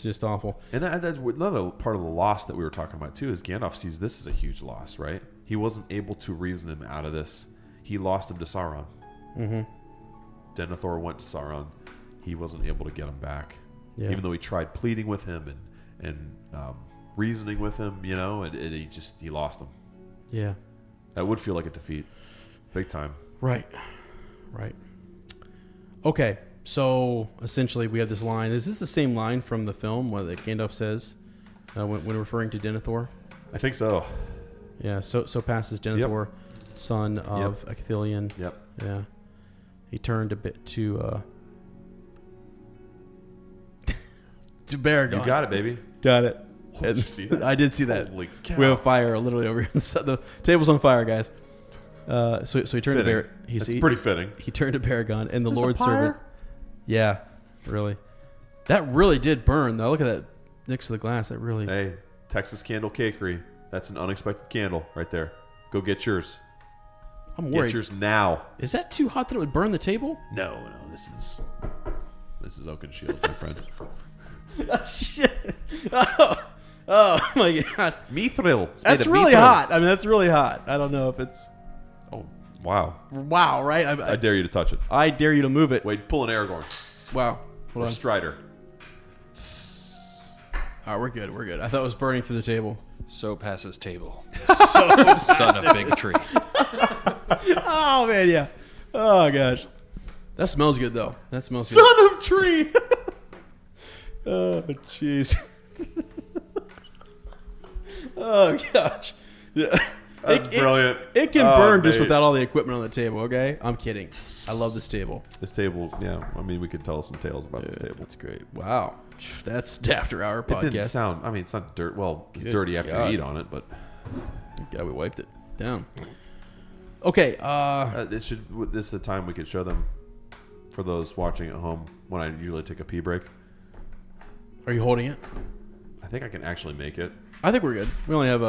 Speaker 1: just awful.
Speaker 2: And that's another part of the loss that we were talking about too. Is Gandalf sees this as a huge loss, right? He wasn't able to reason him out of this. He lost him to Sauron. Denethor went to Sauron. He wasn't able to get him back, even though he tried pleading with him and reasoning with him. He lost him. Yeah, that would feel like a defeat, big time.
Speaker 1: Right. Okay, so essentially we have this line. Is this the same line from the film where Gandalf says when referring to Denethor?
Speaker 2: I think so.
Speaker 1: Yeah, so passes Denethor, son of Ithilien.
Speaker 2: Yep.
Speaker 1: Yeah. He turned a bit to Baragon.
Speaker 2: You got it, baby.
Speaker 1: Got it.
Speaker 2: Did you see that?
Speaker 1: I did see that.
Speaker 2: Holy cow.
Speaker 1: We have fire literally over here. The table's on fire, guys. So he turned to
Speaker 2: It's pretty fitting.
Speaker 1: He turned to Baragon, and the
Speaker 2: There's
Speaker 1: Lord
Speaker 2: a pyre?
Speaker 1: servant. Yeah, really. That really did burn, though. Look at that next to the glass. That really.
Speaker 2: Hey, Texas Candle Cakery. That's an unexpected candle right there. Go get yours.
Speaker 1: I'm worried.
Speaker 2: Get yours now.
Speaker 1: Is that too hot that it would burn the table?
Speaker 2: No. This is Oakenshield, my friend.
Speaker 1: Oh, shit. Oh my God.
Speaker 2: Mithril.
Speaker 1: That's really hot. I mean, that's really hot. I don't know if it's.
Speaker 2: Oh, wow.
Speaker 1: Wow, right?
Speaker 2: I dare you to touch it.
Speaker 1: I dare you to move it.
Speaker 2: Wait, pull an Aragorn.
Speaker 1: Wow.
Speaker 2: Strider.
Speaker 1: All right, we're good. I thought it was burning through the table.
Speaker 3: So passes table. Son of big tree.
Speaker 1: Oh man, yeah. Oh gosh, that smells good though. That smells good.
Speaker 2: Son of tree.
Speaker 1: Oh jeez. Oh gosh. Yeah.
Speaker 2: That's brilliant.
Speaker 1: It can burn just without all the equipment on the table. Okay, I'm kidding. I love this table.
Speaker 2: This table, yeah. I mean, we could tell some tales about this table.
Speaker 1: That's great. Wow, that's after our podcast.
Speaker 2: It didn't sound. I mean, it's not dirt. Well, it's dirty after you eat on it, but
Speaker 1: yeah, we wiped it down. Okay.
Speaker 2: This is the time we could show them for those watching at home when I usually take a pee break.
Speaker 1: Are you holding it?
Speaker 2: I think I can actually make it.
Speaker 1: I think we're good.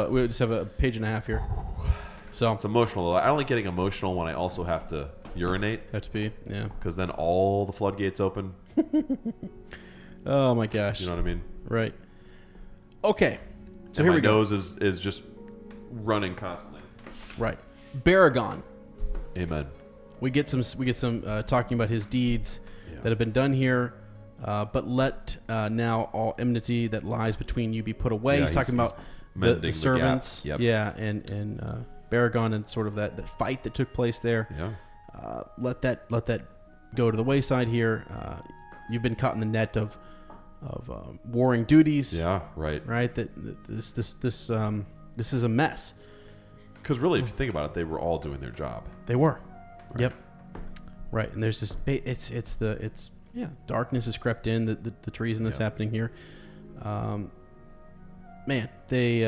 Speaker 1: We just have a page and a half here. So
Speaker 2: it's emotional. I don't like getting emotional when I also have to urinate.
Speaker 1: Have to pee, yeah.
Speaker 2: Because then all the floodgates open.
Speaker 1: Oh my gosh.
Speaker 2: You know what I mean?
Speaker 1: Right. Okay. So
Speaker 2: and
Speaker 1: here we go.
Speaker 2: My nose is just running constantly.
Speaker 1: Right. Baragon.
Speaker 2: Amen.
Speaker 1: We get some talking about his deeds that have been done here. But let now all enmity that lies between you be put away. He's talking about the servants.
Speaker 2: Yep.
Speaker 1: Yeah, and Baragon and sort of that fight that took place there.
Speaker 2: Yeah.
Speaker 1: Let that go to the wayside here. You've been caught in the net of warring duties.
Speaker 2: Yeah. Right.
Speaker 1: Right. That this is a mess.
Speaker 2: Because really, if you think about it, they were all doing their job.
Speaker 1: They were. Right. Yep. Right. And there's this. Yeah, darkness has crept in, the treason that's happening here. Man, they...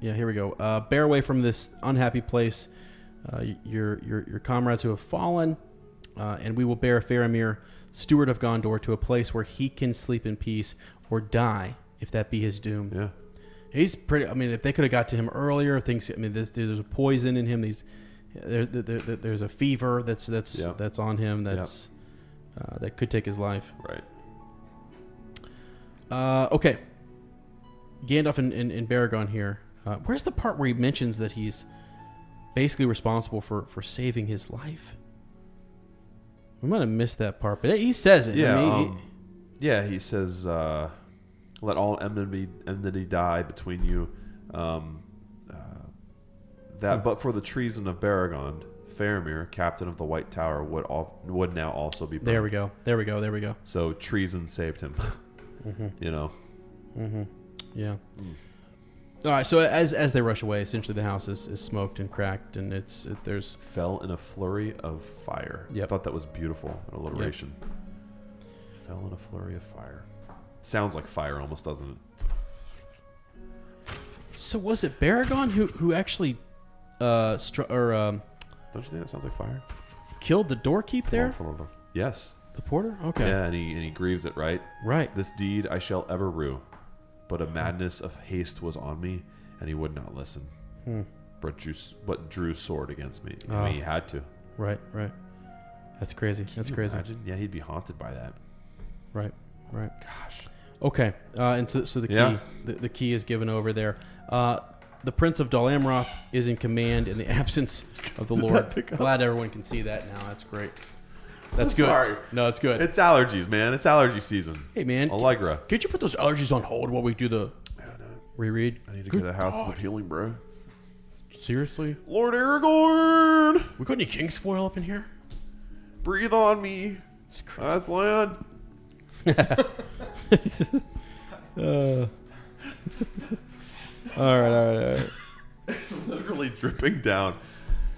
Speaker 1: here we go. Bear away from this unhappy place, your comrades who have fallen, and we will bear Faramir, steward of Gondor, to a place where he can sleep in peace or die, if that be his doom.
Speaker 2: Yeah.
Speaker 1: He's pretty... I mean, if they could have got to him earlier, things... I mean, there's a poison in him. There's a fever that's on him that's... that could take his life.
Speaker 2: Right.
Speaker 1: Okay. Gandalf and Baragon here. Where's the part where he mentions that he's basically responsible for saving his life? We might have missed that part, but he says it.
Speaker 2: Yeah.
Speaker 1: I mean,
Speaker 2: he says, "Let all enmity die between you." But for the treason of Baragon, Faramir, captain of the White Tower, would now also be burned.
Speaker 1: There we go.
Speaker 2: So treason saved him.
Speaker 1: Mm-hmm.
Speaker 2: You know.
Speaker 1: Mm-hmm. Yeah. All right. So as they rush away, essentially the house is smoked and cracked, and there's
Speaker 2: fell in a flurry of fire.
Speaker 1: Yep.
Speaker 2: I thought that was beautiful alliteration. Yep. Fell in a flurry of fire. Sounds like fire, almost, doesn't it?
Speaker 1: So was it Baragon who actually
Speaker 2: don't you think that sounds like fire?
Speaker 1: Killed the doorkeep there?
Speaker 2: Yes.
Speaker 1: The porter? Okay.
Speaker 2: Yeah, and he grieves it, right?
Speaker 1: Right.
Speaker 2: This deed I shall ever rue, but a madness of haste was on me, and he would not listen. But drew sword against me. I mean, he had to.
Speaker 1: Right. That's crazy.
Speaker 2: Imagine? Yeah, he'd be haunted by that.
Speaker 1: Right.
Speaker 2: Gosh.
Speaker 1: Okay. And so the key, the key is given over there. The Prince of Dol Amroth is in command in the absence of the Lord. Glad everyone can see that now. That's great. That's good.
Speaker 2: Sorry.
Speaker 1: No, it's good.
Speaker 2: It's allergies, man. It's allergy season.
Speaker 1: Hey, man.
Speaker 2: Allegra.
Speaker 1: Can't you put those allergies on hold while we do the reread?
Speaker 2: I need to go to the House of Healing, bro.
Speaker 1: Seriously?
Speaker 2: Lord Aragorn!
Speaker 1: We got any King's foil up in here?
Speaker 2: Breathe on me. Aslan.
Speaker 1: All right.
Speaker 2: It's literally dripping down.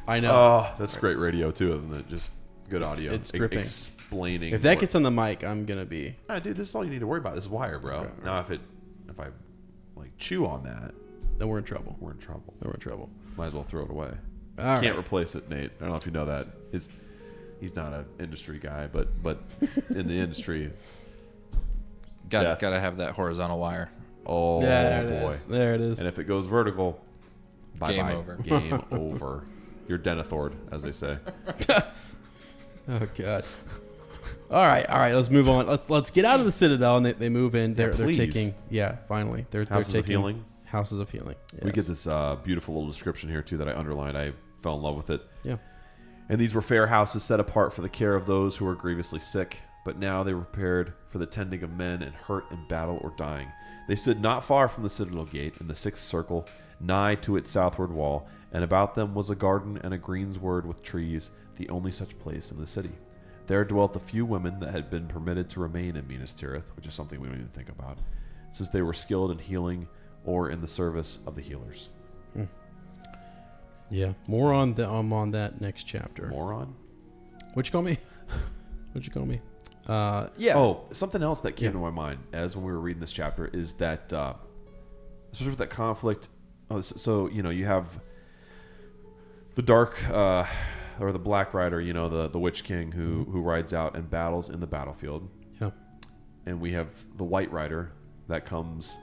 Speaker 1: I know.
Speaker 2: Oh, that's great radio too, isn't it? Just good audio.
Speaker 1: It's dripping.
Speaker 2: Explaining.
Speaker 1: If that gets on the mic, I'm gonna be.
Speaker 2: Dude, this is all you need to worry about. This wire, bro. Okay, now, if I like chew on that,
Speaker 1: then we're in trouble.
Speaker 2: Might as well throw it away.
Speaker 1: Can't
Speaker 2: replace it, Nate. I don't know if you know that. He's not an industry guy, but in the industry,
Speaker 3: gotta have that horizontal wire.
Speaker 2: Oh, boy.
Speaker 1: There it is.
Speaker 2: And if it goes vertical,
Speaker 3: Game over.
Speaker 2: Game over. You're Denethor, as they say.
Speaker 1: Oh, God. All right. Let's move on. Let's get out of the Citadel, and they move in. They're taking... Yeah, finally. They're
Speaker 2: Houses
Speaker 1: taking
Speaker 2: of Healing.
Speaker 1: Houses of Healing. Yes.
Speaker 2: We get this beautiful little description here, too, that I underlined. I fell in love with it.
Speaker 1: Yeah.
Speaker 2: And these were fair houses set apart for the care of those who were grievously sick, but now they were prepared for the tending of men and hurt in battle or dying. They stood not far from the citadel gate in the sixth circle, nigh to its southward wall, and about them was a garden and a greensward with trees, the only such place in the city. There dwelt the few women that had been permitted to remain in Minas Tirith, which is something we don't even think about, since they were skilled in healing or in the service of the healers.
Speaker 1: Yeah, more on that next chapter.
Speaker 2: Moron?
Speaker 1: What'd you call me? What'd you call me? Yeah.
Speaker 2: Oh, something else that came to my mind as when we were reading this chapter is that, especially with that conflict. So you have the dark or the Black Rider, the Witch King who rides out and battles in the battlefield.
Speaker 1: Yeah.
Speaker 2: And we have the White Rider that comes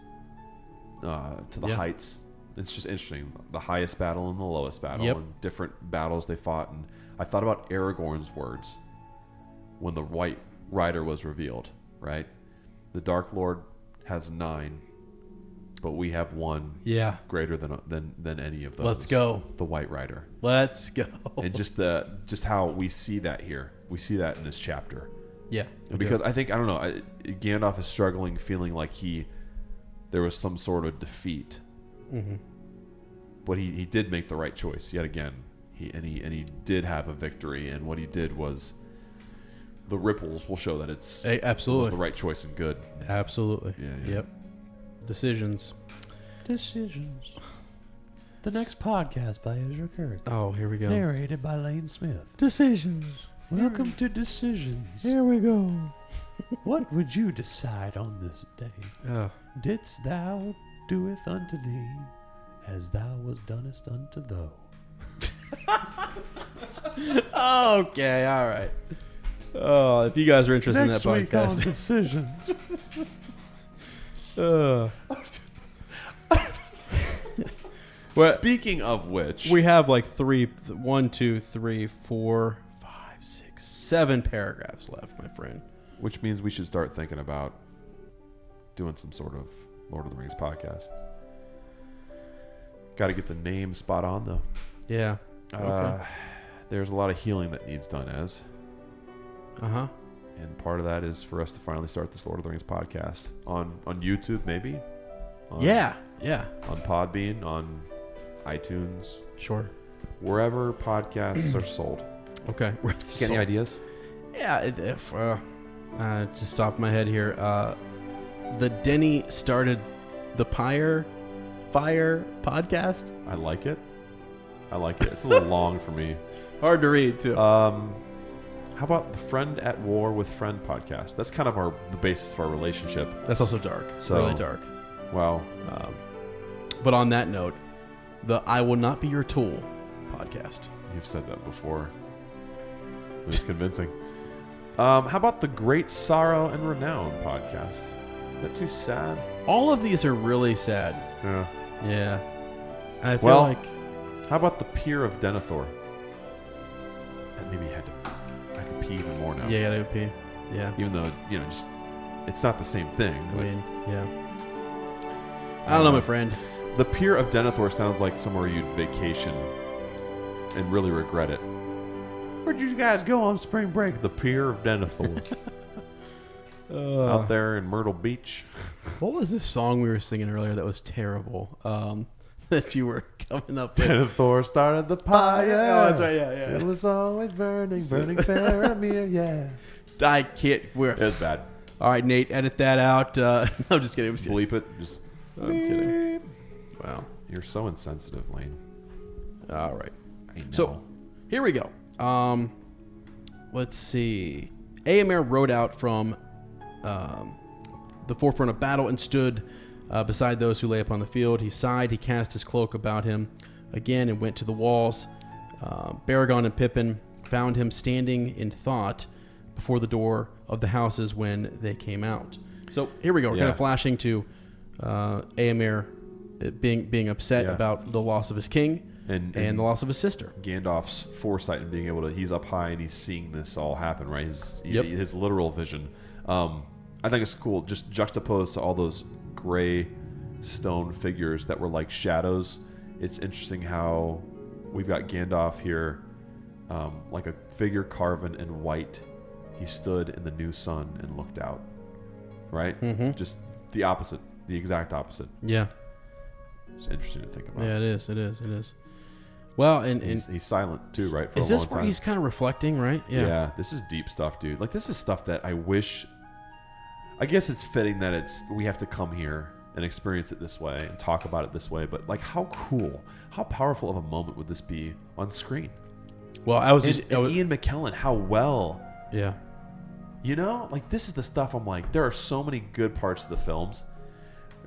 Speaker 2: to the heights. It's just interesting. The highest battle and the lowest battle, and different battles they fought. And I thought about Aragorn's words when the White Rider was revealed, right? The Dark Lord has 9, but we have 1 greater than any of those.
Speaker 1: Let's go.
Speaker 2: The White Rider.
Speaker 1: Let's go.
Speaker 2: And just how we see that here. We see that in this chapter.
Speaker 1: Yeah.
Speaker 2: Because I think, I don't know, Gandalf is struggling, feeling like there was some sort of defeat.
Speaker 1: Mm-hmm.
Speaker 2: But he did make the right choice yet again. He did have a victory, and what he did was the ripples will show that absolutely it was the right choice and good.
Speaker 1: Absolutely.
Speaker 2: Yeah.
Speaker 1: Yep. Decisions.
Speaker 4: The next podcast by Ezra Kurtz.
Speaker 1: Oh, here we go.
Speaker 4: Narrated by Lane Smith.
Speaker 1: Decisions.
Speaker 4: Welcome to Decisions.
Speaker 1: Here we go.
Speaker 4: What would you decide on this day? Didst thou doeth unto thee as thou was donest unto thou?
Speaker 1: Okay, all right. Oh, if you guys are interested
Speaker 4: Next
Speaker 1: in that
Speaker 4: week on
Speaker 1: podcast.
Speaker 4: Decisions.
Speaker 1: Well,
Speaker 2: Speaking of which,
Speaker 1: we have like 1, 2, 3, 4, 5, 6, 7 paragraphs left, my friend.
Speaker 2: which means we should start thinking about doing some sort of Lord of the Rings podcast. Got to get the name spot on, though.
Speaker 1: Yeah. Okay.
Speaker 2: There's a lot of healing that needs done, as.
Speaker 1: Uh-huh.
Speaker 2: And part of that is for us to finally start this Lord of the Rings podcast on YouTube, maybe.
Speaker 1: Yeah.
Speaker 2: On Podbean, on iTunes,
Speaker 1: Sure.
Speaker 2: wherever podcasts are sold.
Speaker 1: Okay.
Speaker 2: Got any ideas?
Speaker 1: Yeah. If just off my head here, the Denny started the Pyre podcast.
Speaker 2: I like it. It's a little long for me.
Speaker 1: Hard to read too.
Speaker 2: How about the Friend at War with Friend podcast? That's kind of the basis of our relationship.
Speaker 1: That's also dark.
Speaker 2: So,
Speaker 1: really dark.
Speaker 2: Wow.
Speaker 1: But on that note, the I Will Not Be Your Tool podcast.
Speaker 2: You've said that before. It was convincing. How about the Great Sorrow and Renown podcast? Is that too sad?
Speaker 1: All of these are really sad.
Speaker 2: Yeah.
Speaker 1: Yeah. I feel like...
Speaker 2: How about the Pyre of Denethor? And maybe I have to pee even more now.
Speaker 1: Yeah, you gotta go pee. Yeah.
Speaker 2: Even though, just it's not the same thing.
Speaker 1: I mean, yeah. I don't know, my friend.
Speaker 2: The Pyre of Denethor sounds like somewhere you'd vacation and really regret it. Where'd you guys go on spring break? The Pyre of Denethor. Out there in Myrtle Beach.
Speaker 1: What was this song we were singing earlier that was terrible? That you were coming up with?
Speaker 2: Denethor started the pyre.
Speaker 1: Oh, that's right. Yeah.
Speaker 2: It was always burning Faramir, yeah.
Speaker 1: I can't.
Speaker 2: It was bad.
Speaker 1: All right, Nate, edit that out. No, I'm just kidding.
Speaker 2: Bleep it. Just.
Speaker 1: I'm kidding. Wow.
Speaker 2: You're so insensitive, Lane.
Speaker 1: All right.
Speaker 2: I know.
Speaker 1: So, here we go. Let's see. Éomer rode out from the forefront of battle and stood beside those who lay upon the field. He sighed. He cast his cloak about him again and went to the walls. Baragon and Pippin found him standing in thought before the door of the houses when they came out. So here we go. We're kind of flashing to Éomer being upset about the loss of his king and the loss of his sister.
Speaker 2: Gandalf's foresight and being able to, he's up high and he's seeing this all happen, right? His literal vision. I think it's cool, just juxtaposed to all those gray stone figures that were like shadows. It's interesting how we've got Gandalf here, like a figure carven in white. he stood in the new sun and looked out. Right?
Speaker 1: Mm-hmm.
Speaker 2: Just the opposite, the exact opposite.
Speaker 1: Yeah.
Speaker 2: It's interesting to think about.
Speaker 1: Yeah, it is. Well, and
Speaker 2: he's silent too, right? For
Speaker 1: is
Speaker 2: a long
Speaker 1: this where
Speaker 2: time.
Speaker 1: he's kind of reflecting, right?
Speaker 2: Yeah. This is deep stuff, dude. Like, this is stuff that I wish. I guess it's fitting that we have to come here and experience it this way and talk about it this way. But like, how cool, how powerful of a moment would this be on screen?
Speaker 1: Well,
Speaker 2: Ian McKellen, how well.
Speaker 1: Yeah.
Speaker 2: You know, like, this is the stuff I'm like, there are so many good parts of the films.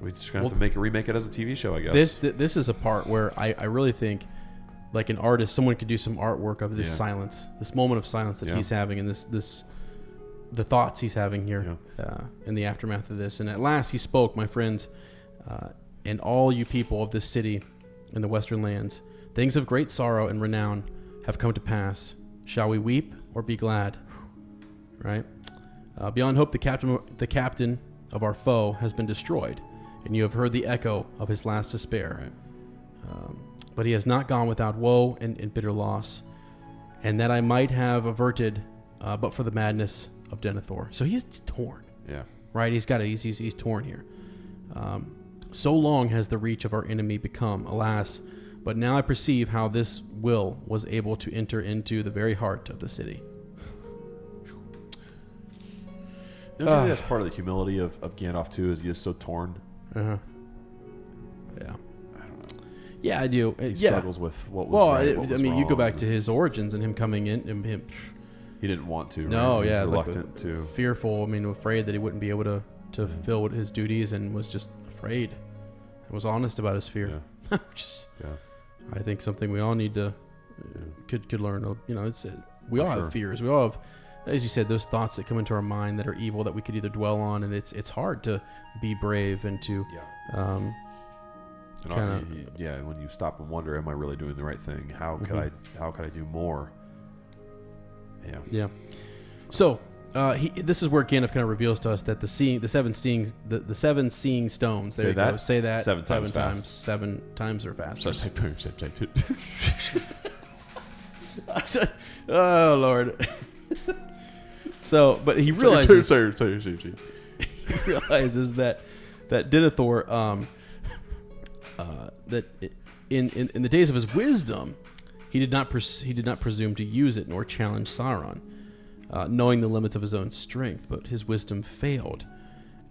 Speaker 2: We're just going to have to remake it as a TV show, I guess.
Speaker 1: This is a part where I really think, like an artist, someone could do some artwork of this silence, this moment of silence that he's having, and the thoughts he's having here in the aftermath of this. And at last he spoke, my friends, and all you people of this city in the western lands, things of great sorrow and renown have come to pass. Shall we weep or be glad? Right? Beyond hope, the captain of our foe has been destroyed, and you have heard the echo of his last despair.
Speaker 2: Right.
Speaker 1: But he has not gone without woe and bitter loss, and that I might have averted, but for the madness of Denethor. So he's torn.
Speaker 2: Yeah.
Speaker 1: Right? He's torn here. So long has the reach of our enemy become, alas, but now I perceive how this will was able to enter into the very heart of the city.
Speaker 2: Don't you think that's part of the humility of Gandalf too, is he is so torn?
Speaker 1: Uh-huh. Yeah.
Speaker 2: I don't know.
Speaker 1: Yeah, I do.
Speaker 2: He struggles with what was right, what was wrong.
Speaker 1: You go back to his origins and him coming in, and him.
Speaker 2: He didn't want to.
Speaker 1: No,
Speaker 2: right? He
Speaker 1: yeah,
Speaker 2: was reluctant to.
Speaker 1: Fearful. I mean, afraid that he wouldn't be able to fulfill his duties, and was just afraid. And was honest about his fear.
Speaker 2: Yeah.
Speaker 1: I think something we all need to could learn. You know, we all have fears. We all have, as you said, those thoughts that come into our mind that are evil that we could either dwell on, and it's hard to be brave and to.
Speaker 2: When you stop and wonder, am I really doing the right thing? How could I do more? Yeah.
Speaker 1: So this is where Gandalf kind of reveals to us that the seven seeing stones. There you go. Say that
Speaker 2: seven times.
Speaker 1: 7 times or faster. Oh Lord. So, but he realizes. He realizes that Denethor. That in the days of his wisdom, he did not presume to use it nor challenge Sauron, knowing the limits of his own strength. But his wisdom failed,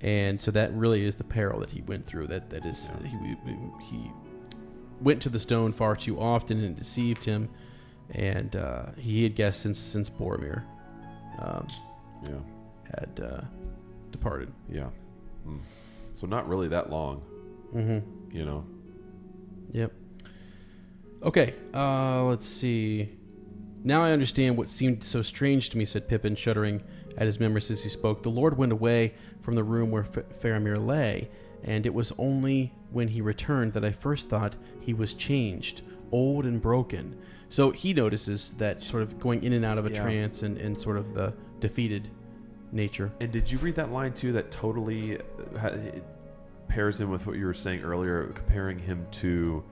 Speaker 1: and so that really is the peril that he went through. That is, he went to the stone far too often and deceived him, and he had guessed since Boromir had departed.
Speaker 2: Yeah. So not really that long.
Speaker 1: Mm-hmm.
Speaker 2: You know.
Speaker 1: Yep. Okay, let's see. Now I understand what seemed so strange to me, said Pippin, shuddering at his memories as he spoke. The Lord went away from the room where Faramir lay, and it was only when he returned that I first thought he was changed, old and broken. So he notices that sort of going in and out of a trance and sort of the defeated nature.
Speaker 2: And did you read that line too that totally pairs in with what you were saying earlier, comparing him to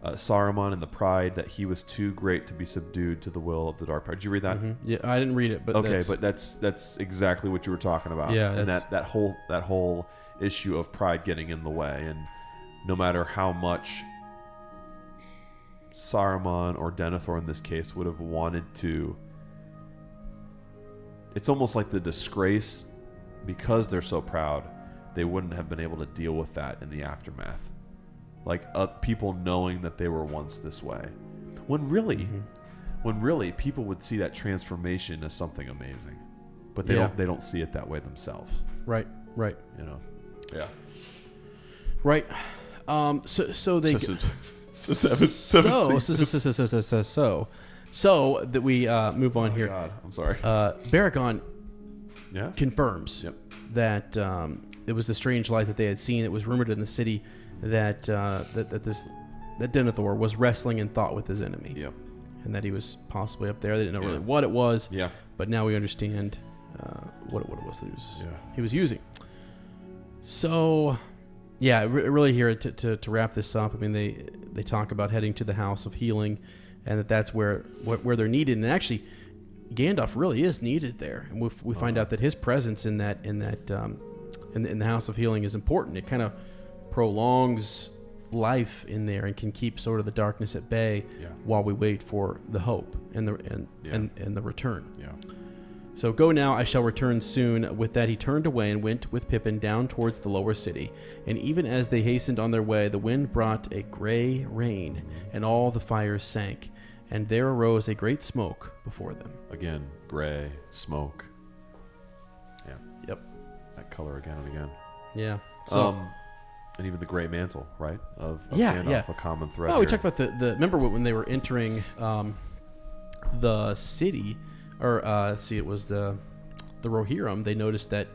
Speaker 2: Saruman and the pride that he was too great to be subdued to the will of the Dark Power? Did you read that?
Speaker 1: Mm-hmm. Yeah, I didn't read it, but
Speaker 2: okay, but that's exactly what you were talking about.
Speaker 1: Yeah,
Speaker 2: and that whole issue of pride getting in the way, and no matter how much Saruman or Denethor in this case would have wanted to, it's almost like the disgrace, because they're so proud, they wouldn't have been able to deal with that in the aftermath. Like people knowing that they were once this way. When really people would see that transformation as something amazing. But they don't see it that way themselves.
Speaker 1: Right.
Speaker 2: You know. Yeah.
Speaker 1: Right. So they So that we move on here.
Speaker 2: God, I'm sorry.
Speaker 1: Baragon confirms that it was the strange light that they had seen. It was rumored in the city that Denethor was wrestling in thought with his enemy.
Speaker 2: Yep.
Speaker 1: And that he was possibly up there. They didn't know really what it was.
Speaker 2: Yeah.
Speaker 1: But now we understand what it was that he was using. So, really here to wrap this up. I mean, they talk about heading to the House of Healing, and that's where they're needed. And actually, Gandalf really is needed there, and we find out that his presence in the House of Healing is important. It kind of prolongs life in there and can keep sort of the darkness at bay while we wait for the hope and the return.
Speaker 2: Yeah.
Speaker 1: So go now, I shall return soon. With that he turned away and went with Pippin down towards the lower city. And even as they hastened on their way, the wind brought a gray rain, and all the fires sank, and there arose a great smoke before them.
Speaker 2: Again, gray, smoke. Yeah.
Speaker 1: Yep.
Speaker 2: That color again and again.
Speaker 1: Yeah. So,
Speaker 2: and even the gray mantle, right? Of
Speaker 1: Gandalf,
Speaker 2: a common thread.
Speaker 1: Oh, we talked about the remember when they were entering the city, or it was the Rohirrim. They noticed that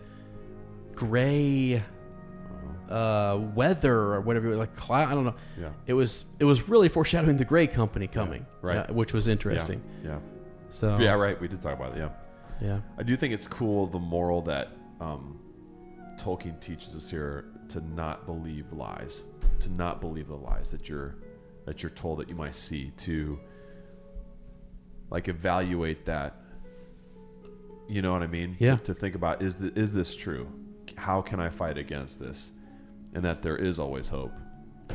Speaker 1: gray weather or whatever, like cloud. I don't know.
Speaker 2: Yeah.
Speaker 1: It was really foreshadowing the Grey Company coming,
Speaker 2: right?
Speaker 1: Which was interesting.
Speaker 2: Yeah.
Speaker 1: So
Speaker 2: yeah, right. We did talk about it. Yeah.
Speaker 1: Yeah.
Speaker 2: I do think it's cool the moral that Tolkien teaches us here, to not believe lies, to not believe the lies that you're told that you might see, to like evaluate that. You know what I mean?
Speaker 1: Yeah.
Speaker 2: To think about, is this true? How can I fight against this? And that there is always hope.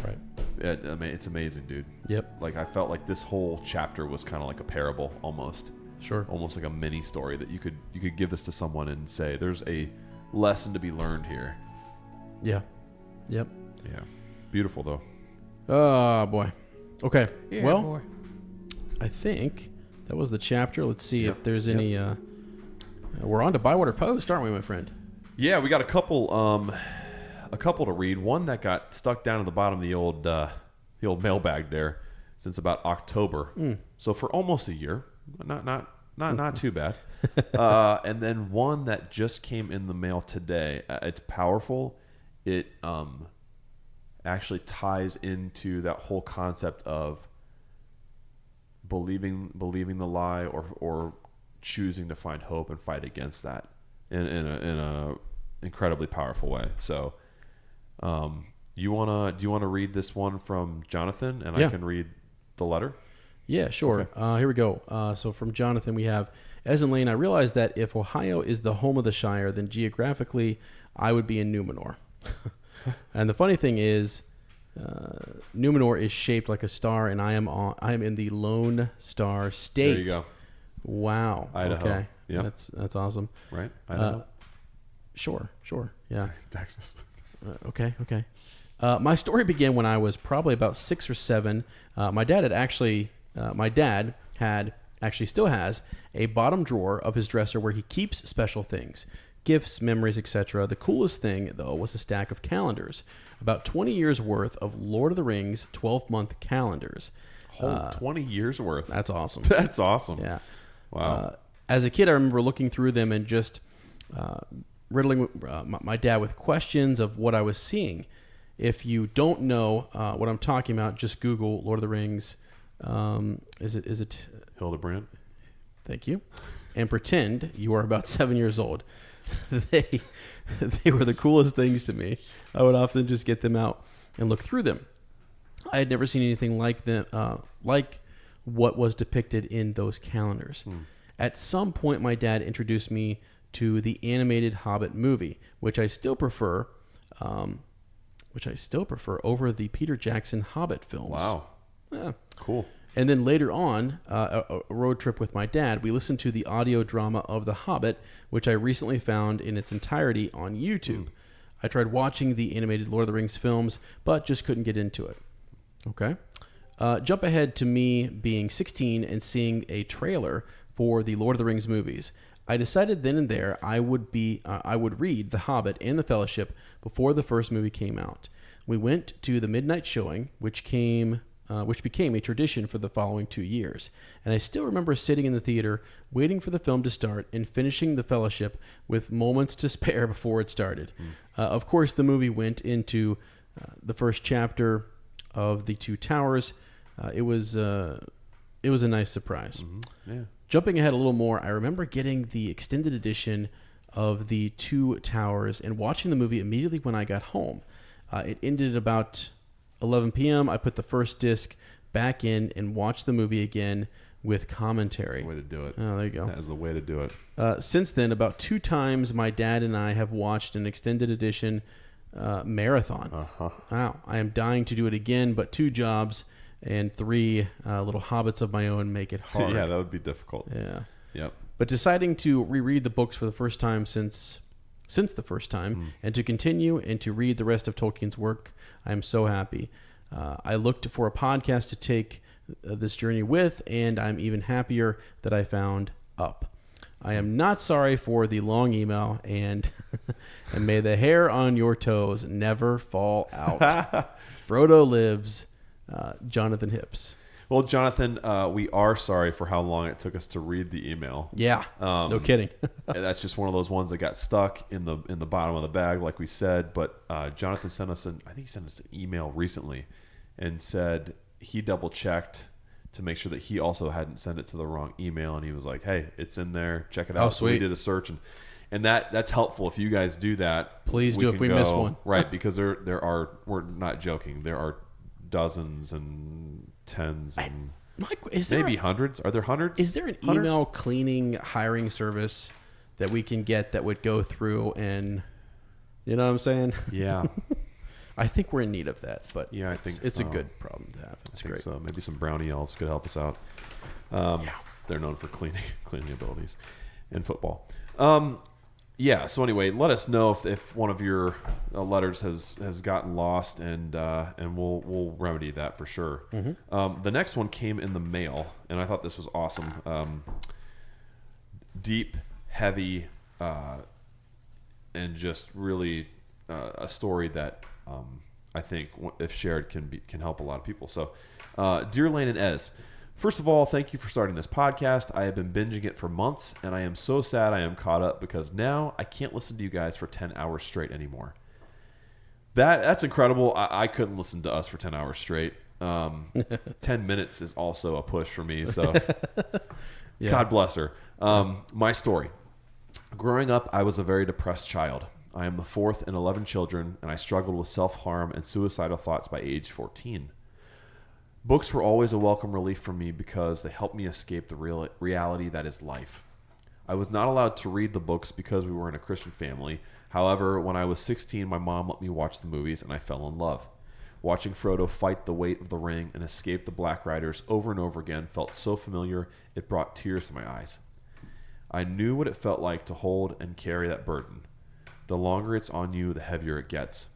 Speaker 1: Right.
Speaker 2: I mean, it's amazing, dude.
Speaker 1: Yep.
Speaker 2: Like, I felt like this whole chapter was kind of like a parable, almost.
Speaker 1: Sure.
Speaker 2: Almost like a mini story that you could give this to someone and say, there's a lesson to be learned here.
Speaker 1: Yeah. Yep.
Speaker 2: Yeah. Beautiful, though.
Speaker 1: Oh, boy. Okay.
Speaker 4: Yeah,
Speaker 1: well,
Speaker 4: boy.
Speaker 1: I think that was the chapter. Let's see if there's any... we're on to Bywater Post, aren't we, my friend?
Speaker 2: Yeah, we got a couple to read. One that got stuck down at the bottom of the old mailbag there since about October. So for almost a year. Not too bad. And then one that just came in the mail today. It's powerful. It actually ties into that whole concept of believing the lie or choosing to find hope and fight against that in a incredibly powerful way. So, do you wanna read this one from Jonathan, and I can read the letter?
Speaker 1: Yeah, sure. Okay. Here we go. So from Jonathan, we have, as in Lane, I realize that if Ohio is the home of the Shire, then geographically, I would be in Numenor. And the funny thing is, Numenor is shaped like a star, and I am in the Lone Star State.
Speaker 2: There you go.
Speaker 1: Wow.
Speaker 2: Idaho.
Speaker 1: Okay.
Speaker 2: Yep.
Speaker 1: That's awesome.
Speaker 2: Right. Idaho.
Speaker 1: Sure. Yeah.
Speaker 2: Texas.
Speaker 1: Okay. My story began when I was probably about 6 or 7. My dad still has a bottom drawer of his dresser where he keeps special things, gifts, memories, etc. The coolest thing, though, was a stack of calendars, about 20 years worth of Lord of the Rings 12-month calendars.
Speaker 2: 20 years worth.
Speaker 1: That's awesome.
Speaker 2: That's awesome.
Speaker 1: Yeah.
Speaker 2: Wow.
Speaker 1: As a kid, I remember looking through them and just riddling my dad with questions of what I was seeing. If you don't know what I'm talking about, just Google Lord of the Rings. Is it
Speaker 2: Hildebrand?
Speaker 1: Thank you. And pretend you are about 7 years old. They were the coolest things to me. I would often just get them out and look through them. I had never seen anything like them, like what was depicted in those calendars. At some point, my dad introduced me to the animated Hobbit movie, which I still prefer over the Peter Jackson Hobbit films.
Speaker 2: Wow.
Speaker 1: Yeah.
Speaker 2: Cool.
Speaker 1: And then later on, a road trip with my dad, we listened to the audio drama of The Hobbit, which I recently found in its entirety on YouTube. I tried watching the animated Lord of the Rings films, but just couldn't get into it. Okay. Jump ahead to me being 16 and seeing a trailer for the Lord of the Rings movies. I decided then and there I would read The Hobbit and The Fellowship before the first movie came out. We went to the midnight showing, which became a tradition for the following 2 years. And I still remember sitting in the theater, waiting for the film to start, and finishing The Fellowship with moments to spare before it started. Of course, the movie went into the first chapter of The Two Towers. It was a nice surprise.
Speaker 2: Yeah.
Speaker 1: Jumping ahead a little more, I remember getting the extended edition of The Two Towers and watching the movie immediately when I got home. It ended at about 11 p.m. I put the first disc back in and watched the movie again with commentary.
Speaker 2: That's the way to do it.
Speaker 1: Oh, there you go.
Speaker 2: That is the way to do it.
Speaker 1: Since then, about 2 times, my dad and I have watched an extended edition marathon. Wow. I am dying to do it again, but 2 jobs and 3 little hobbits of my own make it hard.
Speaker 2: Yeah, that would be difficult.
Speaker 1: Yeah.
Speaker 2: Yep.
Speaker 1: But deciding to reread the books for the first time since the first time, and to continue and to read the rest of Tolkien's work, I am so happy. I looked for a podcast to take this journey with, and I'm even happier that I found Up. I am not sorry for the long email, and and may the hair on your toes never fall out. Frodo lives, Jonathan Hips.
Speaker 2: Well, Jonathan, we are sorry for how long it took us to read the email.
Speaker 1: Yeah, no kidding.
Speaker 2: And that's just one of those ones that got stuck in the bottom of the bag, like we said. But Jonathan sent us an email recently and said he double checked to make sure that he also hadn't sent it to the wrong email, and he was like, "Hey, it's in there. Check it out."
Speaker 1: Oh,
Speaker 2: so we
Speaker 1: sweet.
Speaker 2: did a search, and that's helpful if you guys do that.
Speaker 1: Please do if we miss one.
Speaker 2: Right, because there are, we're not joking, there are dozens and tens and maybe hundreds. Are there hundreds?
Speaker 1: Is there an email cleaning hiring service that we can get that would go through and, you know what I'm saying?
Speaker 2: Yeah.
Speaker 1: I think we're in need of that, but
Speaker 2: yeah, I think
Speaker 1: it's
Speaker 2: so.
Speaker 1: a good problem to have. It's great.
Speaker 2: So maybe some brownie elves could help us out. They're known for cleaning abilities in football. Yeah. So anyway, let us know if one of your letters has gotten lost, and we'll remedy that for sure. Mm-hmm. The next one came in the mail, and I thought this was awesome. Deep, heavy, and just really a story that I think if shared can help a lot of people. So, Dear Lane and Ez, first of all, thank you for starting this podcast. I have been binging it for months, and I am so sad I am caught up because now I can't listen to you guys for 10 hours straight anymore. That's incredible. I couldn't listen to us for 10 hours straight. 10 minutes is also a push for me. So, yeah. God bless her. My story. Growing up, I was a very depressed child. I am the 4th in 11 children, and I struggled with self-harm and suicidal thoughts by age 14. Books were always a welcome relief for me because they helped me escape the reality that is life. I was not allowed to read the books because we were in a Christian family. However, when I was 16, my mom let me watch the movies, and I fell in love. Watching Frodo fight the weight of the ring and escape the Black Riders over and over again felt so familiar it brought tears to my eyes. I knew what it felt like to hold and carry that burden. The longer it's on you, the heavier it gets.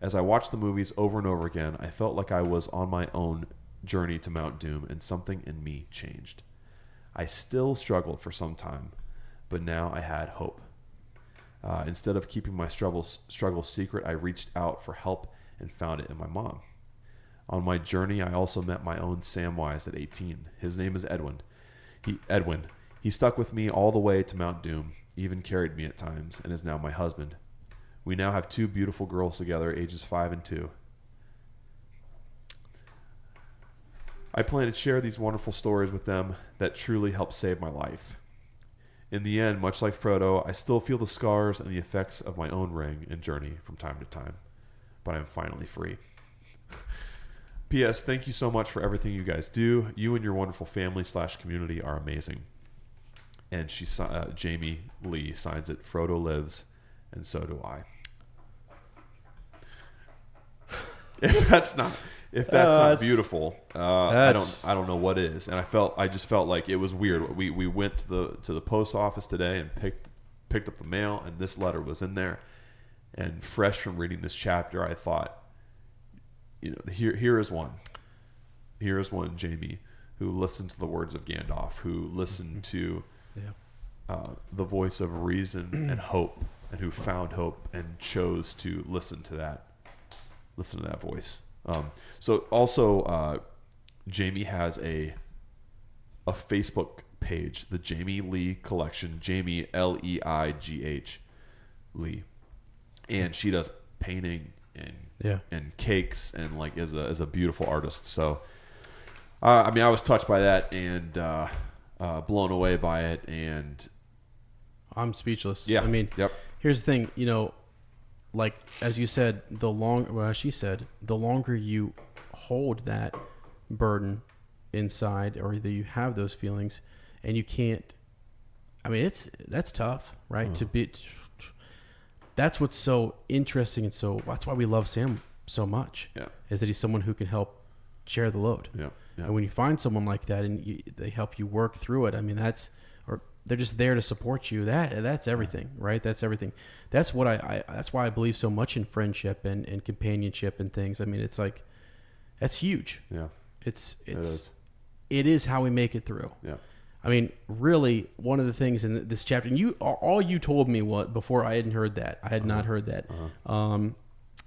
Speaker 2: As I watched the movies over and over again, I felt like I was on my own journey to Mount Doom, and something in me changed. I still struggled for some time, but now I had hope. Instead of keeping my struggles secret, I reached out for help and found it in my mom. On my journey, I also met my own Samwise at 18. His name is Edwin. He stuck with me all the way to Mount Doom, even carried me at times, and is now my husband. We now have 2 beautiful girls together, ages 5 and 2. I plan to share these wonderful stories with them that truly helped save my life. In the end, much like Frodo, I still feel the scars and the effects of my own ring and journey from time to time, but I'm finally free. P.S. Thank you so much for everything you guys do. You and your wonderful family/community are amazing. And Jamie Lee signs it, Frodo lives, and so do I. If that's not beautiful, I don't know what is. And I just felt like it was weird. We went to the post office today and picked up the mail, and this letter was in there. And fresh from reading this chapter, I thought, here is one. Here is one, Jamie, who listened to the words of Gandalf, who listened to the voice of reason and hope, and who found hope and chose to listen to that voice. So also, Jamie has a Facebook page, the Jamie Lee Collection, Jamie Leigh Lee, and she does painting and cakes and is a beautiful artist. So, I was touched by that and blown away by it, and
Speaker 1: I'm speechless.
Speaker 2: Yeah.
Speaker 1: Here's the thing, like as you said, she said, the longer you hold that burden, inside, or that you have those feelings, and you can't. I mean, that's tough, right? To be. That's what's so interesting, and that's why we love Sam so much.
Speaker 2: Yeah.
Speaker 1: Is that he's someone who can help share the load.
Speaker 2: Yeah. Yeah.
Speaker 1: And when you find someone like that, and they help you work through it, I mean, they're just there to support you. That's everything, right? That's everything. That's what that's why I believe so much in friendship and companionship and things. I mean, it's like, that's huge.
Speaker 2: Yeah.
Speaker 1: It is how we make it through.
Speaker 2: Yeah.
Speaker 1: I mean, really, one of the things in this chapter, and all you told me before I hadn't heard that. I had not heard that. I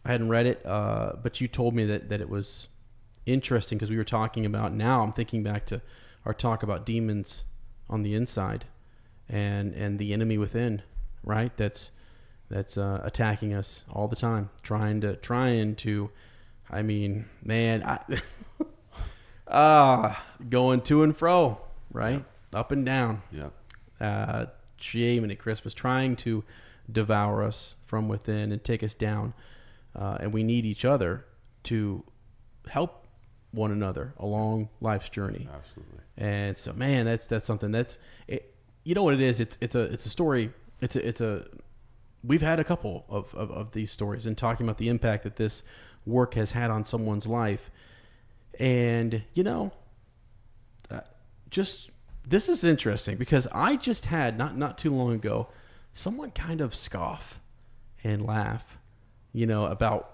Speaker 1: hadn't read it, but you told me that it was interesting because we were talking about, now I'm thinking back to our talk about demons on the inside and the enemy within, right? That's attacking us all the time, trying to, I mean, man, going to and fro, right? Yeah. Up and down.
Speaker 2: Yeah.
Speaker 1: Shaming at Christmas, trying to devour us from within and take us down. And we need each other to help one another along life's journey.
Speaker 2: Absolutely.
Speaker 1: And so, man, that's something that's it. You know what it is? It's a story. We've had a couple of these stories and talking about the impact that this work has had on someone's life. And, this is interesting because I just had not too long ago, someone kind of scoff and laugh, about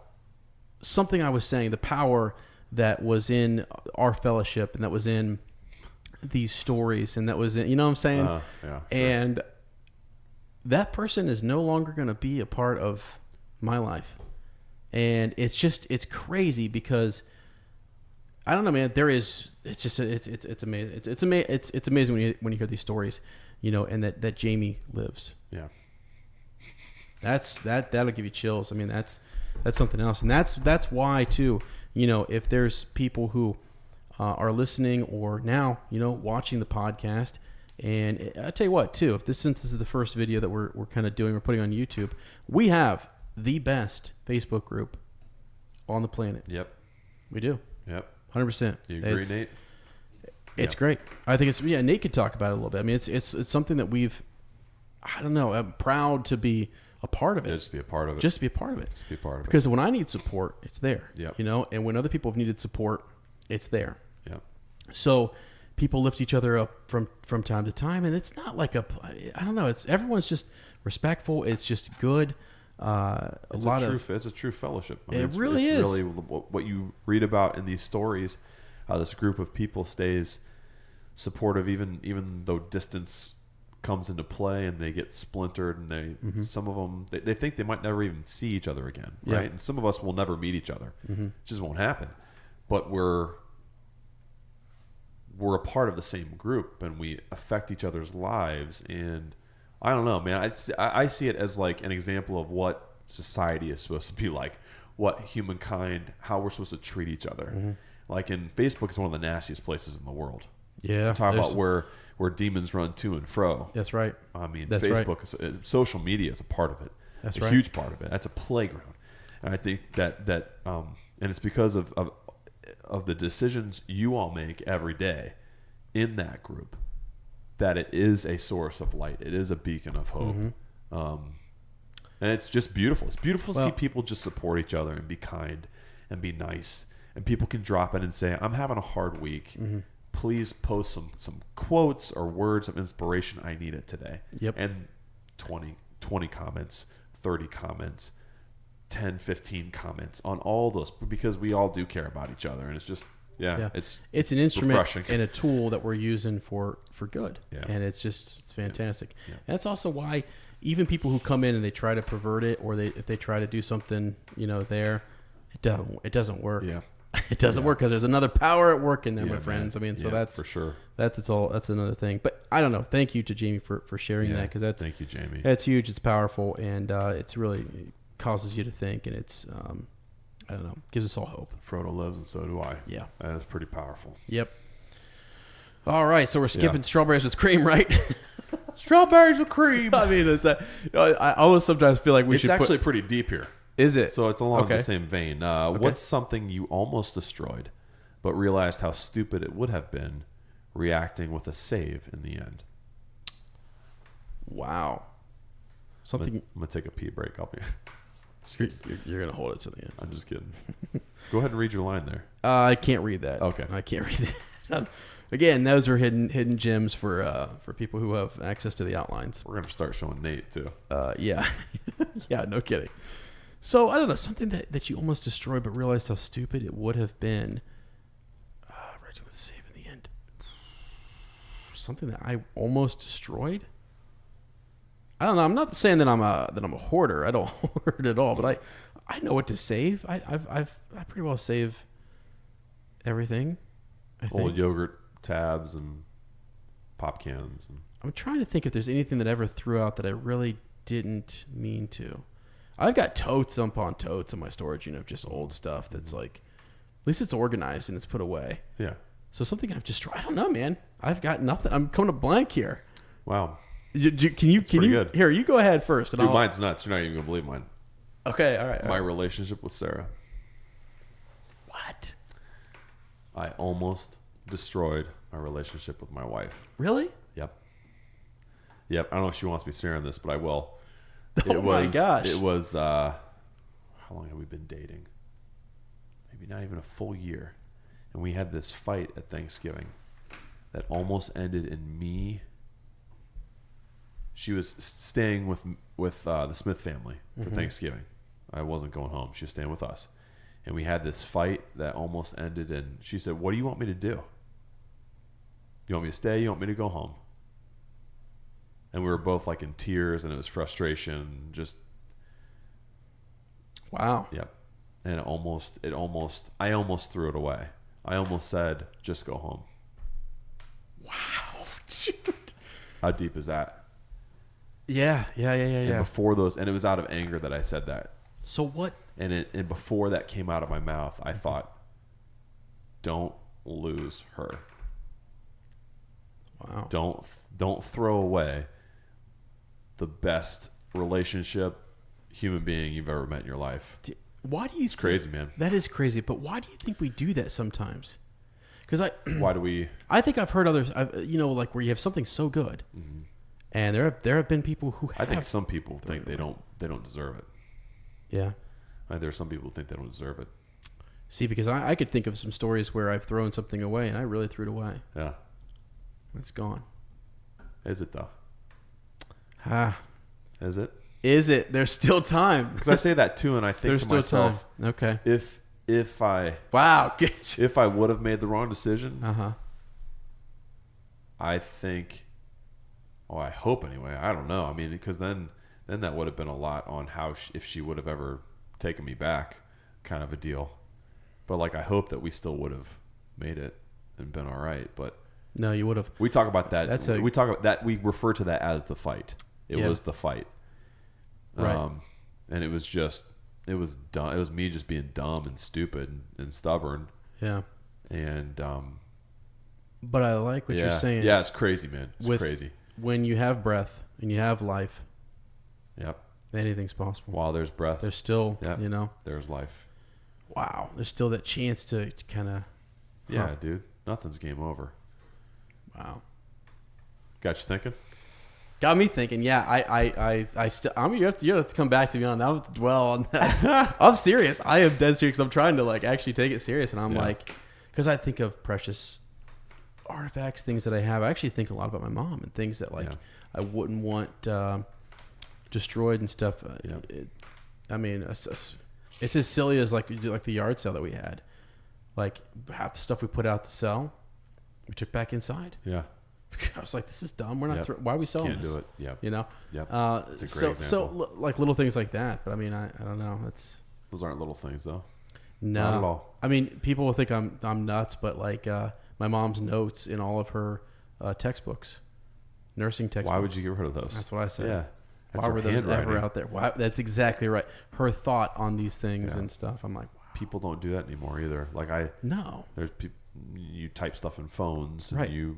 Speaker 1: something I was saying, the power that was in our fellowship and that was in these stories and that was in, you know what I'm saying?
Speaker 2: Yeah, sure.
Speaker 1: And that person is no longer going to be a part of my life. And it's crazy because I don't know, man. It's amazing. It's amazing when you hear these stories, and that Jamie lives.
Speaker 2: Yeah.
Speaker 1: That'll give you chills. I mean, that's something else, and that's why too. If there's people who are listening or now, watching the podcast, and I tell you what too, since this is the first video that we're kind of doing, we're putting on YouTube, we have the best Facebook group on the planet.
Speaker 2: Yep.
Speaker 1: We do.
Speaker 2: Yep.
Speaker 1: 100%.
Speaker 2: You agree, Nate?
Speaker 1: It's great. I think Nate could talk about it a little bit. I mean, it's something that I'm proud to be a part of it.
Speaker 2: Just be a part of it.
Speaker 1: Just be a part of it.
Speaker 2: Just be a part of it.
Speaker 1: Because when I need support, it's there.
Speaker 2: Yep.
Speaker 1: And when other people have needed support, it's there.
Speaker 2: Yep.
Speaker 1: So people lift each other up from time to time, and it's not like everyone's just respectful. It's just good.
Speaker 2: It's a true fellowship. I mean,
Speaker 1: it really is.
Speaker 2: It's really what you read about in these stories, how this group of people stays supportive even though distance comes into play and they get splintered, and some of them they think they might never even see each other again, right? And some of us will never meet each other. It just won't happen. But we're a part of the same group, and we affect each other's lives. And I don't know, man. I see it as like an example of what society is supposed to be like, what humankind, how we're supposed to treat each other. Like, in Facebook is one of the nastiest places in the world.
Speaker 1: Yeah.
Speaker 2: Talk about where demons run to and fro.
Speaker 1: That's right.
Speaker 2: I mean,
Speaker 1: That's
Speaker 2: Facebook, social media is a part of it.
Speaker 1: That's
Speaker 2: a
Speaker 1: right.
Speaker 2: huge part of it. That's a playground. And I think that and it's because of the decisions you all make every day in that group, that it is a source of light. It is a beacon of hope. And it's just beautiful. It's beautiful to see people just support each other and be kind and be nice. And people can drop in and say, I'm having a hard week. Please post some quotes or words of inspiration. I need it today. Yep. And 20 comments, 30 comments, 10, 15 comments on all those, because we all do care about each other. And it's just, it's
Speaker 1: an instrument
Speaker 2: refreshing.
Speaker 1: And a tool that we're using for good.
Speaker 2: Yeah.
Speaker 1: And it's fantastic.
Speaker 2: Yeah.
Speaker 1: And that's also why even people who come in and they try to pervert it, or if they try to do something, there, it doesn't work.
Speaker 2: Yeah.
Speaker 1: It doesn't work because there's another power at work in there, my friends.
Speaker 2: Man.
Speaker 1: I mean, so that's
Speaker 2: for sure.
Speaker 1: That's another thing. But I don't know. Thank you to Jamie for sharing that, because
Speaker 2: thank you, Jamie.
Speaker 1: That's huge. It's powerful, and it's really causes you to think, and it's I don't know, gives us all hope.
Speaker 2: Frodo lives, and so do I.
Speaker 1: Yeah,
Speaker 2: that is pretty powerful.
Speaker 1: Yep. All right, so we're skipping strawberries with cream, right?
Speaker 2: Strawberries with cream.
Speaker 1: I mean, I almost sometimes feel like
Speaker 2: it's actually pretty deep here.
Speaker 1: Is it?
Speaker 2: So it's along the same vein. What's something you almost destroyed, but realized how stupid it would have been reacting with a save in the end.
Speaker 1: Wow. Something.
Speaker 2: I'm gonna take a pee break.
Speaker 1: You're gonna hold it to the end.
Speaker 2: I'm just kidding. Go ahead and read your line there.
Speaker 1: I can't read that.
Speaker 2: Okay.
Speaker 1: I can't read that. Again, those are hidden gems for people who have access to the outlines.
Speaker 2: We're gonna start showing Nate too.
Speaker 1: Yeah. Yeah, no kidding. So I don't know, something that you almost destroyed but realized how stupid it would have been. Right with save in the end. Something that I almost destroyed. I don't know. I'm not saying that I'm a hoarder. I don't hoard at all. But I know what to save. I pretty well save everything. I think.
Speaker 2: Old yogurt tabs and pop cans.
Speaker 1: I'm trying to think if there's anything that I ever threw out that I really didn't mean to. I've got totes upon totes in my storage unit of just old stuff that's like, at least it's organized and it's put away.
Speaker 2: Yeah.
Speaker 1: So something I've destroyed. I don't know, man. I've got nothing. I'm coming to blank here.
Speaker 2: Wow.
Speaker 1: Can you
Speaker 2: good.
Speaker 1: Here, you go ahead first.
Speaker 2: Dude, mine's nuts. You're not even gonna believe mine.
Speaker 1: Okay, all right.
Speaker 2: My relationship with Sarah.
Speaker 1: What?
Speaker 2: I almost destroyed my relationship with my wife.
Speaker 1: Really?
Speaker 2: Yep. I don't know if she wants me sharing this, but I will.
Speaker 1: My gosh.
Speaker 2: It was, how long have we been dating? Maybe not even a full year. And we had this fight at Thanksgiving that almost ended in me. She was staying with the Smith family for Thanksgiving. I wasn't going home. She was staying with us. And we had this fight that almost ended in, she said, "What do you want me to do? You want me to stay? You want me to go home?" And we were both like in tears, and it was frustration. Just
Speaker 1: wow.
Speaker 2: Yep. And I almost threw it away. I almost said, "Just go home."
Speaker 1: Wow, dude.
Speaker 2: How deep is that?
Speaker 1: Yeah.
Speaker 2: And before those, and it was out of anger that I said that.
Speaker 1: So what?
Speaker 2: And before that came out of my mouth, I thought, "Don't lose her.
Speaker 1: Wow.
Speaker 2: Don't throw away the best relationship human being you've ever met in your life."
Speaker 1: Why do you?
Speaker 2: It's crazy, man.
Speaker 1: That is crazy. But why do you think we do that sometimes? Because
Speaker 2: why do we?
Speaker 1: I think I've heard others. Like where you have something so good, and there have been people who have,
Speaker 2: I think some people think they don't deserve it.
Speaker 1: Yeah.
Speaker 2: There are some people who think they don't deserve it.
Speaker 1: See, because I could think of some stories where I've thrown something away and I really threw it away.
Speaker 2: Yeah.
Speaker 1: It's gone.
Speaker 2: Is it though? Is it?
Speaker 1: Is it? There's still time.
Speaker 2: Because I say that too, and I think
Speaker 1: There's
Speaker 2: to
Speaker 1: still
Speaker 2: myself,
Speaker 1: time. Okay.
Speaker 2: if I if I would have made the wrong decision, I think, I hope anyway. I don't know. I mean, because then that would have been a lot on how if she would have ever taken me back, kind of a deal. But like, I hope that we still would have made it and been all right. But
Speaker 1: no, you would have.
Speaker 2: We talk about that. We refer to that as the fight. It was the fight.
Speaker 1: Right.
Speaker 2: And it was dumb. It was me just being dumb and stupid and stubborn.
Speaker 1: Yeah.
Speaker 2: And
Speaker 1: but I like what you're saying.
Speaker 2: Yeah, it's crazy, man. It's crazy.
Speaker 1: When you have breath and you have life.
Speaker 2: Yep.
Speaker 1: Anything's possible.
Speaker 2: While there's breath,
Speaker 1: there's still,
Speaker 2: there's life.
Speaker 1: Wow. There's still that chance to kind of.
Speaker 2: Yeah, dude. Nothing's game over.
Speaker 1: Wow.
Speaker 2: Got you thinking?
Speaker 1: Got me thinking. Yeah, I still. You have to come back to me on that. I have to dwell on that. I'm serious. I am dead serious. I'm trying to actually take it serious, and I'm because I think of precious artifacts, things that I have. I actually think a lot about my mom and things that I wouldn't want destroyed and stuff. I mean, it's as silly as like the yard sale that we had. Like half the stuff we put out to sell, we took back inside. Yeah. I was like, this is dumb. We're not. Why are we selling
Speaker 2: Can't
Speaker 1: this?
Speaker 2: do it. Yeah.
Speaker 1: You know.
Speaker 2: Yeah.
Speaker 1: It's a great example. So like little things like that. But I mean, I don't know.
Speaker 2: Those aren't little things though.
Speaker 1: No.
Speaker 2: Not at all.
Speaker 1: I mean, people will think I'm nuts, but like my mom's notes in all of her textbooks, nursing textbooks.
Speaker 2: Why would you get rid of those?
Speaker 1: That's what I said.
Speaker 2: Yeah.
Speaker 1: Why were those ever out there? Why? That's exactly right. Her thought on these things and stuff. I'm like, wow.
Speaker 2: People don't do that anymore either. Like there's people. You type stuff in phones. And you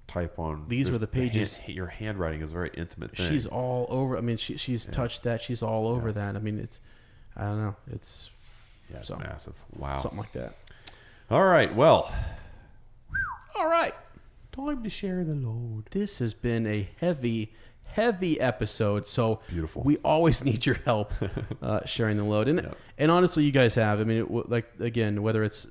Speaker 2: type on.
Speaker 1: These were the pages.
Speaker 2: Your handwriting is a very intimate thing.
Speaker 1: She's all over. I mean, she's touched that. She's all over that. I mean, I don't know. It's
Speaker 2: massive. Wow.
Speaker 1: Something like that.
Speaker 2: All right. Well.
Speaker 1: All right.
Speaker 4: Time to share the load.
Speaker 1: This has been a heavy episode. So
Speaker 2: Beautiful.
Speaker 1: We always need your help sharing the load. And honestly, you guys have. I mean, again, whether it's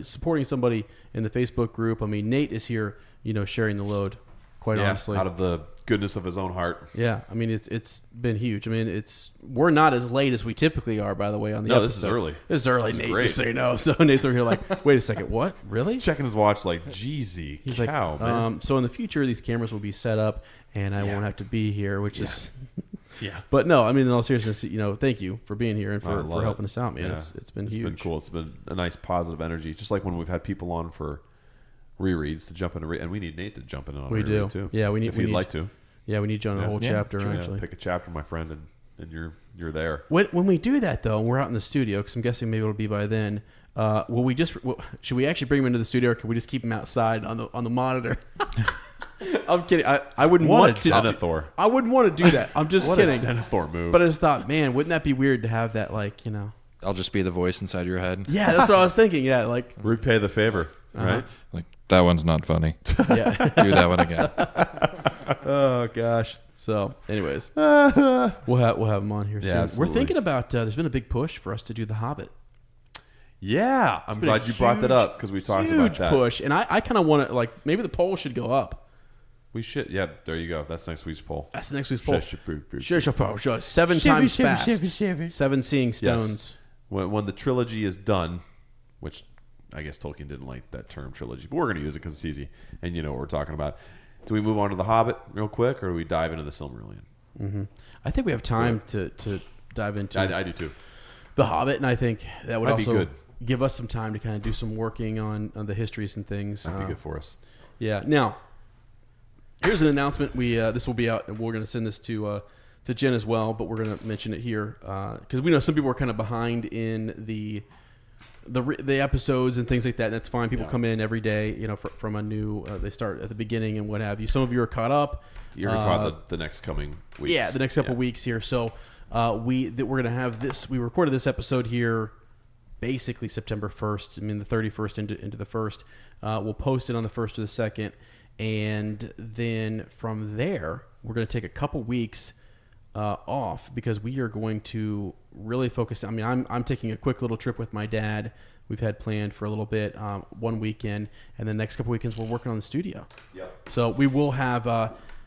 Speaker 1: supporting somebody in the Facebook group. I mean, Nate is here, sharing the load. Quite honestly,
Speaker 2: out of the goodness of his own heart.
Speaker 1: Yeah, I mean, it's been huge. I mean, we're not as late as we typically are, by the way, on the episode.
Speaker 2: This is early.
Speaker 1: This is early, Nate, to say no. So Nate's over here like, wait a second, what? Really?
Speaker 2: Checking his watch like, Jeezy,
Speaker 1: he's
Speaker 2: cow,
Speaker 1: like,
Speaker 2: man.
Speaker 1: So in the future, these cameras will be set up, and I won't have to be here, which is...
Speaker 2: Yeah.
Speaker 1: But no, I mean, in all seriousness, thank you for being here and for helping us out, man.
Speaker 2: Yeah.
Speaker 1: It's been huge.
Speaker 2: It's been cool. It's been a nice positive energy, just like when we've had people on for rereads to jump in and we need Nate to jump in on
Speaker 1: we
Speaker 2: reread
Speaker 1: do
Speaker 2: too.
Speaker 1: Yeah, we need.
Speaker 2: If you'd like to.
Speaker 1: Yeah, we need you on the whole chapter.
Speaker 2: Sure.
Speaker 1: Actually,
Speaker 2: pick a chapter, my friend, and you're there.
Speaker 1: When we do that though, and we're out in the studio, because I'm guessing maybe it'll be by then. Should we actually bring him into the studio, or can we just keep him outside on the monitor? I'm kidding. I wouldn't want to.
Speaker 2: Denethor.
Speaker 1: I wouldn't want to do that. I'm just kidding.
Speaker 2: What a Denethor move.
Speaker 1: But I just thought, man, wouldn't that be weird to have that,
Speaker 3: I'll just be the voice inside your head.
Speaker 1: Yeah, that's what I was thinking. Yeah, like
Speaker 2: repay the favor, right?
Speaker 3: Like, that one's not funny.
Speaker 1: Yeah.
Speaker 3: Do that one again.
Speaker 1: Oh gosh. So, anyways, we'll have him on here soon.
Speaker 2: Absolutely.
Speaker 1: We're thinking about. There's been a big push for us to do the Hobbit.
Speaker 2: Yeah, I'm glad you brought that up because we talked about that.
Speaker 1: Huge push, and I kind of want to maybe the poll should go up.
Speaker 2: We should. Yeah, there you go. That's next week's poll.
Speaker 1: That's next week's poll.
Speaker 2: Sure.
Speaker 1: 7 times fast. 7 seeing stones.
Speaker 2: Yes. When the trilogy is done, which I guess Tolkien didn't like that term trilogy, but we're going to use it because it's easy, and you know what we're talking about. Do we move on to the Hobbit real quick, or do we dive into the Silmarillion?
Speaker 1: Mm-hmm. I think we have time to dive into.
Speaker 2: I do too.
Speaker 1: The Hobbit, and I think that would also
Speaker 2: be good.
Speaker 1: Give us some time to kind of do some working on the histories and things.
Speaker 2: That'd be good for us.
Speaker 1: Yeah. Now, here's an announcement. This will be out, and we're going to send this to Jen as well, but we're going to mention it here because we know some people are kind of behind in the episodes and things like that, and that's fine. People come in every day, from a new. They start at the beginning and what have you. Some of you are caught up.
Speaker 2: You're talking about the next coming weeks.
Speaker 1: Yeah, the next couple weeks here. So we're going to have this. We recorded this episode here, basically September 1st. I mean the 31st into the 1st. We'll post it on the 1st or the 2nd, and then from there we're going to take a couple weeks off because we are going to really focus. I mean, I'm taking a quick little trip with my dad. We've had planned for a little bit, one weekend, and the next couple weekends we're working on the studio. Yep. So we will have,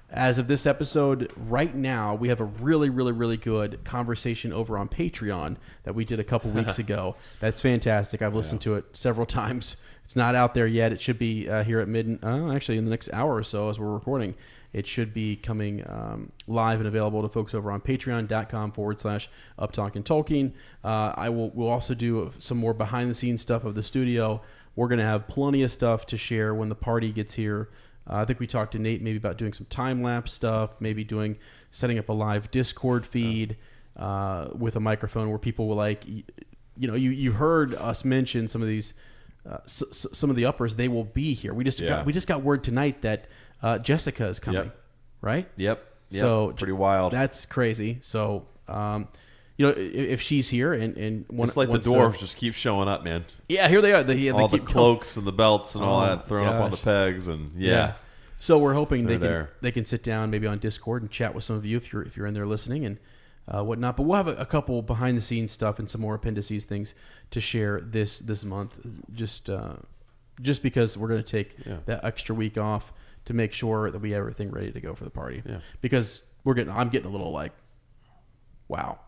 Speaker 1: as of this episode, right now, we have a really, really, really good conversation over on Patreon that we did a couple weeks ago. That's fantastic. I've listened to it several times. It's not out there yet. It should be here at actually in the next hour or so as we're recording. It should be coming live and available to folks over on patreon.com/UpTalking Tolkien. We'll also do some more behind the scenes stuff of the studio. We're going to have plenty of stuff to share when the party gets here. I think we talked to Nate maybe about doing some time lapse stuff, maybe setting up a live Discord feed with a microphone where people will you heard us mention some of these some of the uppers. They will be here. We just got word tonight that Jessica is coming, right?
Speaker 2: Yep.
Speaker 1: So
Speaker 2: pretty wild.
Speaker 1: That's crazy. So if she's here and
Speaker 2: it's like the dwarves just keep showing up, man.
Speaker 1: Yeah, here they are.
Speaker 2: All the cloaks and the belts and all that thrown up on the pegs and
Speaker 1: So we're hoping they can sit down maybe on Discord and chat with some of you if you're in there listening and whatnot. But we'll have a couple behind the scenes stuff and some more appendices things to share this month. Just because we're going to take that extra week off to make sure that we have everything ready to go for the party. Yeah. Because I'm getting a little wow.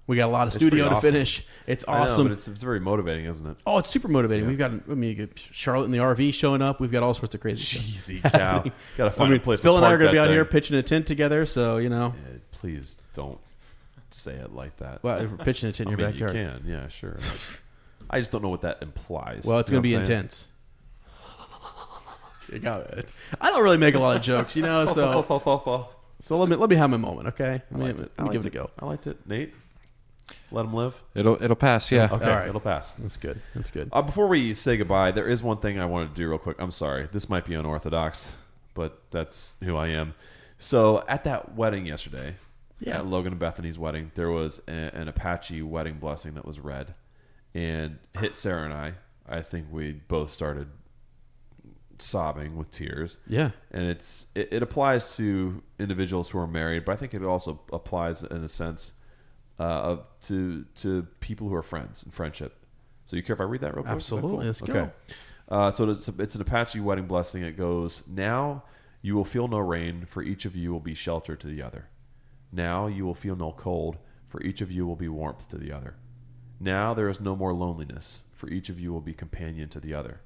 Speaker 1: We got a lot of studio to finish. It's awesome.
Speaker 2: But it's very motivating, isn't it?
Speaker 1: Oh, it's super motivating. Yeah. We've got you get Charlotte in the RV showing up. We've got all sorts of crazy
Speaker 2: stuff. Cow. Got to find a place
Speaker 1: Phil
Speaker 2: to
Speaker 1: and I are
Speaker 2: going to
Speaker 1: be out here pitching a tent together, so
Speaker 2: please don't say it like that.
Speaker 1: Well, we're pitching a tent in your backyard.
Speaker 2: You can, yeah, sure. I just don't know what that implies.
Speaker 1: Well, it's going to be intense. You got it. I don't really make a lot of jokes, so let me have my moment, okay? Let me give it a go.
Speaker 2: I liked it. Nate, let him live.
Speaker 3: It'll pass, yeah.
Speaker 2: Okay, all right. It'll pass.
Speaker 1: That's good.
Speaker 2: Before we say goodbye, there is one thing I wanted to do real quick. I'm sorry. This might be unorthodox, but that's who I am. So at that wedding yesterday, at Logan and Bethany's wedding, there was an Apache wedding blessing that was read and hit Sarah and I I think we both started sobbing with tears.
Speaker 1: Yeah.
Speaker 2: And it applies to individuals who are married, but I think it also applies in a sense to people who are friends and friendship. So you care if I read that real quick?
Speaker 1: Absolutely. Let's
Speaker 2: go. So it's an Apache wedding blessing. It goes, now you will feel no rain, for each of you will be shelter to the other. Now you will feel no cold, for each of you will be warmth to the other. Now there is no more loneliness, for each of you will be companion to the other.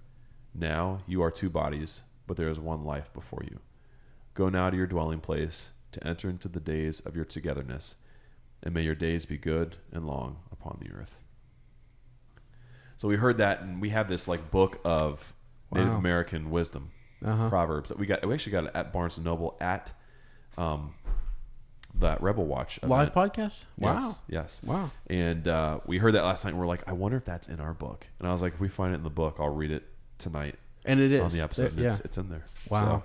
Speaker 2: Now you are two bodies, but there is one life before you. Go now to your dwelling place, to enter into the days of your togetherness, and may your days be good and long upon the earth. So we heard that, and we have this like book of Native American wisdom, Proverbs that we actually got it at Barnes and Noble at that Rebel Watch event.
Speaker 1: Live podcast. Wow.
Speaker 2: Yes.
Speaker 1: Wow.
Speaker 2: And we heard that last night, and we're like, I wonder if that's in our book. And I was like, if we find it in the book, I'll read it tonight.
Speaker 1: And it is
Speaker 2: on the episode. It's in there.
Speaker 1: Wow.
Speaker 2: So,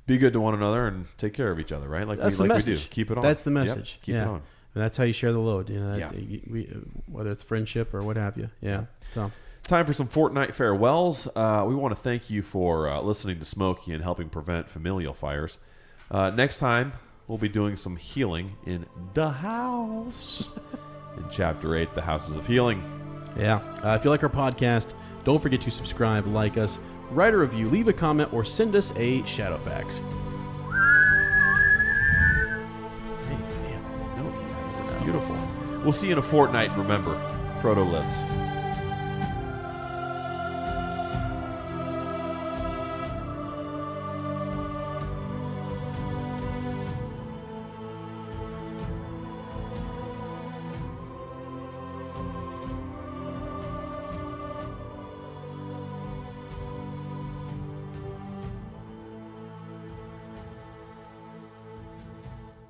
Speaker 2: be good to one another and take care of each other, right? Like
Speaker 1: that's
Speaker 2: we
Speaker 1: the
Speaker 2: do.
Speaker 1: message.
Speaker 2: Keep it on.
Speaker 1: That's the message.
Speaker 2: Yep. Keep it on.
Speaker 1: And that's how you share the load. You know, whether it's friendship or what have you. Yeah. So
Speaker 2: time for some Fortnite farewells. We want to thank you for listening to Smokey and helping prevent familial fires. Next time we'll be doing some healing in the house in Chapter 8, the Houses of Healing.
Speaker 1: Yeah. If you like our podcast, don't forget to subscribe, like us, write a review, leave a comment, or send us a Shadowfax.
Speaker 2: Hey, man, I know he had it. It's beautiful. We'll see you in a fortnight, and remember, Frodo lives.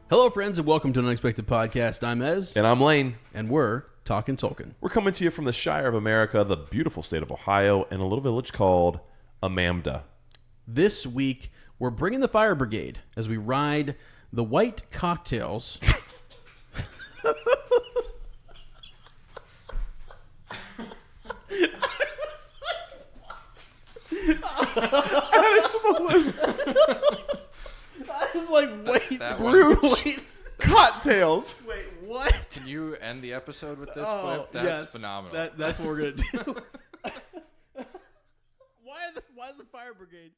Speaker 1: Hello, friends, and welcome to an Unexpected Podcast. I'm Ez.
Speaker 2: And I'm Lane.
Speaker 1: And we're talking Tolkien.
Speaker 2: We're coming to you from the Shire of America, the beautiful state of Ohio, and a little village called Amamda.
Speaker 1: This week, we're bringing the fire brigade as we ride the white cocktails. I was like, wait,
Speaker 2: wait, cocktails.
Speaker 1: Wait, what?
Speaker 3: Can you end the episode with this clip? That's phenomenal.
Speaker 1: That's what we're gonna do. Why is the fire brigade?